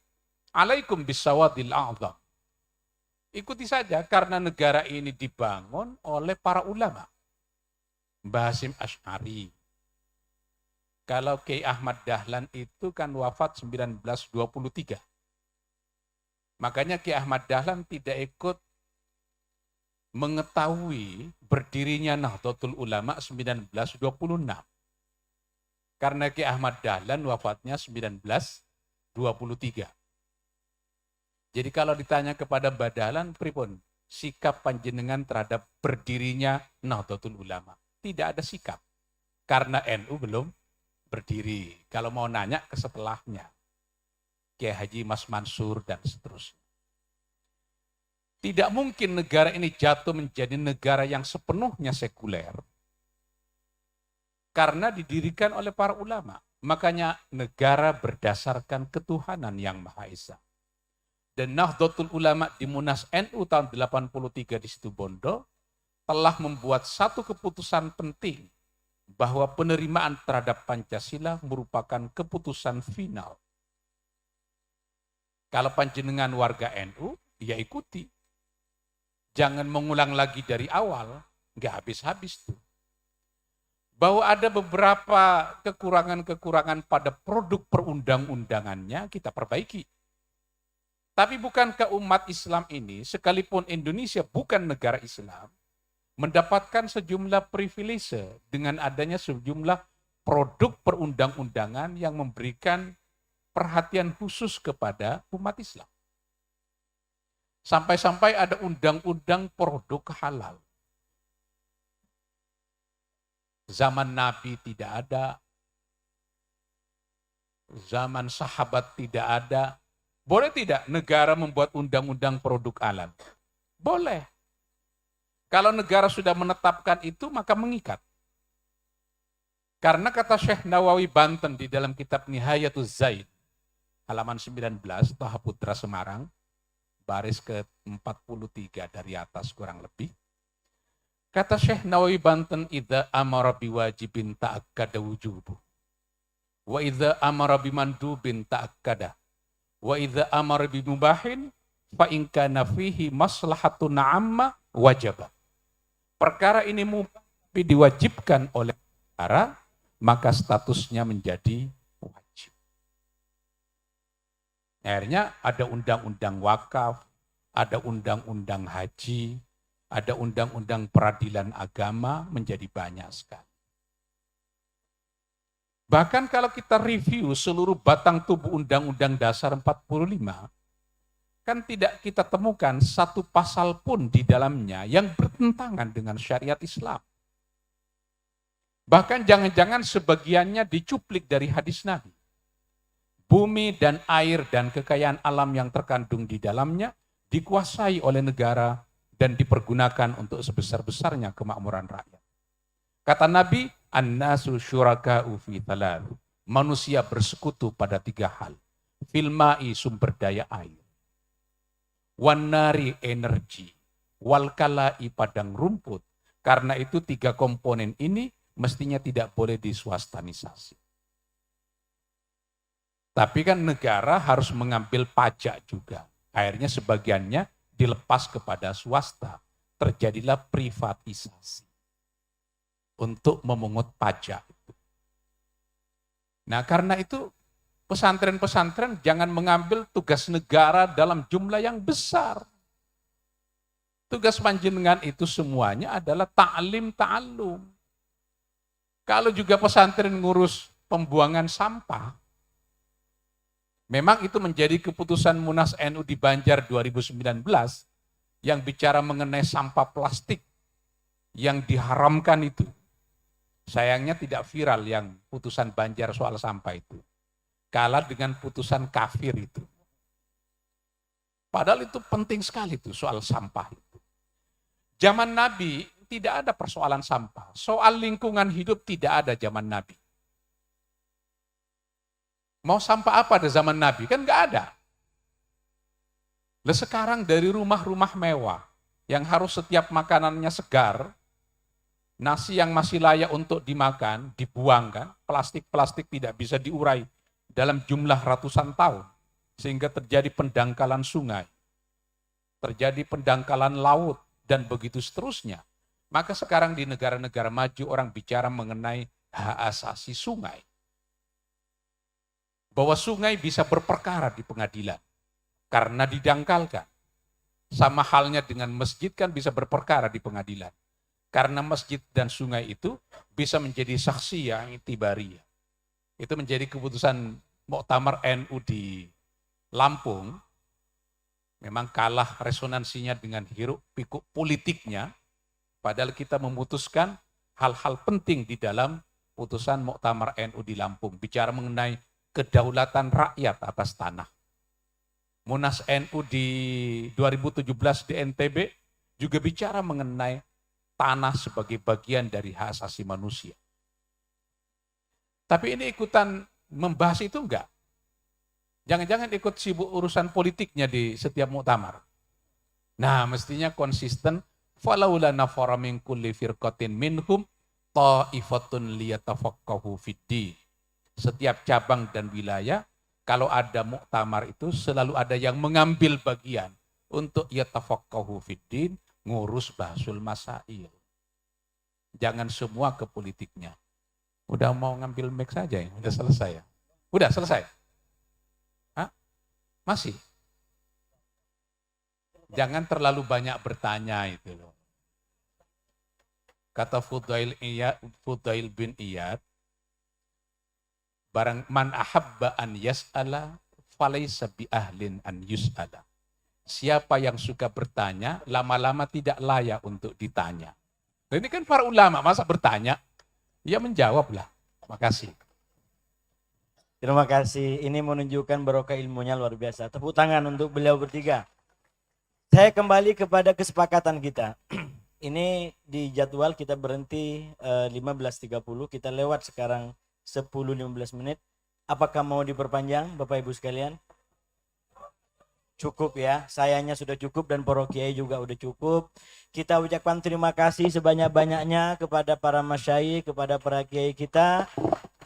Speaker 4: Alaikum bisawadil a'zam. Ikuti saja karena negara ini dibangun oleh para ulama. Mbah Hasyim Asy'ari. Kalau Kiai Ahmad Dahlan itu kan wafat 1923. Makanya Kiai Ahmad Dahlan tidak ikut mengetahui berdirinya Nahdlatul Ulama 1926. Karena Kiai Ahmad Dahlan wafatnya 1923. Jadi kalau ditanya kepada Mbah Dahlan, pripun sikap panjenengan terhadap berdirinya Nahdlatul Ulama? Tidak ada sikap. Karena NU belum berdiri. Kalau mau nanya ke setelahnya. Kiai Haji Mas Mansur dan seterusnya. Tidak mungkin negara ini jatuh menjadi negara yang sepenuhnya sekuler. Karena didirikan oleh para ulama. Makanya negara berdasarkan ketuhanan yang Maha Esa. Dan Nahdlatul Ulama di Munas NU tahun 83 di situ Bondo telah membuat satu keputusan penting bahwa penerimaan terhadap Pancasila merupakan keputusan final. Kalau panjenengan warga NU, ya ikuti. Jangan mengulang lagi dari awal, nggak habis-habis tuh. Bahwa ada beberapa kekurangan-kekurangan pada produk perundang-undangannya kita perbaiki. Tapi bukankah umat Islam ini, sekalipun Indonesia bukan negara Islam, mendapatkan sejumlah privilege dengan adanya sejumlah produk perundang-undangan yang memberikan perhatian khusus kepada umat Islam. Sampai-sampai ada undang-undang produk halal. Zaman Nabi tidak ada, zaman sahabat tidak ada. Boleh tidak negara membuat undang-undang produk halal? Boleh. Kalau negara sudah menetapkan itu, maka mengikat. Karena kata Syekh Nawawi Banten di dalam kitab Nihayatuz Zaid, halaman 19, Toha Putra Semarang, baris ke-43 dari atas kurang lebih. Kata Syekh Nawawi Banten, idza amara biwajibin ta'akkada wujubu. Wa idza amara bimandubin ta'akkada. Wa idza amara bimubahin fa in kana fihi maslahatun 'amma wajaba. Perkara ini diwajibkan oleh negara, maka statusnya menjadi wajib. Akhirnya ada undang-undang wakaf, ada undang-undang haji, ada undang-undang peradilan agama, menjadi banyak sekali. Bahkan kalau kita review seluruh batang tubuh Undang-Undang Dasar 45, kan tidak kita temukan satu pasal pun di dalamnya yang bertentangan dengan syariat Islam. Bahkan jangan-jangan sebagiannya dicuplik dari hadis Nabi. Bumi dan air dan kekayaan alam yang terkandung di dalamnya dikuasai oleh negara dan dipergunakan untuk sebesar-besarnya kemakmuran rakyat. Kata Nabi, an-nasu syuraka'u fi thalath. Manusia bersekutu pada 3 hal. Fil ma'i, sumber daya air. Wan nari, energi. Wal kala'i, padang rumput. Karena itu 3 komponen ini mestinya tidak boleh diswastanisasi. Tapi kan negara harus mengambil pajak juga. Akhirnya sebagiannya dilepas kepada swasta. Terjadilah privatisasi. untuk memungut pajak. Nah, karena itu pesantren-pesantren jangan mengambil tugas negara dalam jumlah yang besar. Tugas panjenengan itu semuanya adalah ta'lim ta'allum. Kalau juga pesantren ngurus pembuangan sampah, memang itu menjadi keputusan Munas NU di Banjar 2019 yang bicara mengenai sampah plastik yang diharamkan itu. Sayangnya tidak viral yang putusan Banjar soal sampah itu. Kalah dengan putusan kafir itu. Padahal itu penting sekali tuh soal sampah itu. Zaman Nabi tidak ada persoalan sampah. Soal lingkungan hidup tidak ada zaman Nabi. Mau sampah apa ada zaman Nabi? Kan nggak ada. Lah sekarang dari rumah-rumah mewah yang harus setiap makanannya segar, nasi yang masih layak untuk dimakan, dibuangkan, plastik-plastik tidak bisa diurai dalam jumlah ratusan tahun, sehingga terjadi pendangkalan sungai, terjadi pendangkalan laut, dan begitu seterusnya. Maka sekarang di negara-negara maju orang bicara mengenai hak asasi sungai. Bahwa sungai bisa berperkara di pengadilan karena didangkalkan. Sama halnya dengan masjid kan bisa berperkara di pengadilan. Karena masjid dan sungai itu bisa menjadi saksi yang itibariyah. Itu menjadi keputusan Muktamar NU di Lampung. Memang kalah resonansinya dengan hiruk pikuk politiknya. Padahal kita memutuskan hal-hal penting di dalam putusan Muktamar NU di Lampung. Bicara mengenai kedaulatan rakyat atas tanah. Munas NU di 2017 di NTB juga bicara mengenai tanah sebagai bagian dari hak asasi manusia. Tapi ini ikutan membahas itu enggak? Jangan-jangan ikut sibuk urusan politiknya di setiap muktamar. Nah, mestinya konsisten. Falaula nafara min kulli firqatin minhum ta'ifatun liyatafaqahu fiddin. Setiap cabang dan wilayah, kalau ada muktamar itu selalu ada yang mengambil bagian untuk yatafaqahu fiddin, ngurus bahsul masail. Jangan semua ke politiknya. Udah mau ngambil mic saja ya? Udah selesai ya? Udah selesai? Hah? Masih? Jangan terlalu banyak bertanya itu loh. Kata Fudail bin Iyad, barang man ahabba an yas'ala falaysa bi ahlin an yus'ala. Siapa yang suka bertanya, lama-lama tidak layak untuk ditanya. Nah, ini kan para ulama, masa bertanya? Ya menjawablah. Makasih.
Speaker 1: Terima kasih. Ini menunjukkan barokah ilmunya luar biasa. Tepuk tangan untuk beliau bertiga. Saya kembali kepada kesepakatan kita. Ini di jadwal kita berhenti 15.30. Kita lewat sekarang 10-15 menit. Apakah mau diperpanjang Bapak Ibu sekalian? Cukup ya, sayanya sudah cukup dan para kiai juga udah cukup. Kita ucapkan terima kasih sebanyak-banyaknya kepada para masyayikh, kepada para kiai kita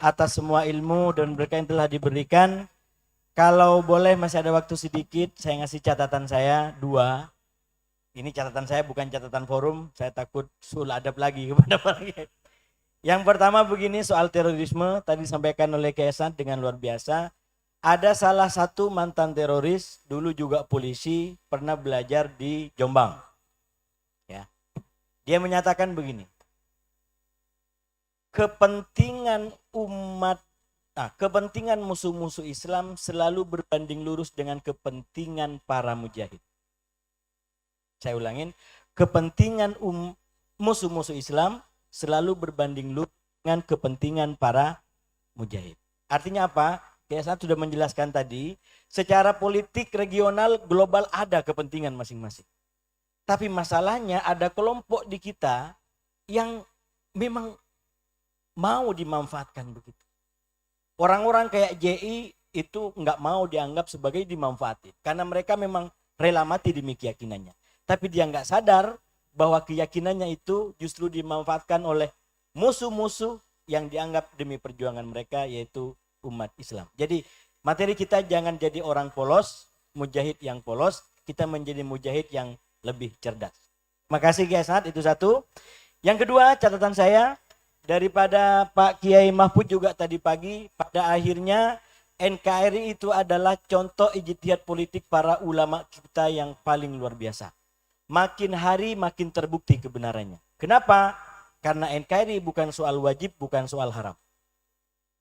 Speaker 1: atas semua ilmu dan berkah yang telah diberikan. Kalau boleh masih ada waktu sedikit, saya ngasih catatan saya 2. Ini catatan saya bukan catatan forum, saya takut sul adab lagi kepada para kiai. Yang pertama begini soal terorisme, tadi disampaikan oleh Kiai Hasan dengan luar biasa. Ada salah satu mantan teroris, dulu juga polisi, pernah belajar di Jombang. Ya. Dia menyatakan begini, kepentingan kepentingan musuh-musuh Islam selalu berbanding lurus dengan kepentingan para mujahid. Saya ulangin, kepentingan musuh-musuh Islam selalu berbanding lurus dengan kepentingan para mujahid. Artinya apa? Saya sudah menjelaskan tadi, secara politik regional global ada kepentingan masing-masing. Tapi masalahnya ada kelompok di kita yang memang mau dimanfaatkan begitu. Orang-orang kayak JI itu nggak mau dianggap sebagai dimanfaatin. Karena mereka memang rela mati demi keyakinannya. Tapi dia nggak sadar bahwa keyakinannya itu justru dimanfaatkan oleh musuh-musuh yang dianggap demi perjuangan mereka, yaitu umat Islam. Jadi materi kita jangan jadi orang polos, mujahid yang polos, kita menjadi mujahid yang lebih cerdas. Terima kasih Kiai Hasan, itu satu. Yang kedua catatan saya, daripada Pak Kiai Mahfud juga tadi pagi, pada akhirnya NKRI itu adalah contoh ijtihad politik para ulama kita yang paling luar biasa. Makin hari makin terbukti kebenarannya. Kenapa? Karena NKRI bukan soal wajib, bukan soal haram.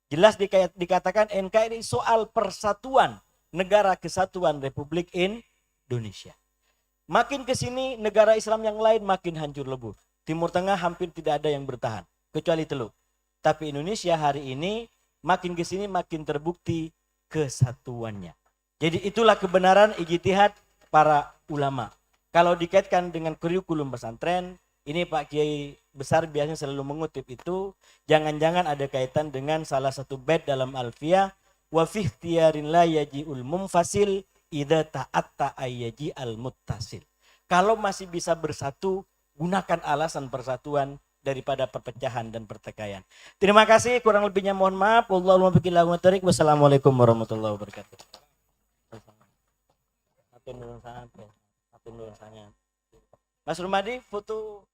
Speaker 1: Jelas dikatakan NKRI soal persatuan negara kesatuan Republik Indonesia. Makin ke sini negara Islam yang lain makin hancur lebur. Timur Tengah hampir tidak ada yang bertahan, kecuali Teluk. Tapi Indonesia hari ini makin ke sini makin terbukti kesatuannya. Jadi itulah kebenaran ijtihad para ulama. Kalau dikaitkan dengan kurikulum pesantren, ini Pak Kiai besar biasanya selalu mengutip itu, jangan-jangan ada kaitan dengan salah satu bait dalam Alfiyah, wa fi ikhtiyarin la yaji'ul mumfasil idza ta'atta ayyaji al-muttasil. Kalau masih bisa bersatu, gunakan alasan persatuan daripada perpecahan dan pertikaian. Terima kasih, kurang lebihnya mohon maaf. Wallahul muwaffiq ila aqwamit thoriq. Wassalamualaikum warahmatullahi wabarakatuh. Mas Rumadi foto